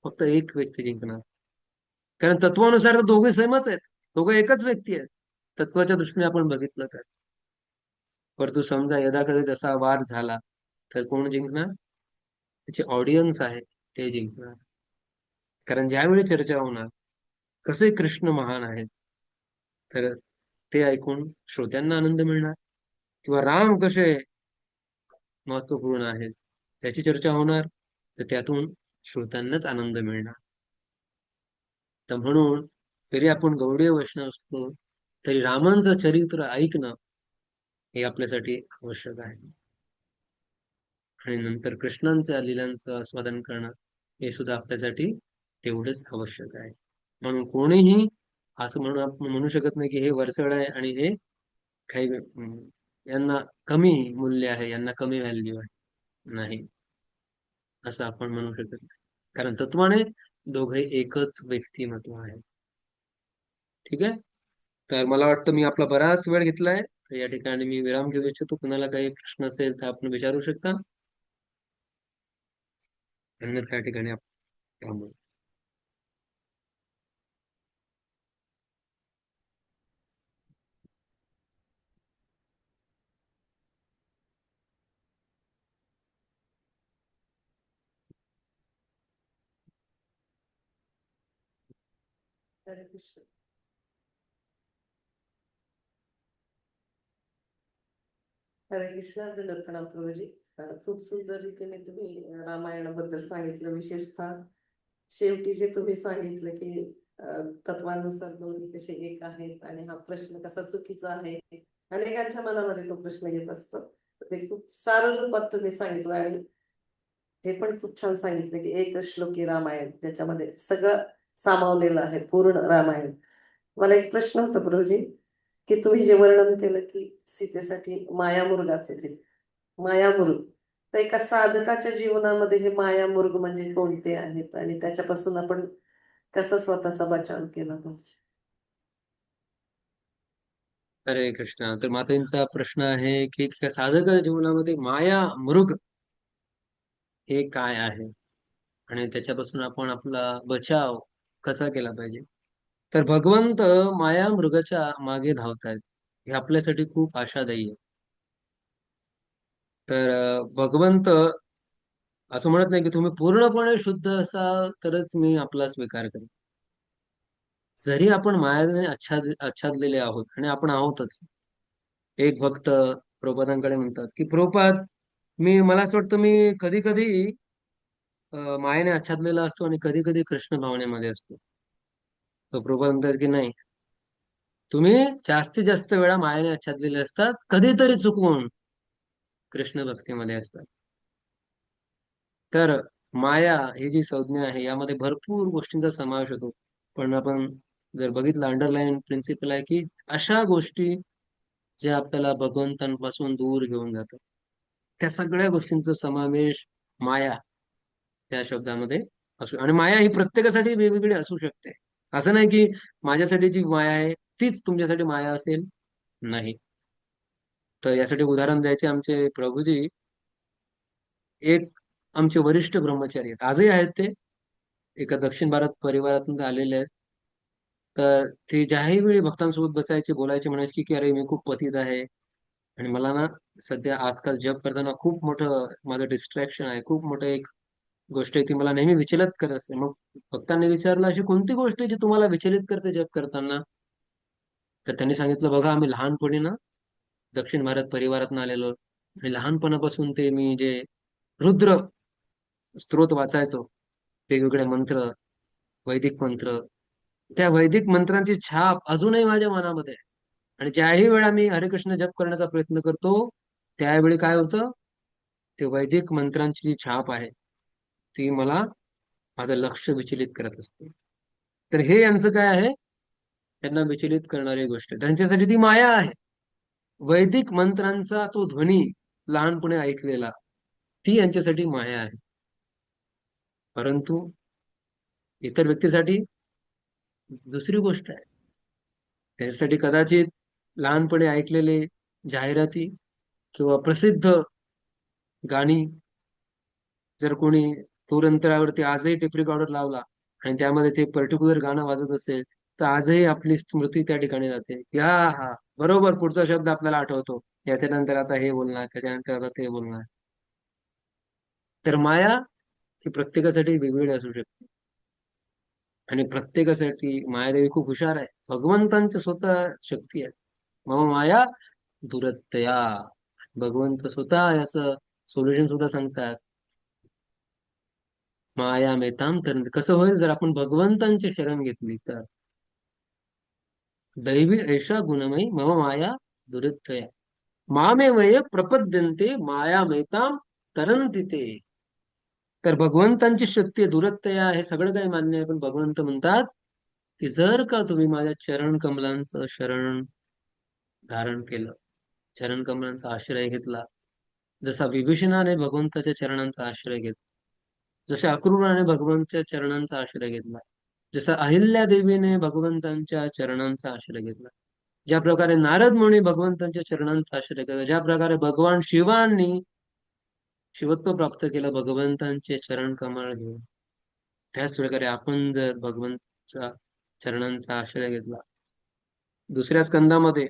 फक्त एक व्यक्ती जिंकणार. कारण तत्वानुसार तर दोघे सेमच आहेत, दोघं एकच व्यक्ती आहेत तत्वाच्या दृष्टीने आपण बघितलं तर. परंतु समजा यदा कधी तसा वाद झाला तर कोण जिंकणार? त्याचे ऑडियन्स आहे ते जिंकणार. कारण ज्यावेळी चर्चा होणार कसे कृष्ण महान आहेत, तर ते ऐकून श्रोत्यांना आनंद मिळणार, किंवा राम कसे महत्वपूर्ण आहेत त्याची चर्चा होणार, तर त्यातून श्रोत्यांनाच आनंद मिळणार. तर म्हणून जरी आपण गौडीय वैष्णव असतो तरी रामांचं चरित्र ऐकणं हे आपल्यासाठी आवश्यक आहे. आणि नंतर कृष्णांच्या लीलांचं आस्वादन करणं हे सुद्धा आपल्यासाठी तेवढंच आवश्यक आहे. म्हणून कोणीही असं आपण म्हणू शकत नाही की हे वरचढ आहे आणि हे काही यांना कमी मूल्य आहे, यांना कमी व्हॅल्यू आहे. नाही, असं आपण म्हणू शकत नाही. कारण तत्वाने दोघे एकच व्यक्तिमत्व आहे. ठीक आहे. तर मला वाटतं मी आपला बराच वेळ घेतलाय, तर या ठिकाणी मी विराम घेऊ इच्छितो. कुणाला काही प्रश्न असेल तर आपण विचारू शकता. अन्यथा या ठिकाणी आपण थांबू. हरे कृष्ण. हरे कृष्ण. दंडवत प्रभूजी. खूप सुंदर रीतीने तुम्ही रामायणाबद्दल सांगितलं. विशेषतः शेवटी जे तुम्ही सांगितलं की तत्वानुसार दोन्ही कसे एक आहेत आणि हा प्रश्न कसा चुकीचा आहे, अनेकांच्या मनामध्ये तो प्रश्न येत असतो. ते खूप सारं रूपात तुम्ही सांगितलं आणि हे पण खूप छान सांगितलं की एक श्लोकी रामायण, ज्याच्यामध्ये सगळं सामावलेलं आहे, पूर्ण रामायण. मला एक प्रश्न होता प्रभूजी, की तुम्ही जे वर्णन केलं की सीतेसाठी मायामुर्गाचे जे मायामुर्ग, तर एका साधकाच्या जीवनामध्ये हे मायामुर्ग म्हणजे कोणते आहेत आणि त्याच्यापासून आपण कसा स्वतःचा बचाव केला पाहिजे? हरे कृष्णा. तर मातांचा प्रश्न आहे की साधक जीवनामध्ये माया मृग हे काय आहे आणि त्याच्यापासून आपण आपला बचाव कसा केला पाहिजे. तर भगवंत माया मृगाच्या मागे धावतायत, हे आपल्यासाठी खूप आशादायी आहे. तर भगवंत असं म्हणत नाही की तुम्ही पूर्णपणे शुद्ध असाल तरच मी आपला स्वीकार करेन. जरी आपण मायाने आच्छादलेले आहोत आणि आपण आहोतच. एक भक्त प्रभुपादांकडे म्हणतात की प्रभुपाद, मला असं वाटतं मी कधी कधी मायेने आच्छादलेला असतो आणि कधी कधी कृष्ण भावनेमध्ये असतो. तो प्रभुपाद म्हणतात की नाही, तुम्ही जास्तीत जास्त वेळा मायेने आच्छादलेले असतात, कधीतरी चुकवून कृष्ण भक्तीमध्ये असतात. तर माया ही जी संज्ञा आहे यामध्ये भरपूर गोष्टींचा समावेश होतो. पण आपण जर बघितलं, अंडरलाईन प्रिन्सिपल आहे की अशा गोष्टी ज्या आपल्याला भगवंतांपासून दूर घेऊन जातात, त्या सगळ्या गोष्टींचा समावेश माया या शब्दामध्ये असू. आणि माया ही प्रत्येकासाठी वेगवेगळी असू शकते. असं नाही की माझ्यासाठी जी माया आहे तीच तुमच्यासाठी माया असेल, नाही. तर यासाठी उदाहरण द्यायचे आमचे प्रभूजी, एक आमचे वरिष्ठ ब्रह्मचारी आहेत, आजही आहेत ते, एका दक्षिण भारत परिवारातून ते आलेले आहेत. तर ते ज्याही वेळी भक्तांसोबत बसायचे, बोलायचे, म्हणायचे की अरे मी खूप पतित आहे आणि मला ना सध्या आजकाल जप करताना खूप मोठं माझं डिस्ट्रॅक्शन आहे, खूप मोठं एक गोष्ट आहे ती मला नेहमी विचलित करत असते. मग भक्तांनी विचारलं, अशी कोणती गोष्ट आहे जी तुम्हाला विचलित करते जप करताना? तर त्यांनी सांगितलं, बघा आम्ही लहानपणी ना दक्षिण भारत परिवारातून आलेलो आणि लहानपणापासून ते मी जे रुद्र स्तोत्र वाचायचो, वेगवेगळे मंत्र, वैदिक मंत्र, त्या वैदिक मंत्रांची छाप अजूनही माझ्या मनामध्ये आहे. आणि ज्याही वेळा मी हरिकृष्ण जप करण्याचा प्रयत्न करतो, त्यावेळी काय होतं, ते वैदिक मंत्रांची जी छाप आहे ती मला माझं लक्ष विचलित करत असते. तर हे यांचं काय आहे, त्यांना विचलित करणारी गोष्ट त्यांच्यासाठी ती माया आहे. वैदिक मंत्रांचा तो ध्वनी लहानपणी ऐकलेला, ती यांच्यासाठी माया आहे. परंतु इतर व्यक्तीसाठी दुसरी गोष्ट आहे. त्याच्यासाठी कदाचित लहानपणी ऐकलेले जाहिराती किंवा प्रसिद्ध गाणी, जर कोणी दूर अंतरावरती आजही टेप रेकॉर्डर लावला आणि त्यामध्ये ते पर्टिक्युलर गाणं वाजत असेल, तर आजही आपली स्मृती त्या ठिकाणी जाते की हा हा, बरोबर पुढचा शब्द आपल्याला आठवतो, याच्यानंतर आता हे बोलणार, त्याच्यानंतर आता ते बोलणार. तर माया ही प्रत्येकासाठी वेगवेगळी असू शकते आणि प्रत्येकासाठी मायादेवी खूप हुशार आहे. भगवंतांची स्वतः शक्ती आहे. मग माया दुरत्तया, भगवंत स्वतः असं सोल्युशन सुद्धा सांगतात. माया मेताम तर कसं होईल जर आपण भगवंतांची शरण घेतली तर. दैवी ऐशा गुणमयी मम माया दुरत्तया. मामेवय प्रपद्यन्ते मायामेतां तरन्ति ते. तर भगवंतांची शक्ती आहे, दुरत्तया, हे सगळं काही मान्य आहे, पण भगवंत म्हणतात की जर का तुम्ही माझ्या चरण कमलांचं शरण धारण केलं, चरण कमलांचा आश्रय घेतला, जसा विभीषणाने भगवंताच्या चरणांचा आश्रय घेतला, जशा अक्रूराने भगवंताच्या चरणांचा आश्रय घेतला, जसा अहिल्या देवीने भगवंतांच्या चरणांचा आश्रय घेतला, ज्या प्रकारे नारद मुनी भगवंतांच्या चरणांचा आश्रय घेतला, ज्या प्रकारे भगवान शिवांनी शिवत्व प्राप्त केलं भगवंतांचे चरण कमळ घेऊन, त्याच प्रकारे आपण जर भगवंताच्या चरणांचा आश्रय घेतला. दुसऱ्या स्कंदामध्ये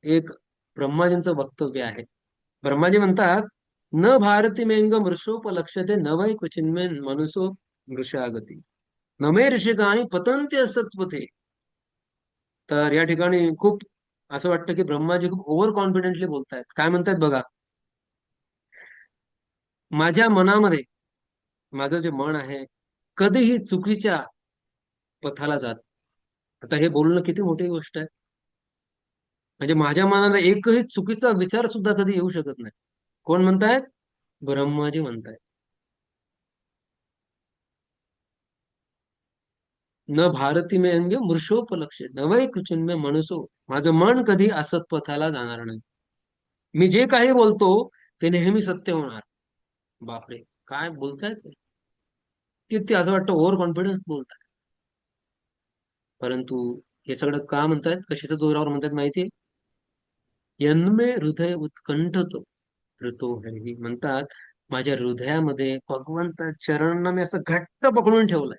एक ब्रह्माजींचं वक्तव्य आहे. ब्रह्माजी म्हणतात, न भारती मेंग मृषोपलक्षते न वै क्वचिन्मे मनुसो मृषागती न मे ऋषिकाणी पतंते असत्पथे. तर या ठिकाणी खूप असं वाटतं की ब्रह्माजी खूप ओव्हर कॉन्फिडेंटली बोलतायत. काय म्हणतात बघा, माझ्या मनामध्ये, माझं जे मन आहे कधीही चुकीच्या पथाला जात. आता हे बोलणं किती मोठी गोष्ट आहे. म्हणजे माझ्या मनाला एकही चुकीचा विचार सुद्धा कधी येऊ शकत नाही. कोण म्हणतायत? ब्रह्माजी म्हणतायत. न भारती मे अंगे मृषोपलक्षित न वै कुचिन्मे मनुसो. माझं मन कधी असत पथाला जाणार नाही. मी जे काही बोलतो ते नेहमी सत्य होणार. बापरे, काय बोलतायत, किती असं वाटतं ओव्हर कॉन्फिडन्स बोलताय. परंतु हे सगळं का म्हणतायत, कशाच्या जोरावर म्हणतात माहितीये? यन्मे हृदय उत्कंठतो ऋतो हरी. म्हणतात, माझ्या हृदयामध्ये भगवंत चरणांना मी असं घट्ट पकडून ठेवलंय.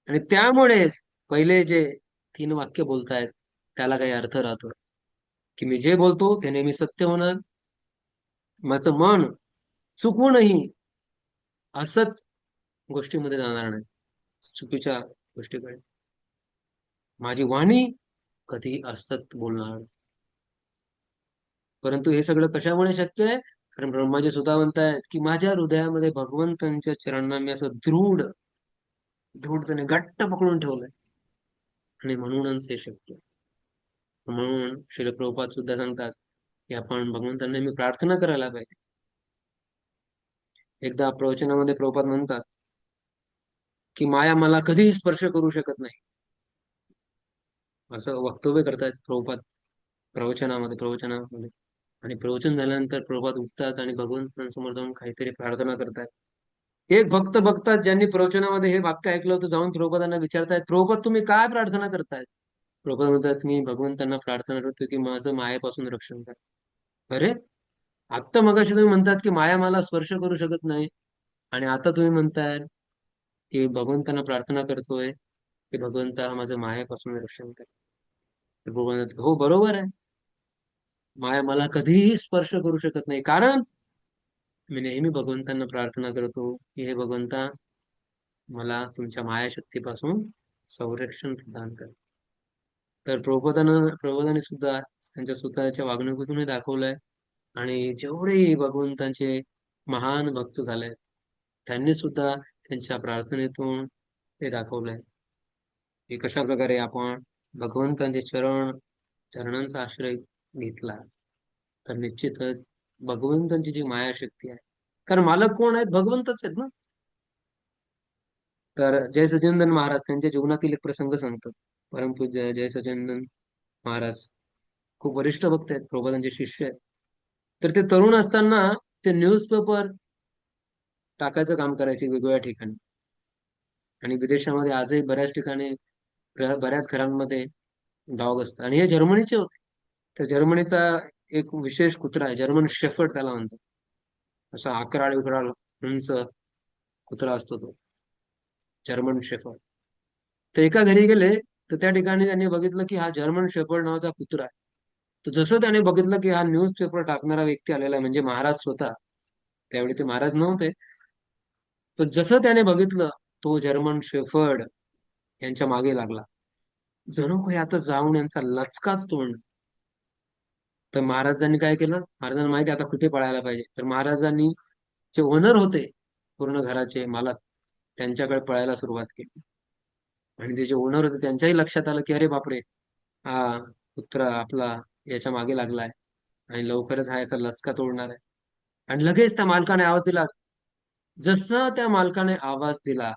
आणि त्यामुळेच पहिले जे 3 वाक्य बोलतायत त्याला काही अर्थ राहतो, की मी जे बोलतो ते नेहमी सत्य होणार. माझं मन चुकूनही असत गोष्टीमध्ये जाणार नाही, चुकीच्या गोष्टीकडे. माझी वाणी कधी असत बोलणार नाही. परंतु हे सगळं कशामुळे शक्य आहे? कारण ब्रह्माजी सुद्धा म्हणतायत की माझ्या हृदयामध्ये भगवंतांच्या चरणांना मी असं दृढतेने घट्ट पकडून ठेवलंय, आणि म्हणूनच हे शक्य आहे. म्हणून श्रील प्रभुपाद सुद्धा सांगतात की आपण भगवंतांना नेहमी प्रार्थना करायला पाहिजे. एकदा प्रवचनामध्ये प्रभुपाद म्हणतात की माया मला कधीही स्पर्श करू शकत नाही, असं वक्तव्य करतायत प्रभुपाद प्रवचनामध्ये. आणि प्रवचन झाल्यानंतर प्रभुपाद उठतात आणि भगवंतांसमोर जाऊन काहीतरी प्रार्थना करतात. एक भक्त बघतात ज्यांनी प्रवचनामध्ये हे वाक्य ऐकलं होतं, जाऊन प्रभुपादांना विचारतायत, प्रभुपाद तुम्ही काय प्रार्थना करतायत? प्रभुपाद म्हणतात, मी भगवंतांना प्रार्थना करतो की माझं मायेपासून रक्षण करा. अरे, आत्ता मगाशी तुम्ही म्हणतात की माया मला स्पर्श करू शकत नाही, आणि आता तुम्ही म्हणताय की भगवंतांना प्रार्थना करतोय की भगवंता माझं मायेपासून रक्षण करा. तर प्रभुपाद म्हणतात, हो बरोबर आहे, माया मला कधीही स्पर्श करू शकत नाही, कारण मी नेहमी भगवंतांना प्रार्थना करतो की हे भगवंता, मला तुमच्या मायाशक्तीपासून संरक्षण प्रदान कर. तर प्रबोधाने सुद्धा त्यांच्या स्वतःच्या वागणुकीतून हे दाखवलंय. आणि जेवढेही भगवंतांचे महान भक्त झालेत त्यांनी सुद्धा त्यांच्या प्रार्थनेतून हे दाखवलंय की कशा प्रकारे आपण भगवंतांचे चरणांचा आश्रय घेतला तर निश्चितच भगवंतांची जी मायाशक्ती आहे, कारण मालक कोण आहेत? भगवंतच आहेत ना. तर जय सचिनंदन महाराज त्यांच्या जीवनातील एक प्रसंग सांगतात. परमपूज्य जय सचिनंदन महाराज खूप वरिष्ठ भक्त आहेत, प्रभुपादांचे शिष्य आहेत. तर ते तरुण असताना ते न्यूजपेपर टाकायचं काम करायचे वेगवेगळ्या ठिकाणी. आणि विदेशामध्ये आजही बऱ्याच ठिकाणी बऱ्याच घरांमध्ये डॉग असतात, आणि हे जर्मनीचे होते. तर जर्मनीचा एक विशेष कुत्रा आहे, जर्मन शेफर्ड त्याला म्हणतात. असा आकराळ विकराळ उंच कुत्रा असतो तो, जर्मन शेफर्ड. तर एका घरी गेले, तर त्या ठिकाणी त्यांनी बघितलं की हा जर्मन शेफर्ड नावाचा कुत्रा आहे. तर जसं त्याने बघितलं की हा न्यूजपेपर टाकणारा व्यक्ती आलेला आहे, म्हणजे महाराज स्वतः, त्यावेळी ते महाराज नव्हते, तर जसं त्याने बघितलं, तो जर्मन शेफर्ड यांच्या मागे लागला, जणू काही आता जाऊन यांचा लचकाच तोंड. तर महाराजांनी काय केलं, महाराजांना माहिती आता कुठे पळायला पाहिजे, तर महाराजांनी जे ओनर होते, पूर्ण घराचे मालक, त्यांच्याकडे पळायला सुरुवात केली. आणि ते जे ओनर होते त्यांच्याही लक्षात आलं की अरे बापरे, हा कुत्रा आपला याच्या मागे लागलाय. आणि लवकरच हा याचा लचका तोडणार आहे. आणि लगेच त्या मालकाने आवाज दिला. जसं त्या मालकाने आवाज दिला,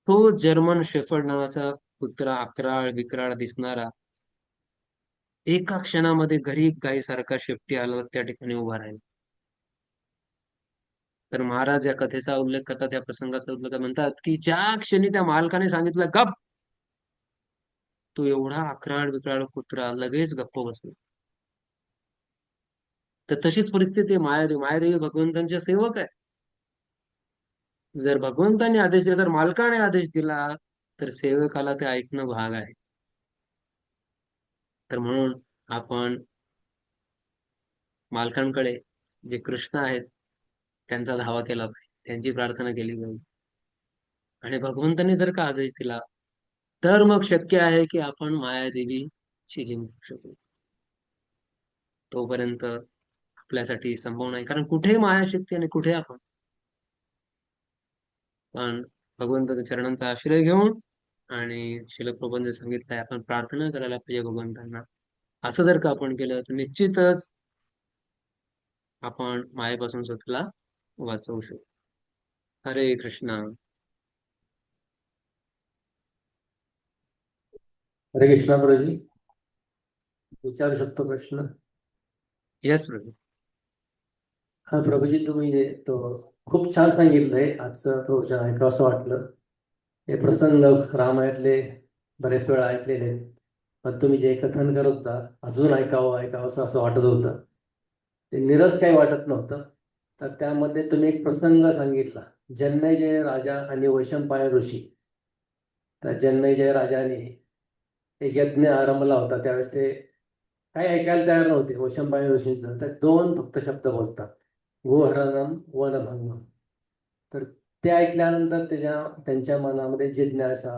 तो जर्मन शेफर्ड नावाचा कुत्रा, अकराळ विक्राळ दिसणारा, एका क्षणामध्ये गरीब गायीसारखा शेपटी हलवत त्या ठिकाणी उभा राहिला. तर महाराज या कथेचा उल्लेख करतात, या प्रसंगाचा उल्लेख म्हणतात की ज्या क्षणी त्या मालकाने सांगितलं गप, तो एवढा अकराळ विक्राळ कुत्रा लगेच गप्प बसला. तर तशीच परिस्थिती मायादेवी. मायादेवी भगवंतांचे सेवक आहे. जर भगवंताने आदेश दिला, जर मालकाने आदेश दिला, तर सेवकाला ते ऐकणं भाग आहे. तर म्हणून आपण मालकांकडे, जे कृष्ण आहेत, त्यांचा धावा केला पाहिजे, त्यांची प्रार्थना केली पाहिजे. आणि भगवंताने जर का आदेश दिला, तर मग शक्य आहे की आपण मायादेवीशी जिंकू शकू. तोपर्यंत आपल्यासाठी संभव नाही, कारण कुठे मायाशक्ती आणि कुठे आपण. पण भगवंताच्या चरणांचा आश्रय घेऊन आणि शिल प्रबंध सांगितलंय, आपण प्रार्थना करायला पाहिजे भगवंतांना. असं जर का आपण केलं तर निश्चितच आपण मायेपासून स्वतःला वाचवू शकतो. हरे कृष्णा. हरे कृष्णा प्रभूजी, विचारू शकतो प्रश्न? यस प्रभू. हा प्रभूजी, तुम्ही तो खूप छान सांगितलंय. आजचं प्रवचन ऐकावं असं वाटलं. हे प्रसंग रामायणातले बरेच वेळा ऐकलेले आहेत, पण तुम्ही जे कथन करत होता, अजून ऐकावं असं असं वाटत होतं. ते निरस काही वाटत नव्हतं. तर त्यामध्ये तुम्ही एक प्रसंग सांगितला, जन्मेजय राजा आणि वैशंपायन ऋषी. तर जन्मेजय राजाने एक यज्ञ आरंभला होता. त्यावेळेस ते काही ऐकायला तयार नव्हते. वैशंपायन ऋषींचं तर दोन फक्त शब्द बोलतात, गोहरणम वनभंगम. तर ते ऐकल्यानंतर त्यांच्या मनामध्ये जिज्ञासा,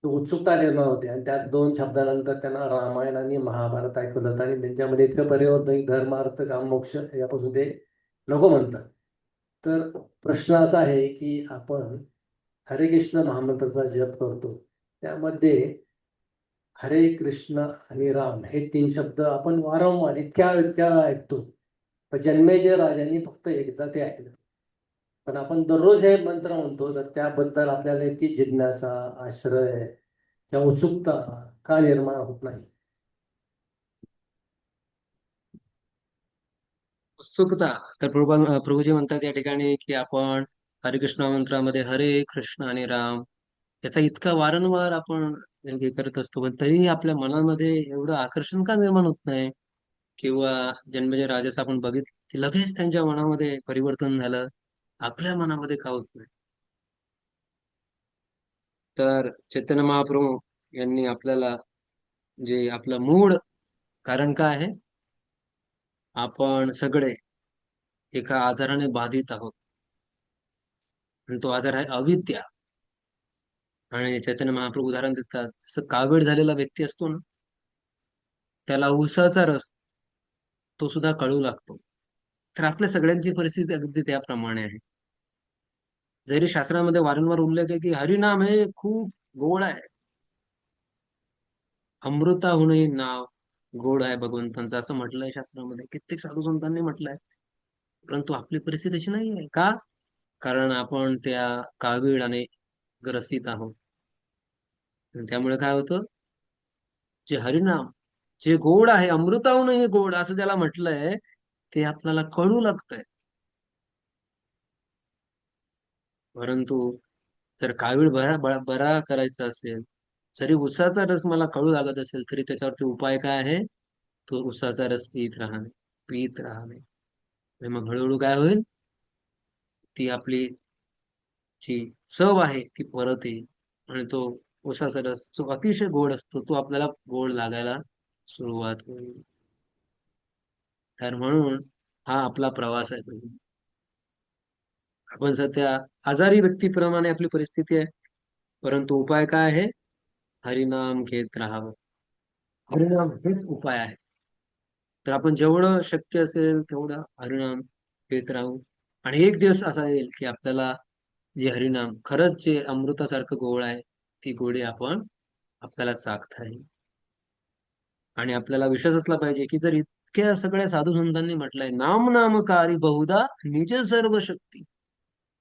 उत्सुकता निर्माण होते. आणि त्या दोन शब्दानंतर त्यांना रामायण आणि महाभारत ऐकवलं आणि त्यांच्यामध्ये इतकं परिवर्तन की धर्म अर्थ काम मोक्ष यापासून ते नको म्हणतात. तर प्रश्न असा आहे की आपण हरे कृष्ण महामंत्राचा जप करतो, त्यामध्ये हरे कृष्ण आणि राम हे तीन शब्द आपण वारंवार इतक्या इतक्या वेळा ऐकतो. पण जन्मेजय राजांनी फक्त एकदा ते ऐकलं. पण आपण दररोज हे मंत्र म्हणतो, तर त्याबद्दल आपल्याला इतकी जिज्ञासा, आश्रय किंवा उत्सुकता का निर्माण होत नाही? उत्सुकता. तर प्रभूजी म्हणतात या ठिकाणी की आपण हरिकृष्ण मंत्रामध्ये हरे कृष्ण आणि राम याचा इतका वारंवार आपण हे करत असतो, पण तरीही आपल्या मनामध्ये एवढं आकर्षण का निर्माण होत नाही? किंवा जन्मेजय राजाचं आपण बघितलं की लगेच त्यांच्या मनामध्ये परिवर्तन झालं, आपल्या मनामध्ये का होत नाही? तर चैतन्य महाप्रभू यांनी आपल्याला, जे आपलं मूळ कारण काय आहे, आपण सगळे एका आजाराने बाधित आहोत, आणि तो आजार आहे अविद्या. आणि चैतन्य महाप्रभू उदाहरण देतात, जसं कावीळ झालेला व्यक्ती असतो ना, त्याला उसाचा रस तो सुद्धा कळू लागतो. तर आपल्या सगळ्यांची परिस्थिती अगदी त्याप्रमाणे आहे. जरी शास्त्रामध्ये वारंवार उल्लेख आहे की हरिनाम हे खूप गोड आहे, अमृताहूनही नाव गोड आहे भगवंतांचं, असं म्हटलंय शास्त्रामध्ये, कित्येक साधू संतांनी म्हटलंय. परंतु आपली परिस्थिती अशी नाही आहे. का? कारण आपण त्या कावीळाने ग्रसित आहोत. आणि त्यामुळे काय होतं, जे हरिनाम, जे गोड आहे, अमृताहूनही गोड असं ज्याला म्हटलंय, ते आपल्याला कळू लागतंय. परंतु जर कावीळ बरा करायचा असेल, जरी उसाचा रस मला कळू लागत असेल, तरी त्याच्यावरती उपाय काय आहे? तो उसाचा रस पीत राहणे, पीत राहणे. आणि मग हळूहळू काय होईल, ती आपली जी चव आहे ती परत येईल. आणि तो उसाचा रस जो अतिशय गोड असतो, तो आपल्याला गोड लागायला सुरुवात होईल. तर म्हणून हा आपला प्रवास आहे. आपण सध्या आजारी व्यक्तीप्रमाणे आपली परिस्थिती आहे, परंतु उपाय काय आहे? हरिनाम घेत राहावं. हरिनाम हेच उपाय आहे. तर आपण जेवढं शक्य असेल तेवढं हरिनाम घेत राहू. आणि एक दिवस असा येईल की आपल्याला जे हरिनाम खरंच जे अमृतासारखं गोड आहे, ती गोडी आपल्याला चाखता येईल. आणि आपल्याला विश्वास असला पाहिजे की जर अख्ख्या सगळ्या साधू संतांनी म्हटलंय, नाम नामकारी बहुधा निज सर्व शक्ती.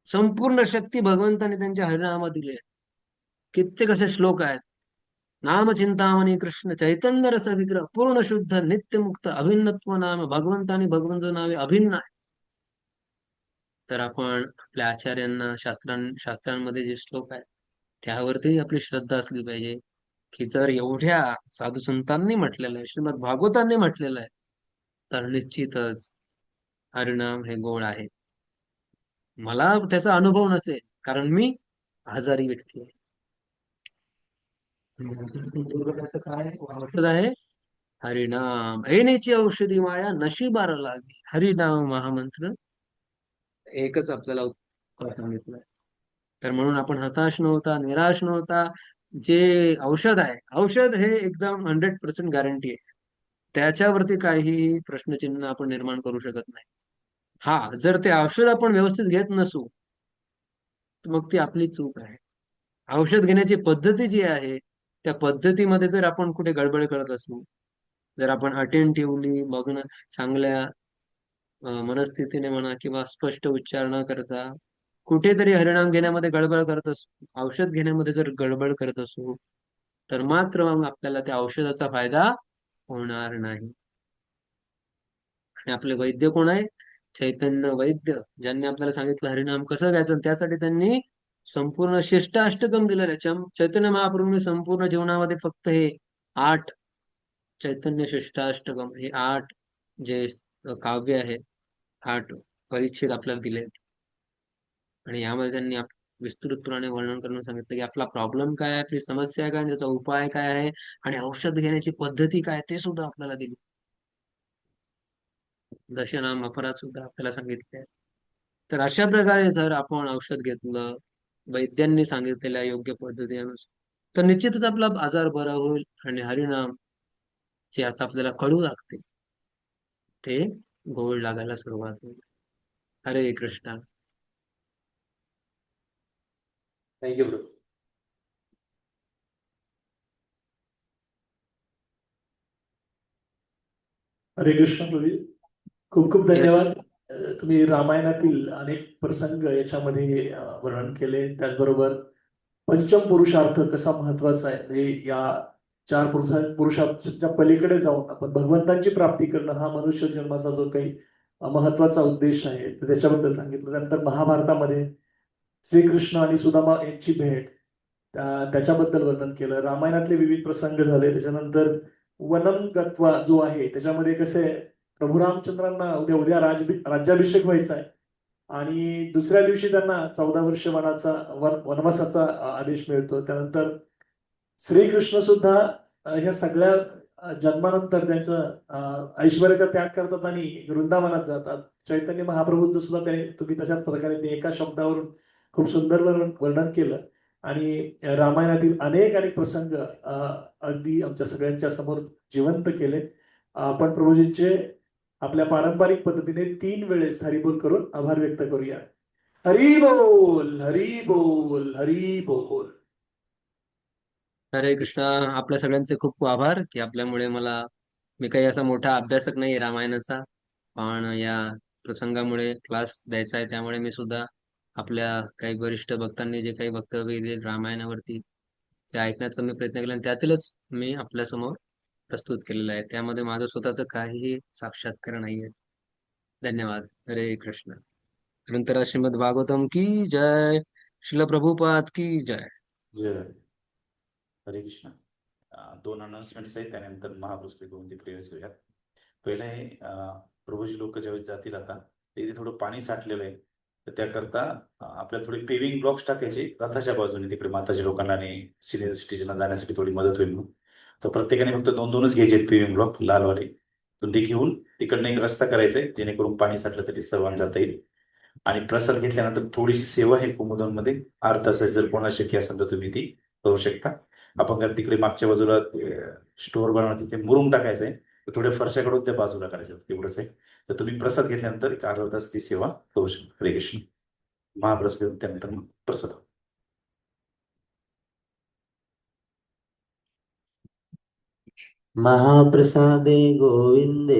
संपूर्ण शक्ती भगवंताने त्यांच्या हरिनामात दिली आहे. कित्येक असे श्लोक आहेत. नाम चिंतामणी कृष्ण चैतन्य रस विग्रह पूर्ण शुद्ध नित्यमुक्त अभिन्नत्व नाम. भगवंतानी भगवंत नावे अभिन्न आहे. तर आपण आपल्या आचार्यांना शास्त्रांमध्ये जे श्लोक आहेत त्यावरती आपली श्रद्धा असली पाहिजे, की जर एवढ्या साधू संतांनी म्हटलेलं आहे, श्रीमद भागवतांनी म्हटलेलं आहे, तर निश्चितच हरिनाम हे गोड आहे. मला त्याचा अनुभव नसेल, कारण मी आजारी व्यक्ती आहे. दुर्गाचं काय औषध आहे? हरिनाम. ऐनेची औषधी माया नशिबार लागे. हरिनाम महामंत्र एकच आपल्याला उत्तर सांगितलं. तर म्हणून आपण हताश न होता, निराश न होता, जे औषध आहे, औषध हे एकदम 100% गॅरंटी आहे. त्याच्यावरती काही प्रश्नचिन्ह आपण निर्माण करू शकत नाही. हा, जर ते औषध आपण व्यवस्थित घेत नसू, तर मग ती आपली चूक आहे. औषध घेण्याची पद्धती जी आहे, त्या पद्धतीमध्ये जर आपण कुठे गडबड करत असू, जर आपण अटेंटिव्हली बघणं, चांगल्या मनस्थितीने म्हणा किंवा स्पष्ट उच्चार न करता कुठेतरी हरिनाम घेण्यामध्ये गडबड करत असू, औषध घेण्यामध्ये जर गडबड करत असू, तर मात्र मग आपल्याला त्या औषधाचा फायदा होणार नाही. आणि आपले वैद्य कोण आहे? चैतन्य वैद्य, ज्यांनी आपल्याला सांगितलं हरिनाम कसं घ्यायचं. त्यासाठी त्यांनी संपूर्ण शिष्टाष्टकम दिलेलं आहे. चैतन्य महाप्रभूंनी संपूर्ण जीवनामध्ये फक्त हे 8 चैतन्य शिष्टाष्टकम, हे 8 जे काव्य आहेत, 8 परिच्छेद आपल्याला दिले आहेत. आणि यामध्ये त्यांनी विस्तृतपणे वर्णन करून सांगितलं की आपला प्रॉब्लेम काय आहे, आपली समस्या काय, त्याचा उपाय काय आहे, आणि औषध घेण्याची पद्धती काय, ते सुद्धा आपल्याला दिली. दशनाम अपराध सुद्धा आपल्याला सांगितले. तर अशा प्रकारे जर आपण औषध घेतलं वैद्यांनी सांगितलेल्या योग्य पद्धतीनुसार, तर निश्चितच आपला आजार बरा होईल आणि हरिनाम जे आता आपल्याला कळू लागते ते गोड लागायला सुरुवात होईल. हरे कृष्ण. थँक्यू प्रभू. हरे कृष्ण प्रभू. खूप खूप Yes. धन्यवाद. तुम्ही रामायणातील अनेक प्रसंग याच्यामध्ये वर्णन केले. त्याचबरोबर पंचम पुरुषार्थ कसा महत्वाचा आहे, म्हणजे या 4 पुरुषार्थाच्या पलीकडे जाऊन आपण भगवंताची प्राप्ती करणं हा मनुष्य जन्माचा जो काही महत्वाचा उद्देश आहे, तर त्याच्याबद्दल सांगितलं. त्यानंतर महाभारतामध्ये श्रीकृष्ण आणि सुदामा यांची भेट, त्याच्याबद्दल वर्णन केलं. रामायणातले विविध प्रसंग झाले. त्याच्यानंतर वनम गत्वा जो आहे त्याच्यामध्ये कसे प्रभू रामचंद्रांना उद्या राज्याभिषेक व्हायचा आहे आणि दुसऱ्या दिवशी त्यांना 14 वर्ष वनवासाचा आदेश मिळतो. त्यानंतर श्रीकृष्ण सुद्धा ह्या सगळ्या जन्मानंतर त्यांचं ऐश्वर्याचा त्याग करतात आणि वृंदावनात जातात. चैतन्य महाप्रभूंचं सुद्धा त्याने तुम्ही तशाच प्रकारे एका शब्दावरून खूप सुंदर वर्णन केलं. आणि रामायणातील अनेक प्रसंग अगदी आमच्या सगळ्यांच्या समोर जिवंत केले. आपण प्रभूजींचे आपल्या पारंपरिक पद्धतीने 3 वेळेस हरिबोल करून आभार व्यक्त करूया. हरी बोल, हरी बोल, हरी बोल. हरे कृष्णा. आपल्या सगळ्यांचे खूप खूप आभार की आपल्यामुळे मी काही असा मोठा अभ्यासक नाही रामायणाचा, पण या प्रसंगामुळे क्लास द्यायचा आहे, त्यामुळे मी सुद्धा आपल्या काही वरिष्ठ भक्तांनी जे काही वक्तव्य दिले रामायणावरती ते ऐकण्याचा मी प्रयत्न केला आणि त्यातीलच मी आपल्या समोर प्रस्तुत केलेलं आहे. त्यामध्ये माझं स्वतःचं काहीही साक्षात्कार नाहीये. धन्यवाद. हरे कृष्ण. नंतर श्रीमद भागवतम की जय. श्रील प्रभुपाद की जय. जय हरे कृष्ण. 2 अनाउन्समेंट्स आहेत, त्यानंतर महापुरुष गोविंद प्रेयर्स घेऊया. पहिलं आहे, प्रभूजी लोक ज्यावेळेस जातील आता इथे थोडं पाणी साठलेलं आहे, तर त्याकरता आपल्याला थोडे पेविंग ब्लॉक्स टाकायचे रथाच्या बाजूने, तिकडे माताजी लोकांना आणि सिनियर सिटीजनला जाण्यासाठी थोडी मदत होईल म्हणून. तर प्रत्येकाने फक्त 2-2च घ्यायचे पेविंग ब्लॉक लालवाले, तर ते घेऊन तिकडनं एक रस्ता करायचा आहे, जेणेकरून पाणी साठलं तरी सर्वांना जाता येईल. आणि प्रसाद घेतल्यानंतर थोडीशी सेवा आहे कुमुदांमध्ये, अर्धा तास जर कोणाला शक्य असेल तर तुम्ही ती करू शकता. आपण तिकडे मागच्या बाजूला स्टोअर बनवणार, तिथे मुरुम टाकायचं आहे, थोड्या फरशाकडून त्या बाजूला करायचं, तेवढंच आहे. तर तुम्ही प्रसाद घेतल्यानंतर एक अर्धा तास ती सेवा करू शकता. हरे कृष्ण. महाप्रसाद त्यानंतर प्रसाद. महाप्रसादे गोविंदे